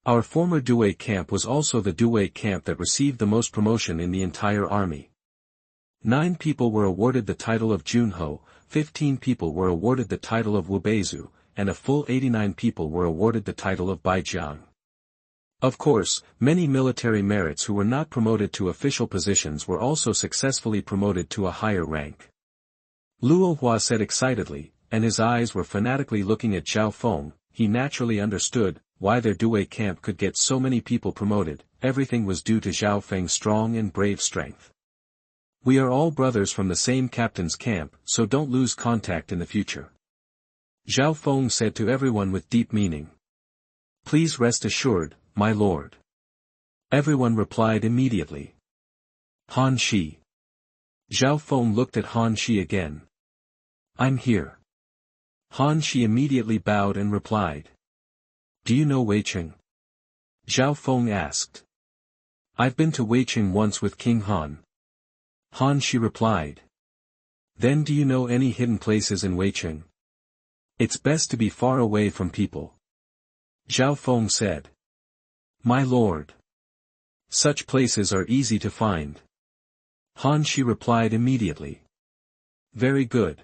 Our former Dui camp was also the Dui camp that received the most promotion in the entire army. 9 people were awarded the title of Junho, 15 people were awarded the title of Wubeizu, and a full 89 people were awarded the title of Baijiang. Of course, many military merits who were not promoted to official positions were also successfully promoted to a higher rank. Luo Hua said excitedly, and his eyes were fanatically looking at Zhao Feng. He naturally understood why their Dui camp could get so many people promoted. Everything was due to Zhao Feng's strong and brave strength. We are all brothers from the same captain's camp, so don't lose contact in the future. Zhao Feng said to everyone with deep meaning. Please rest assured, my lord. Everyone replied immediately. Han Shi. Zhao Feng looked at Han Shi again. I'm here. Han Shi immediately bowed and replied. Do you know Weiqing? Zhao Feng asked. I've been to Weiqing once with King Han. Han Shi replied. Then do you know any hidden places in Weiqing? It's best to be far away from people. Zhao Feng said. My lord. Such places are easy to find. Han Shi replied immediately. Very good.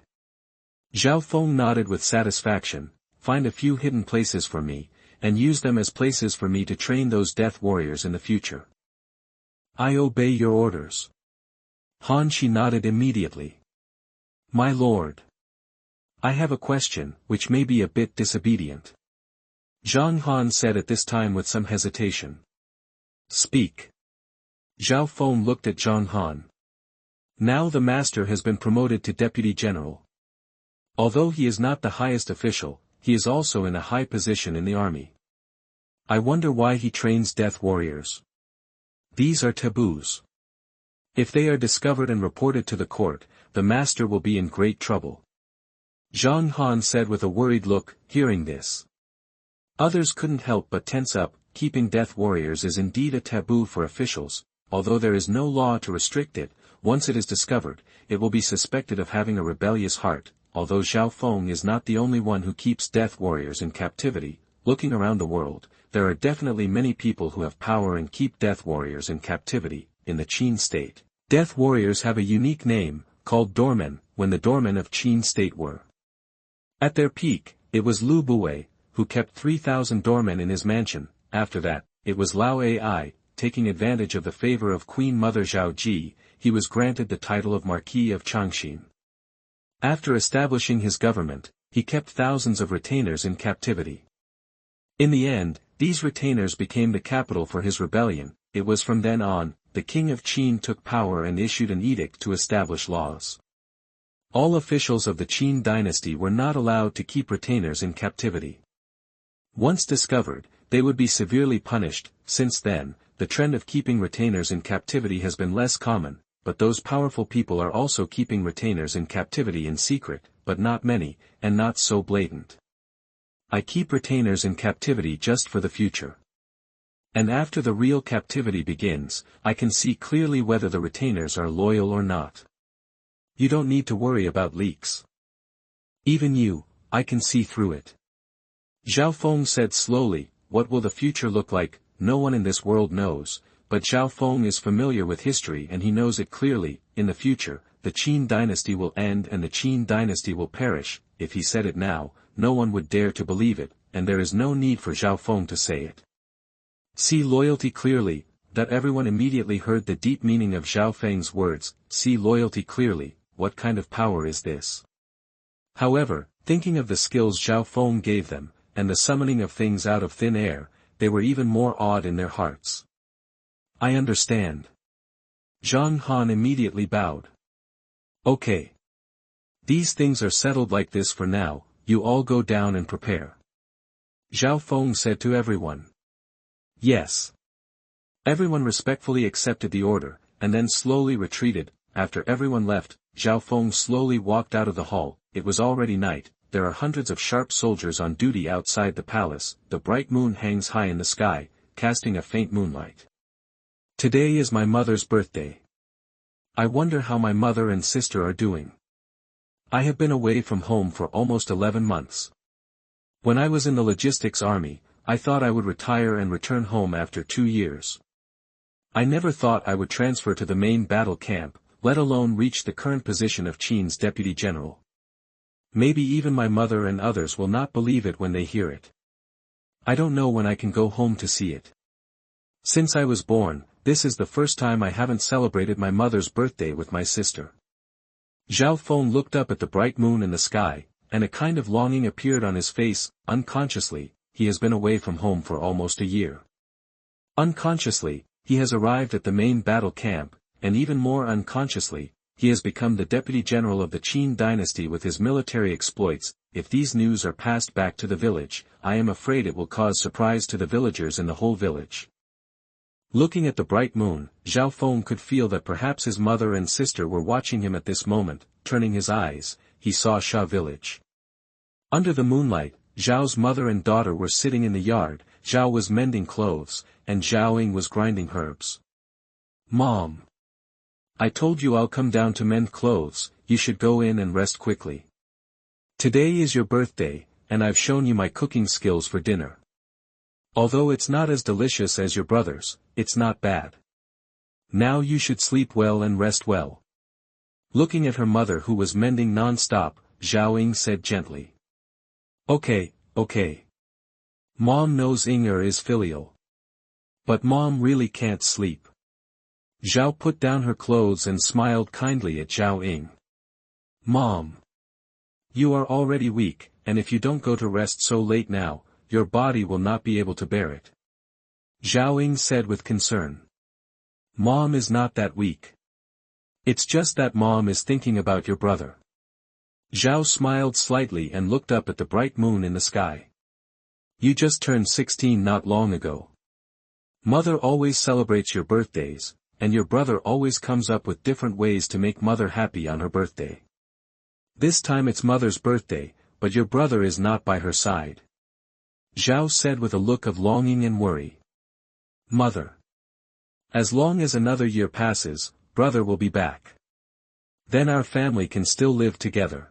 Zhao Feng nodded with satisfaction. Find a few hidden places for me, and use them as places for me to train those death warriors in the future. I obey your orders. Han Shi nodded immediately. My lord. I have a question, which may be a bit disobedient. Xuanhuan said at this time with some hesitation. Speak. Zhao Feng looked at Xuanhuan. Now the master has been promoted to deputy general. Although he is not the highest official, he is also in a high position in the army. I wonder why he trains death warriors. These are taboos. If they are discovered and reported to the court, the master will be in great trouble. Xuanhuan said with a worried look, hearing this. Others couldn't help but tense up. Keeping death warriors is indeed a taboo for officials, although there is no law to restrict it. Once it is discovered, it will be suspected of having a rebellious heart. Although Zhao Feng is not the only one who keeps death warriors in captivity, looking around the world, there are definitely many people who have power and keep death warriors in captivity. In the Qin State, death warriors have a unique name, called doormen. When the doormen of Qin State were at their peak, it was Lu Bui, who kept 3,000 doormen in his mansion. After that, it was Lao Ai, taking advantage of the favor of Queen Mother Zhao Ji, he was granted the title of Marquis of Changxin. After establishing his government, he kept thousands of retainers in captivity. In the end, these retainers became the capital for his rebellion. It was from then on, the King of Qin took power and issued an edict to establish laws. All officials of the Qin dynasty were not allowed to keep retainers in captivity. Once discovered, they would be severely punished. Since then, the trend of keeping retainers in captivity has been less common, but those powerful people are also keeping retainers in captivity in secret, but not many, and not so blatant. I keep retainers in captivity just for the future. And after the real captivity begins, I can see clearly whether the retainers are loyal or not. You don't need to worry about leaks. Even you, I can see through it. Zhao Feng said slowly, what will the future look like? No one in this world knows, but Zhao Feng is familiar with history and he knows it clearly. In the future, the Qin dynasty will end and the Qin dynasty will perish. If he said it now, no one would dare to believe it, and there is no need for Zhao Feng to say it. See loyalty clearly. That everyone immediately heard the deep meaning of Zhao Feng's words. See loyalty clearly. What kind of power is this? However, thinking of the skills Zhao Feng gave them, and the summoning of things out of thin air, they were even more awed in their hearts. I understand. Xuanhuan immediately bowed. Okay. These things are settled like this for now, you all go down and prepare. Zhao Feng said to everyone. Yes. Everyone respectfully accepted the order, and then slowly retreated. After everyone left, Zhao Feng slowly walked out of the hall. It was already night, there are hundreds of sharp soldiers on duty outside the palace, the bright moon hangs high in the sky, casting a faint moonlight. Today is my mother's birthday. I wonder how my mother and sister are doing. I have been away from home for almost 11 months. When I was in the logistics army, I thought I would retire and return home after 2 years. I never thought I would transfer to the main battle camp, let alone reach the current position of Qin's deputy general. Maybe even my mother and others will not believe it when they hear it. I don't know when I can go home to see it. Since I was born, this is the first time I haven't celebrated my mother's birthday with my sister. Zhao Feng looked up at the bright moon in the sky, and a kind of longing appeared on his face. Unconsciously, he has been away from home for almost a year. Unconsciously, he has arrived at the main battle camp, and even more unconsciously, he has become the deputy general of the Qin dynasty with his military exploits. If these news are passed back to the village, I am afraid it will cause surprise to the villagers in the whole village. Looking at the bright moon, Zhao Feng could feel that perhaps his mother and sister were watching him at this moment. Turning his eyes, he saw Sha village. Under the moonlight, Zhao's mother and daughter were sitting in the yard. Zhao was mending clothes, and Zhao Ying was grinding herbs. Mom! I told you I'll come down to mend clothes, you should go in and rest quickly. Today is your birthday, and I've shown you my cooking skills for dinner. Although it's not as delicious as your brother's, it's not bad. Now you should sleep well and rest well. Looking at her mother who was mending non-stop, Zhao Ying said gently. Okay. Mom knows Inger is filial. But Mom really can't sleep. Zhao put down her clothes and smiled kindly at Zhao Ying. Mom! You are already weak, and if you don't go to rest so late now, your body will not be able to bear it. Zhao Ying said with concern. Mom is not that weak. It's just that Mom is thinking about your brother. Zhao smiled slightly and looked up at the bright moon in the sky. You just turned 16 not long ago. Mother always celebrates your birthdays, and your brother always comes up with different ways to make Mother happy on her birthday. This time it's Mother's birthday, but your brother is not by her side. Zhao said with a look of longing and worry. Mother. As long as another year passes, brother will be back. Then our family can still live together.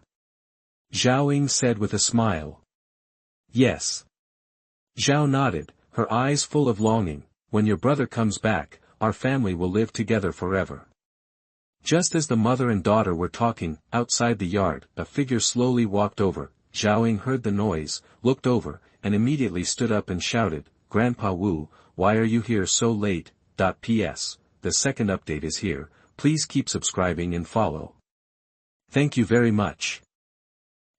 Zhao Ying said with a smile. Yes. Zhao nodded, her eyes full of longing. When your brother comes back, our family will live together forever. Just as the mother and daughter were talking, outside the yard, a figure slowly walked over. Zhao Ying heard the noise, looked over, and immediately stood up and shouted, Grandpa Wu, why are you here so late? P.S. The second update is here, please keep subscribing and follow. Thank you very much.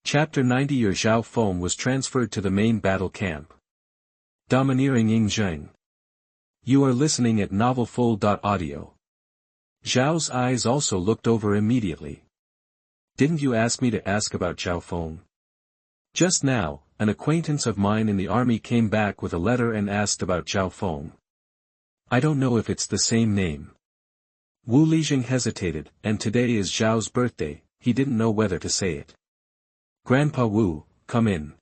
Chapter 90. Your Zhao Feng was transferred to the main battle camp. Domineering Ying Zheng. You are listening at novelfull.audio. Zhao's eyes also looked over immediately. Didn't you ask me to ask about Zhao Feng? Just now, an acquaintance of mine in the army came back with a letter and asked about Zhao Feng. I don't know if it's the same name. Wu Lizheng hesitated, and today is Zhao's birthday, he didn't know whether to say it. Grandpa Wu, come in.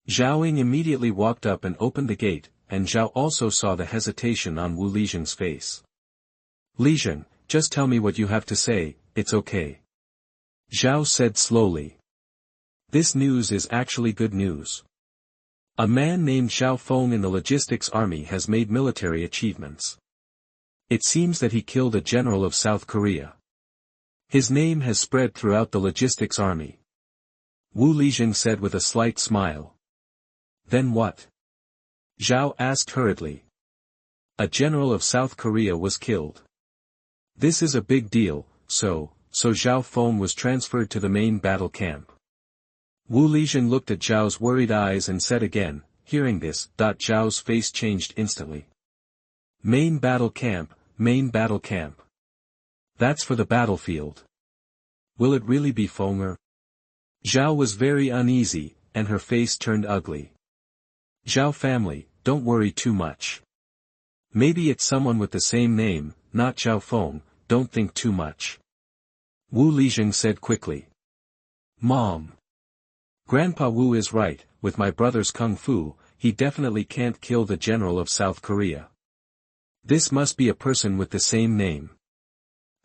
Zhao Ying immediately walked up and opened the gate, and Zhao also saw the hesitation on Wu Lizheng's face. Lizheng, just tell me what you have to say, it's okay. Zhao said slowly. This news is actually good news. A man named Zhao Feng in the logistics army has made military achievements. It seems that he killed a general of South Korea. His name has spread throughout the logistics army. Wu Lizheng said with a slight smile. Then what? Zhao asked hurriedly. A general of South Korea was killed. This is a big deal, so Zhao Feng was transferred to the main battle camp. Wu Lizheng looked at Zhao's worried eyes and said again, hearing this, Zhao's face changed instantly. Main battle camp, main battle camp. That's for the battlefield. Will it really be Fenger? Zhao was very uneasy, and her face turned ugly. Zhao family, don't worry too much. Maybe it's someone with the same name, not Zhao Feng, don't think too much. Wu Lizheng said quickly. Mom. Grandpa Wu is right, with my brother's kung fu, he definitely can't kill the general of South Korea. This must be a person with the same name.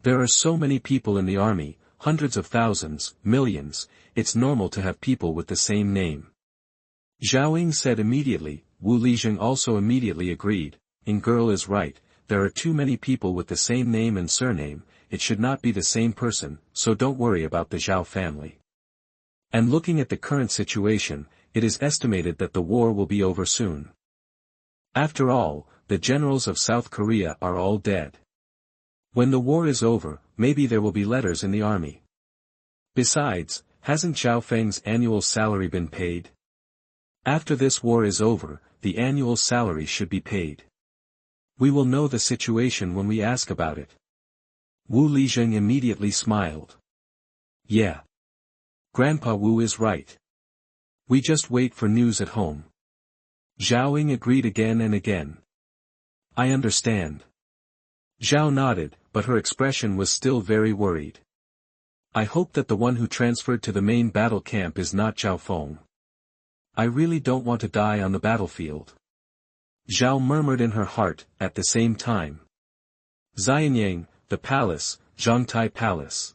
There are so many people in the army, hundreds of thousands, millions, it's normal to have people with the same name. Zhao Ying said immediately. Wu Lizheng also immediately agreed. Ing girl is right, there are too many people with the same name and surname, it should not be the same person, so don't worry about the Zhao family. And looking at the current situation, it is estimated that the war will be over soon. After all, the generals of South Korea are all dead. When the war is over, maybe there will be letters in the army. Besides, hasn't Zhao Feng's annual salary been paid? After this war is over, the annual salary should be paid. We will know the situation when we ask about it. Wu Lizheng immediately smiled. Yeah. Grandpa Wu is right. We just wait for news at home. Zhao Ying agreed again and again. I understand. Zhao nodded, but her expression was still very worried. I hope that the one who transferred to the main battle camp is not Zhao Feng. I really don't want to die on the battlefield. Zhao murmured in her heart, at the same time. Xianyang, the palace, Zhongtai Palace.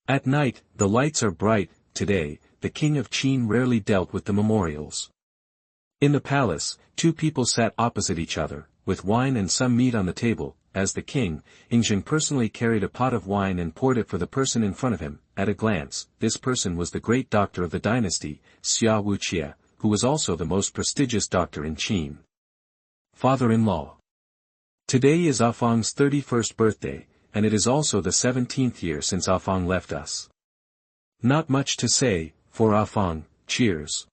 At night, the lights are bright. Today, the King of Qin rarely dealt with the memorials. In the palace, two people sat opposite each other, with wine and some meat on the table. As the king, Ying Zheng personally carried a pot of wine and poured it for the person in front of him. At a glance, this person was the great doctor of the dynasty, Xia Wuqie, who was also the most prestigious doctor in Qin. Father-in-law. Today is Feng's 31st birthday, and it is also the 17th year since Feng left us. Not much to say, for Feng, cheers.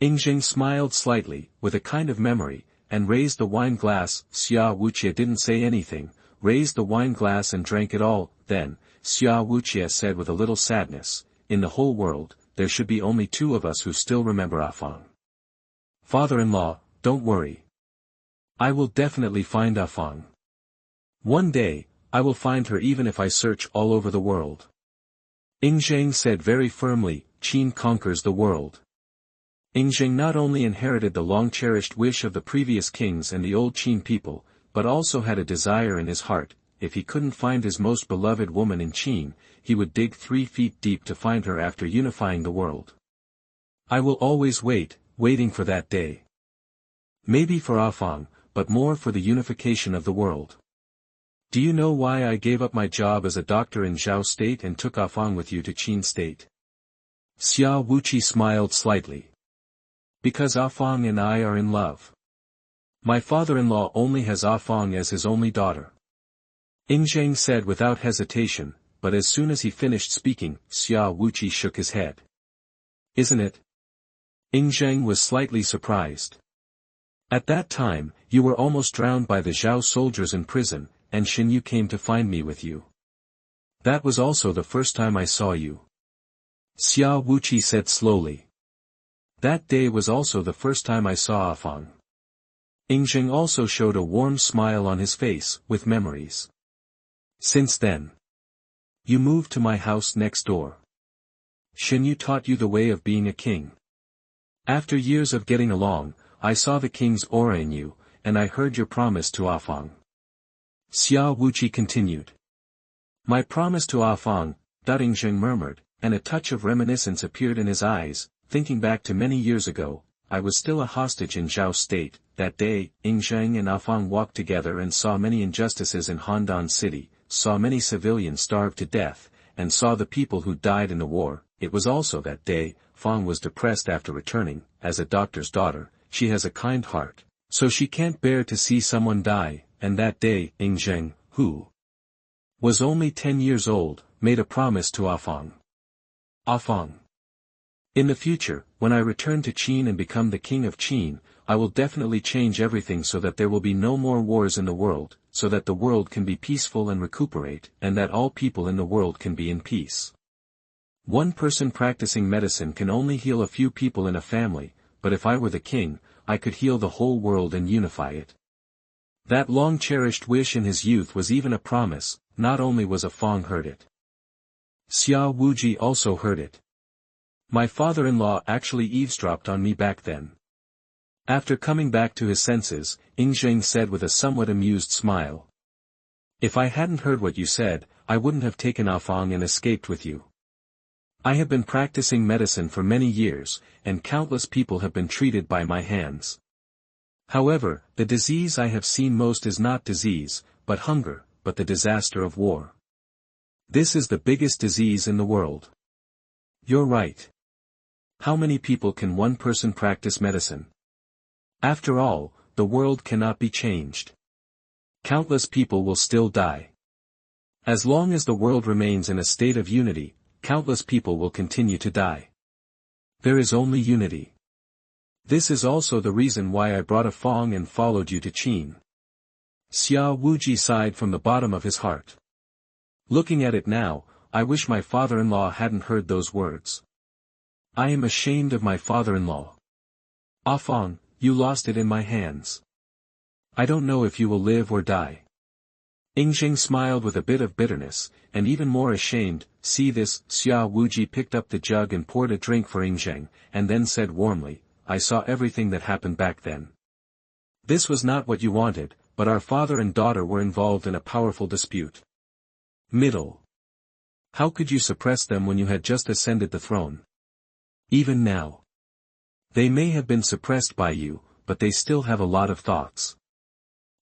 Ying Zheng smiled slightly, with a kind of memory, and raised the wine glass. Xia Wuqie didn't say anything, raised the wine glass and drank it all. Then, Xia Wuqie said with a little sadness, in the whole world, there should be only two of us who still remember Feng. Father-in-law, don't worry. I will definitely find Feng. One day, I will find her even if I search all over the world. Ying Zheng said very firmly, Qin conquers the world. Ying Zheng not only inherited the long-cherished wish of the previous kings and the old Qin people, but also had a desire in his heart. If he couldn't find his most beloved woman in Qin, he would dig 3 feet deep to find her after unifying the world. I will always wait, waiting for that day. Maybe for Feng, but more for the unification of the world. Do you know why I gave up my job as a doctor in Zhao State and took Feng with you to Qin State? Xia Wuqie smiled slightly. Because Feng and I are in love. My father-in-law only has Feng as his only daughter. Ying Zheng said without hesitation, but as soon as he finished speaking, Xia Wuqie shook his head. Isn't it? Ying Zheng was slightly surprised. At that time, you were almost drowned by the Zhao soldiers in prison, and Xinyu came to find me with you. That was also the first time I saw you. Xia Wuqie said slowly. That day was also the first time I saw Feng. Ying Zheng also showed a warm smile on his face, with memories. Since then. You moved to my house next door. Xinyu taught you the way of being a king. After years of getting along, I saw the king's aura in you, and I heard your promise to Feng. Xia Wuqie continued. My promise to Feng, Ying Zheng murmured, and a touch of reminiscence appeared in his eyes. Thinking back to many years ago, I was still a hostage in Zhao State. That day, Ying Zheng and Feng walked together and saw many injustices in Handan City, saw many civilians starve to death, and saw the people who died in the war. It was also that day, Feng was depressed after returning. As a doctor's daughter, she has a kind heart, so she can't bear to see someone die, and that day, Ying Zheng, who was only 10 years old, made a promise to Feng. Feng. In the future, when I return to Qin and become the King of Qin, I will definitely change everything so that there will be no more wars in the world, so that the world can be peaceful and recuperate, and that all people in the world can be in peace. One person practicing medicine can only heal a few people in a family, but if I were the king, I could heal the whole world and unify it. That long-cherished wish in his youth was even a promise. Not only was Feng heard it. Xia Wuqie also heard it. My father-in-law actually eavesdropped on me back then. After coming back to his senses, Ying Zheng said with a somewhat amused smile. If I hadn't heard what you said, I wouldn't have taken Afang and escaped with you. I have been practicing medicine for many years, and countless people have been treated by my hands. However, the disease I have seen most is not disease, but hunger, but the disaster of war. This is the biggest disease in the world. You're right. How many people can one person practice medicine? After all, the world cannot be changed. Countless people will still die. As long as the world remains in a state of unity, countless people will continue to die. There is only unity. This is also the reason why I brought Afang and followed you to Qin. Xia Wuji sighed from the bottom of his heart. Looking at it now, I wish my father-in-law hadn't heard those words. I am ashamed of my father-in-law. Afang, you lost it in my hands. I don't know if you will live or die. Ying Zheng smiled with a bit of bitterness, and even more ashamed. See this? Xia Wuji picked up the jug and poured a drink for Ying Zheng, and then said warmly, I saw everything that happened back then. This was not what you wanted, but our father and daughter were involved in a powerful dispute. Middle. How could you suppress them when you had just ascended the throne? Even now. They may have been suppressed by you, but they still have a lot of thoughts.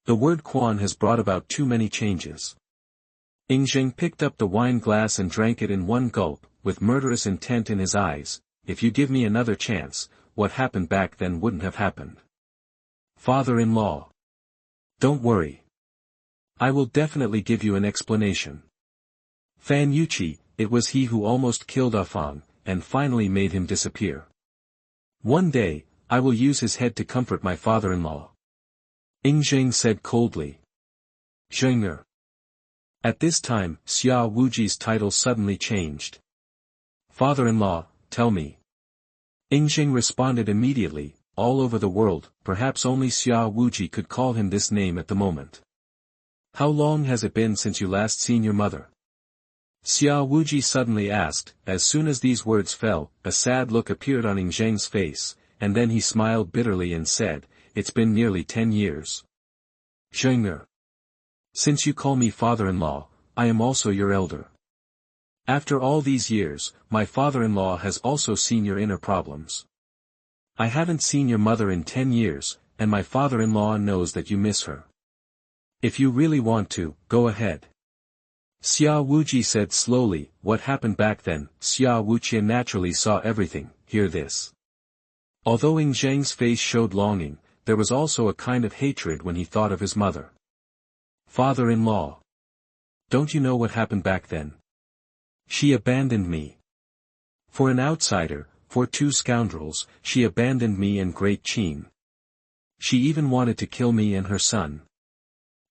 The word Quan has brought about too many changes. Ying Zheng picked up the wine glass and drank it in one gulp, with murderous intent in his eyes. If you give me another chance, what happened back then wouldn't have happened. Father-in-law. Don't worry. I will definitely give you an explanation. Fan Yuqi, it was he who almost killed Afang, and finally made him disappear. One day, I will use his head to comfort my father-in-law. Ying Zheng said coldly. Zheng'er. At this time, Xia Wuji's title suddenly changed. Father-in-law, tell me. Ying Zheng responded immediately, all over the world, perhaps only Xia Wuji could call him this name at the moment. How long has it been since you last seen your mother? Xia Wuji suddenly asked. As soon as these words fell, a sad look appeared on Ying Zheng's face, and then he smiled bitterly and said, It's been nearly 10 years. Zheng'er. Since you call me father-in-law, I am also your elder. After all these years, my father-in-law has also seen your inner problems. I haven't seen your mother in 10 years, and my father-in-law knows that you miss her. If you really want to, go ahead. Xia Wuji said slowly. What happened back then? Xia Wuji naturally saw everything. Hear this. Although Ying Zheng's face showed longing, there was also a kind of hatred when he thought of his mother. Father-in-law. Don't you know what happened back then? She abandoned me. For an outsider, for two scoundrels, she abandoned me and Great Qin. She even wanted to kill me and her son.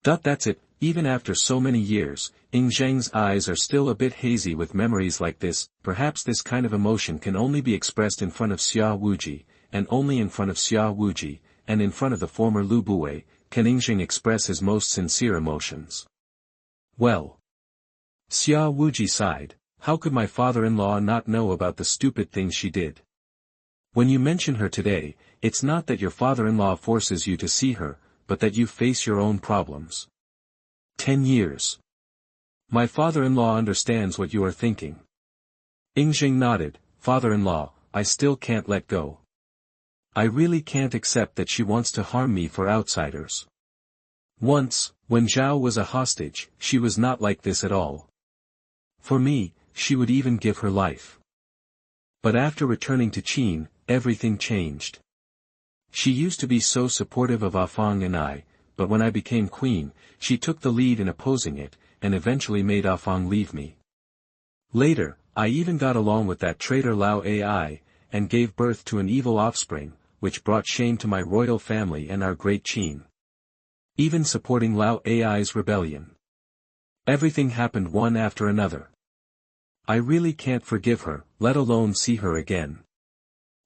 That's it. Even after so many years, Ying Zheng's eyes are still a bit hazy with memories like this. Perhaps this kind of emotion can only be expressed in front of Xia Wuji, and only in front of Xia Wuji, and in front of the former Lu Buwei, can Ying Zheng express his most sincere emotions. Well. Xia Wuji sighed. How could my father-in-law not know about the stupid things she did? When you mention her today, it's not that your father-in-law forces you to see her, but that you face your own problems. 10 years. My father-in-law understands what you are thinking. Ying Zheng nodded. Father-in-law, I still can't let go. I really can't accept that she wants to harm me for outsiders. Once, when Zhao was a hostage, she was not like this at all. For me, she would even give her life. But after returning to Qin, everything changed. She used to be so supportive of Afang and I, but when I became queen, she took the lead in opposing it, and eventually made Afang leave me. Later, I even got along with that traitor Lao Ai, and gave birth to an evil offspring, which brought shame to my royal family and our great Qin. Even supporting Lao Ai's rebellion. Everything happened one after another. I really can't forgive her, let alone see her again.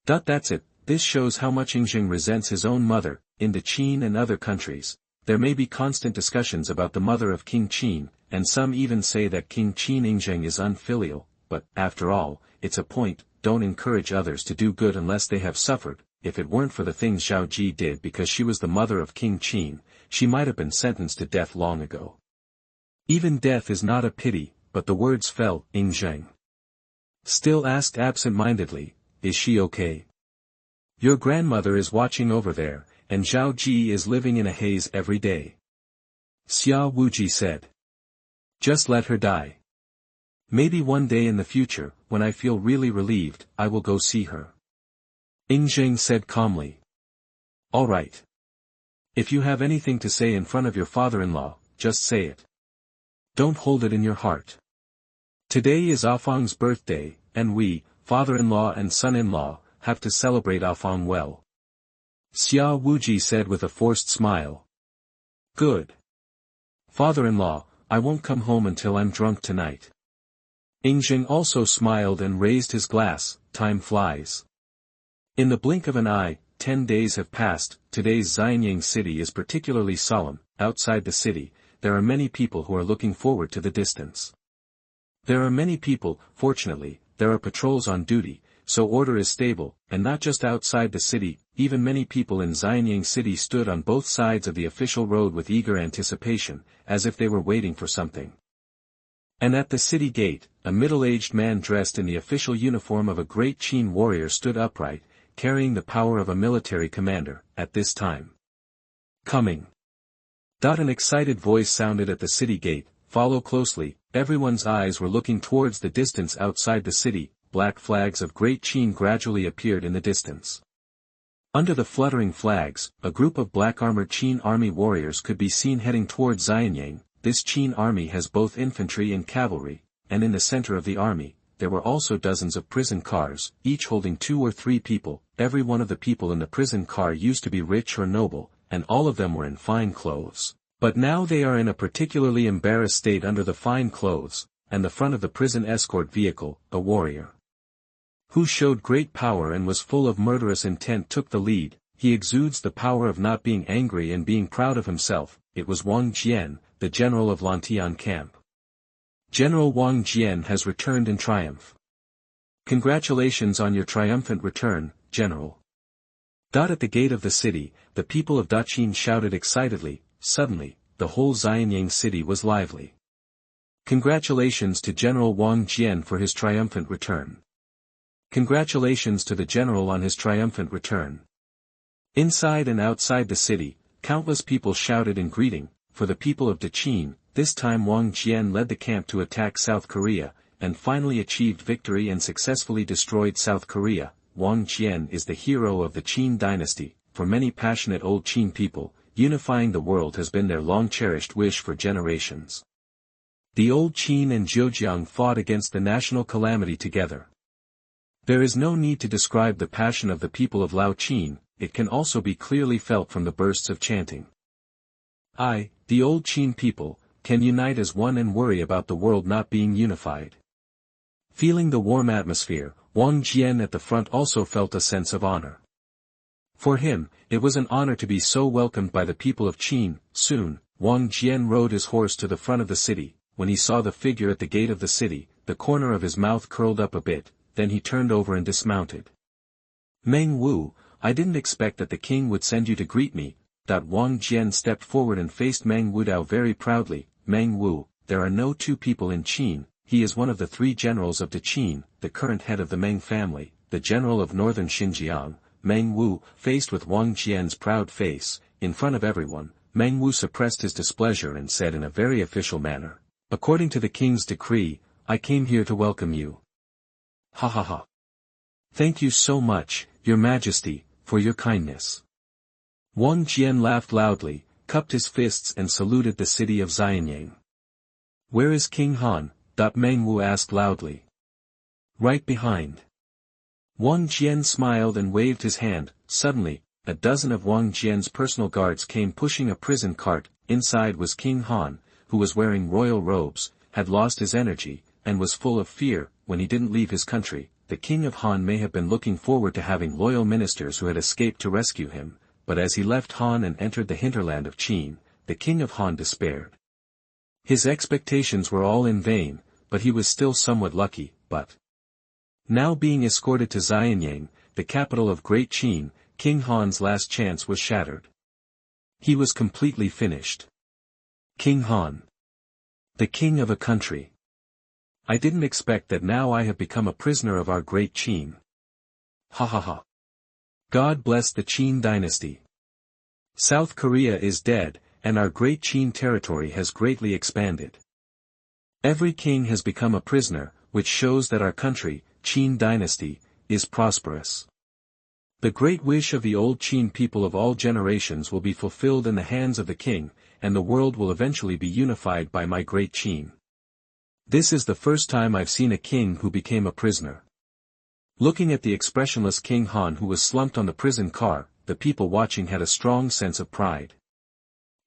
That's it. This shows how much Ying Zheng resents his own mother. In the Qin and other countries, there may be constant discussions about the mother of King Qin, and some even say that King Qin Ying Zheng is unfilial, but, after all, it's a point, don't encourage others to do good unless they have suffered. If it weren't for the things Zhao Ji did because she was the mother of King Qin, she might have been sentenced to death long ago. Even death is not a pity, but the words fell. Ying Zheng still asked absent-mindedly, is she okay? Your grandmother is watching over there, and Zhao Ji is living in a haze every day. Xia Wuji said. Just let her die. Maybe one day in the future, when I feel really relieved, I will go see her. Ying Zheng said calmly. All right. If you have anything to say in front of your father-in-law, just say it. Don't hold it in your heart. Today is Afang's birthday, and we, father-in-law and son-in-law, have to celebrate Afang well. Xia Wuji said with a forced smile. Good. Father-in-law, I won't come home until I'm drunk tonight. Ying Zheng also smiled and raised his glass. Time flies. In the blink of an eye, 10 days have passed. Today's Xianyang city is particularly solemn. Outside the city, there are many people who are looking forward to the distance. There are many people, fortunately, there are patrols on duty, so order is stable, and not just outside the city, even many people in Xianyang city stood on both sides of the official road with eager anticipation, as if they were waiting for something. And at the city gate, a middle-aged man dressed in the official uniform of a great Qin warrior stood upright, carrying the power of a military commander. At this time. Coming. An excited voice sounded at the city gate. Follow closely. Everyone's eyes were looking towards the distance outside the city. Black flags of Great Qin gradually appeared in the distance. Under the fluttering flags, a group of black-armored Qin army warriors could be seen heading towards Xianyang. This Qin army has both infantry and cavalry, and in the center of the army, there were also dozens of prison cars, each holding 2 or 3 people. Every one of the people in the prison car used to be rich or noble, and all of them were in fine clothes. But now they are in a particularly embarrassed state under the fine clothes, and the front of the prison escort vehicle, a warrior who showed great power and was full of murderous intent took the lead. He exudes the power of not being angry and being proud of himself. It was Wang Jian, the general of Lantian camp. General Wang Jian has returned in triumph. Congratulations on your triumphant return, General. At the gate of the city, the people of Daqin shouted excitedly. Suddenly, the whole Xianyang city was lively. Congratulations to General Wang Jian for his triumphant return. Congratulations to the general on his triumphant return. Inside and outside the city, countless people shouted in greeting. For the people of Daqin, this time Wang Jian led the camp to attack South Korea, and finally achieved victory and successfully destroyed South Korea. Wang Jian is the hero of the Qin dynasty. For many passionate old Qin people, unifying the world has been their long-cherished wish for generations. The old Qin and Zhejiang fought against the national calamity together. There is no need to describe the passion of the people of Lao Qin. It can also be clearly felt from the bursts of chanting. The old Qin people, can unite as one and worry about the world not being unified. Feeling the warm atmosphere, Wang Jian at the front also felt a sense of honor. For him, it was an honor to be so welcomed by the people of Qin. Soon, Wang Jian rode his horse to the front of the city. When he saw the figure at the gate of the city, the corner of his mouth curled up a bit, then he turned over and dismounted. Meng Wu, I didn't expect that the king would send you to greet me. Wang Jian stepped forward and faced Meng Wudao very proudly. Meng Wu, there are no 2 people in Qin. He is one of the 3 generals of Daqin, the current head of the Meng family, the general of northern Xinjiang. Meng Wu, faced with Wang Jian's proud face, in front of everyone, Meng Wu suppressed his displeasure and said in a very official manner, according to the king's decree, I came here to welcome you. Ha ha ha. Thank you so much, your majesty, for your kindness. Wang Jian laughed loudly, cupped his fists and saluted the city of Xianyang. Where is King Han? Meng Wu asked loudly. Right behind. Wang Jian smiled and waved his hand. Suddenly, a dozen of Wang Jian's personal guards came pushing a prison cart. Inside was King Han, who was wearing royal robes, had lost his energy, and was full of fear. When he didn't leave his country, the king of Han may have been looking forward to having loyal ministers who had escaped to rescue him, but as he left Han and entered the hinterland of Qin, the king of Han despaired. His expectations were all in vain, but he was still somewhat lucky. But Now being escorted to Xianyang, the capital of Great Qin, King Han's last chance was shattered. He was completely finished. King Han. The king of a country. I didn't expect that now I have become a prisoner of our Great Qin. Ha ha ha. God bless the Qin dynasty. South Korea is dead, and our Great Qin territory has greatly expanded. Every king has become a prisoner, which shows that our country, Qin dynasty, is prosperous. The great wish of the old Qin people of all generations will be fulfilled in the hands of the king, and the world will eventually be unified by my Great Qin. This is the first time I've seen a king who became a prisoner. Looking at the expressionless King Han who was slumped on the prison car, the people watching had a strong sense of pride.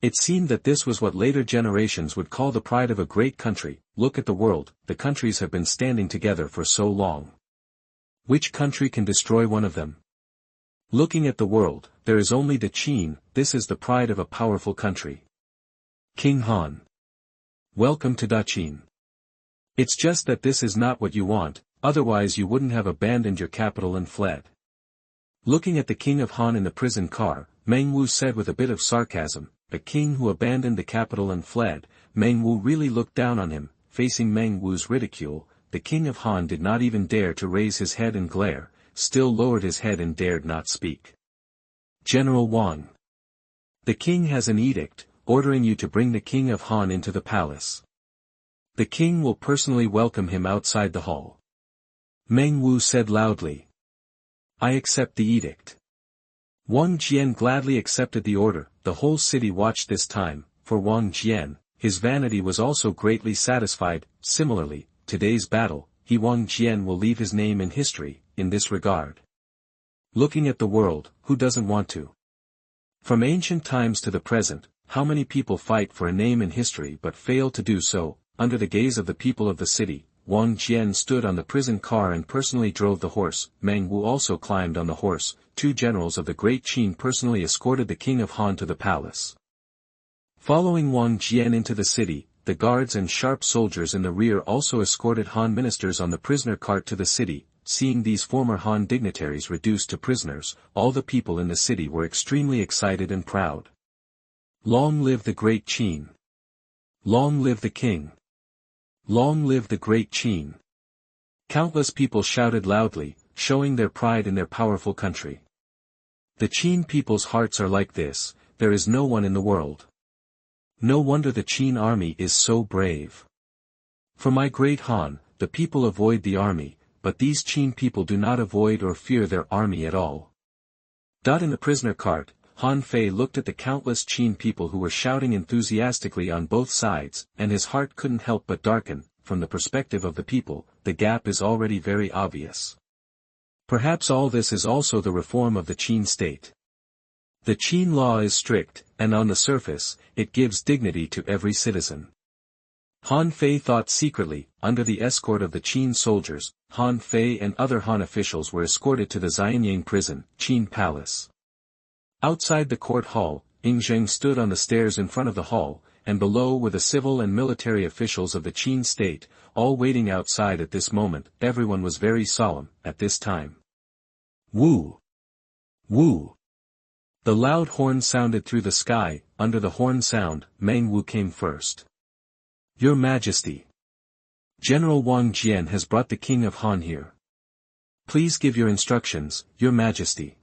It seemed that this was what later generations would call the pride of a great country. Look at the world, the countries have been standing together for so long. Which country can destroy one of them? Looking at the world, there is only the Qin, this is the pride of a powerful country. King Han. Welcome to Daqin. It's just that this is not what you want, otherwise you wouldn't have abandoned your capital and fled. Looking at the king of Han in the prison car, Meng Wu said with a bit of sarcasm, a king who abandoned the capital and fled. Meng Wu really looked down on him. Facing Meng Wu's ridicule, the king of Han did not even dare to raise his head and glare, still lowered his head and dared not speak. General Wang. The king has an edict, ordering you to bring the king of Han into the palace. The king will personally welcome him outside the hall. Meng Wu said loudly. I accept the edict. Wang Jian gladly accepted the order. The whole city watched this time. For Wang Jian, his vanity was also greatly satisfied. Similarly, today's battle, Wang Jian will leave his name in history, in this regard. Looking at the world, who doesn't want to? From ancient times to the present, how many people fight for a name in history but fail to do so? Under the gaze of the people of the city, Wang Jian stood on the prison car and personally drove the horse. Meng Wu also climbed on the horse. Two generals of the Great Qin personally escorted the king of Han to the palace. Following Wang Jian into the city, the guards and sharp soldiers in the rear also escorted Han ministers on the prisoner cart to the city. Seeing these former Han dignitaries reduced to prisoners, all the people in the city were extremely excited and proud. Long live the Great Qin! Long live the king! Long live the Great Qin! Countless people shouted loudly, showing their pride in their powerful country. The Qin people's hearts are like this, there is no one in the world. No wonder the Qin army is so brave. For my great Han, the people avoid the army, but these Qin people do not avoid or fear their army at all. In the prisoner cart, Han Fei looked at the countless Qin people who were shouting enthusiastically on both sides, and his heart couldn't help but darken. From the perspective of the people, the gap is already very obvious. Perhaps all this is also the reform of the Qin State. The Qin law is strict, and on the surface, it gives dignity to every citizen. Han Fei thought secretly. Under the escort of the Qin soldiers, Han Fei and other Han officials were escorted to the Xianyang prison, Qin Palace. Outside the court hall, Ying Zheng stood on the stairs in front of the hall, and below were the civil and military officials of the Qin State, all waiting outside at this moment. Everyone was very solemn, at this time. Woo! Woo! The loud horn sounded through the sky. Under the horn sound, Meng Wu came first. Your Majesty! General Wang Jian has brought the King of Han here. Please give your instructions, Your Majesty.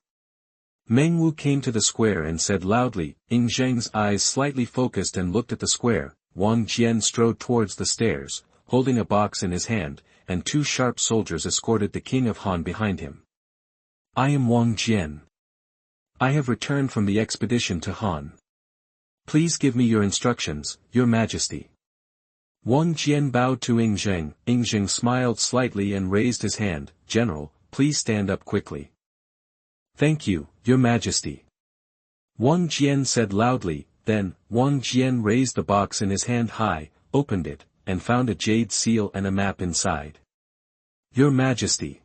Meng Wu came to the square and said loudly. Ying Zheng's eyes slightly focused and looked at the square. Wang Jian strode towards the stairs, holding a box in his hand, and two sharp soldiers escorted the King of Han behind him. I am Wang Jian. I have returned from the expedition to Han. Please give me your instructions, Your Majesty. Wang Jian bowed to Ying Zheng. Ying Zheng smiled slightly and raised his hand. General, please stand up quickly. Thank you, Your Majesty. Wang Jian said loudly. Then, Wang Jian raised the box in his hand high, opened it, and found a jade seal and a map inside. Your Majesty.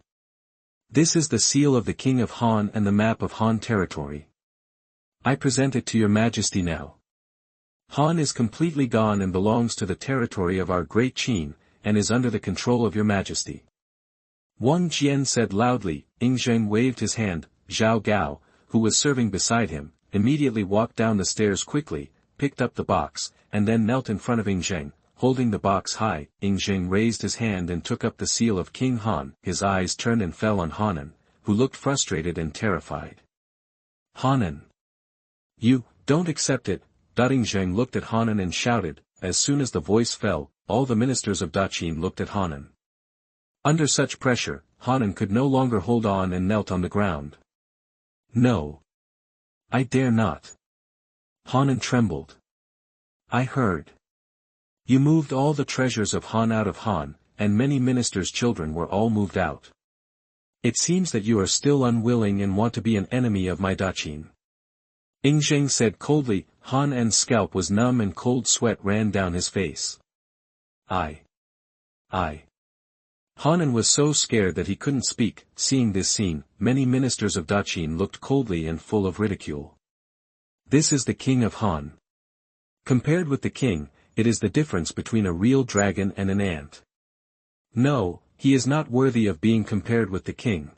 This is the seal of the King of Han and the map of Han territory. I present it to Your Majesty now. Han is completely gone and belongs to the territory of our Great Qin, and is under the control of Your Majesty. Wang Jian said loudly. Ying Zheng waved his hand. Zhao Gao, who was serving beside him, immediately walked down the stairs quickly, picked up the box, and then knelt in front of Ying Zheng, holding the box high. Ying Zheng raised his hand and took up the seal of King Han. His eyes turned and fell on Hanan, who looked frustrated and terrified. Hanan. You, don't accept it. Ying Zheng looked at Hanan and shouted. As soon as the voice fell, all the ministers of Daqin looked at Hanan. Under such pressure, Hanan could no longer hold on and knelt on the ground. No. I dare not. Hanan trembled. I heard. You moved all the treasures of Han out of Han, and many ministers' children were all moved out. It seems that you are still unwilling and want to be an enemy of my Daqin. Ying Zheng said coldly. Hanan's scalp was numb and cold sweat ran down his face. I. Hanan was so scared that he couldn't speak. Seeing this scene, many ministers of Daqin looked coldly and full of ridicule. This is the king of Han. Compared with the king, it is the difference between a real dragon and an ant. No, he is not worthy of being compared with the king.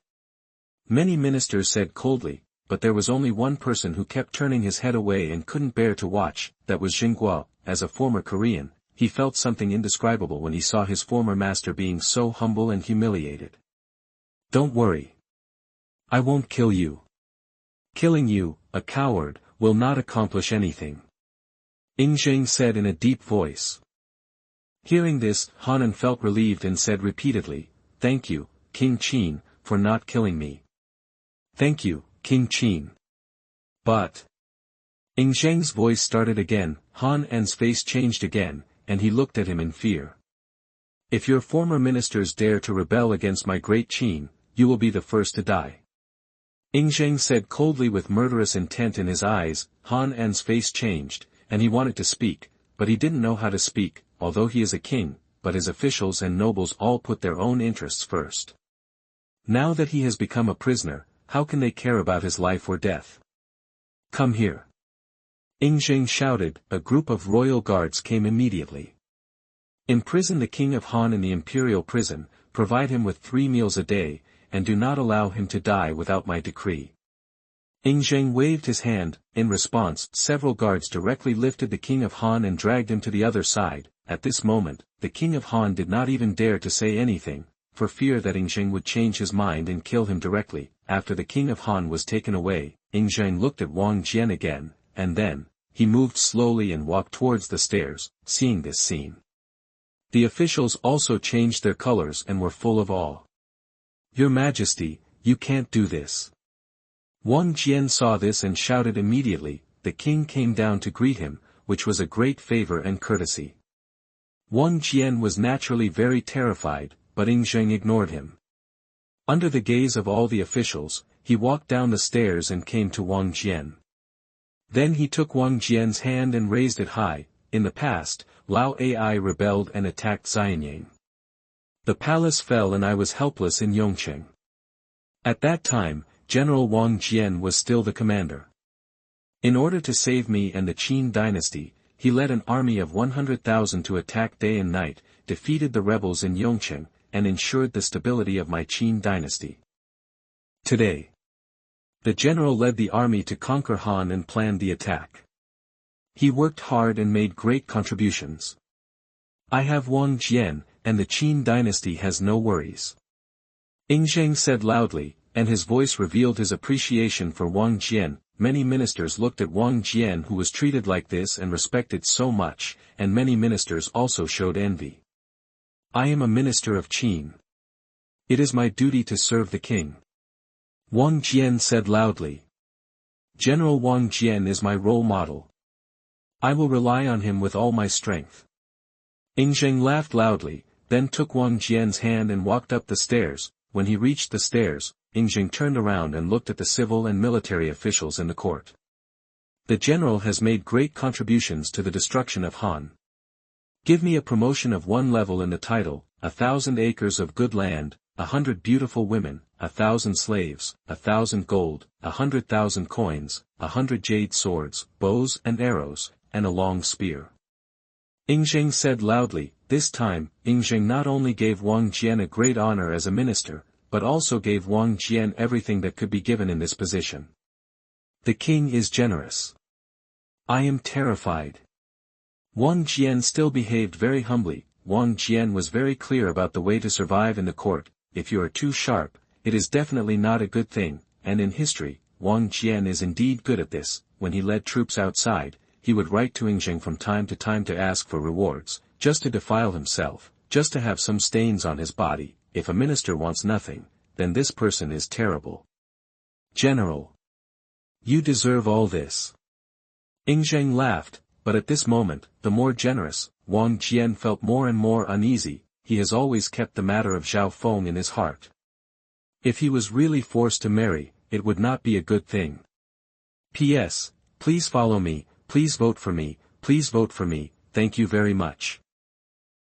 Many ministers said coldly, but there was only one person who kept turning his head away and couldn't bear to watch. That was Xinguo. As a former Korean, he felt something indescribable when he saw his former master being so humble and humiliated. Don't worry. I won't kill you. Killing you, a coward, will not accomplish anything. Ying Zheng said in a deep voice. Hearing this, Hanan felt relieved and said repeatedly, Thank you, King Qin, for not killing me. Thank you, King Qin. But. Ying Zheng's voice started again. Hanan's face changed again, and he looked at him in fear. If your former ministers dare to rebel against my great Qin, you will be the first to die. Ying Zheng said coldly with murderous intent in his eyes. Hanan's face changed, and he wanted to speak, but he didn't know how to speak, although he is a king, but his officials and nobles all put their own interests first. Now that he has become a prisoner, how can they care about his life or death? Come here. Ying Zheng shouted. A group of royal guards came immediately. Imprison the king of Han in the imperial prison, provide him with 3 meals a day, and do not allow him to die without my decree. Ying Zheng waved his hand. In response, several guards directly lifted the king of Han and dragged him to the other side. At this moment, the king of Han did not even dare to say anything, for fear that Ying Zheng would change his mind and kill him directly. After the king of Han was taken away, Ying Zheng looked at Wang Jian again, and then, he moved slowly and walked towards the stairs. Seeing this scene, the officials also changed their colors and were full of awe. Your Majesty, you can't do this. Wang Jian saw this and shouted immediately. The king came down to greet him, which was a great favor and courtesy. Wang Jian was naturally very terrified, but Ying Zheng ignored him. Under the gaze of all the officials, he walked down the stairs and came to Wang Jian. Then he took Wang Jian's hand and raised it high. In the past, Lao Ai rebelled and attacked Xianyang. The palace fell and I was helpless in Yongqing. At that time, General Wang Jian was still the commander. In order to save me and the Qin dynasty, he led an army of 100,000 to attack day and night, defeated the rebels in Yongqing, and ensured the stability of my Qin dynasty. Today, the general led the army to conquer Han and planned the attack. He worked hard and made great contributions. I have Wang Jian, and the Qin dynasty has no worries. Ying Zheng said loudly, and his voice revealed his appreciation for Wang Jian. Many ministers looked at Wang Jian, who was treated like this and respected so much, and many ministers also showed envy. I am a minister of Qin. It is my duty to serve the king. Wang Jian said loudly. General Wang Jian is my role model. I will rely on him with all my strength. Ying Zheng laughed loudly, then took Wang Jian's hand and walked up the stairs. When he reached the stairs, Ying Zheng turned around and looked at the civil and military officials in the court. The general has made great contributions to the destruction of Han. Give me a promotion of 1 level in the title, 1,000 acres of good land, 100 beautiful women, 1,000 slaves, 1,000 gold, 100,000 coins, 100 jade swords, bows and arrows, and a long spear. Ying Zheng said loudly. This time, Ying Zheng not only gave Wang Jian a great honor as a minister, but also gave Wang Jian everything that could be given in this position. The king is generous. I am terrified. Wang Jian still behaved very humbly. Wang Jian was very clear about the way to survive in the court. If you are too sharp, it is definitely not a good thing, and in history, Wang Jian is indeed good at this. When he led troops outside, he would write to Ying Zheng from time to time to ask for rewards, just to defile himself, just to have some stains on his body. If a minister wants nothing, then this person is terrible. General. You deserve all this. Ying Zheng laughed, but at this moment, the more generous, Wang Jian felt more and more uneasy. He has always kept the matter of Zhao Feng in his heart. If he was really forced to marry, it would not be a good thing. P.S. Please follow me, please vote for me, please vote for me, thank you very much.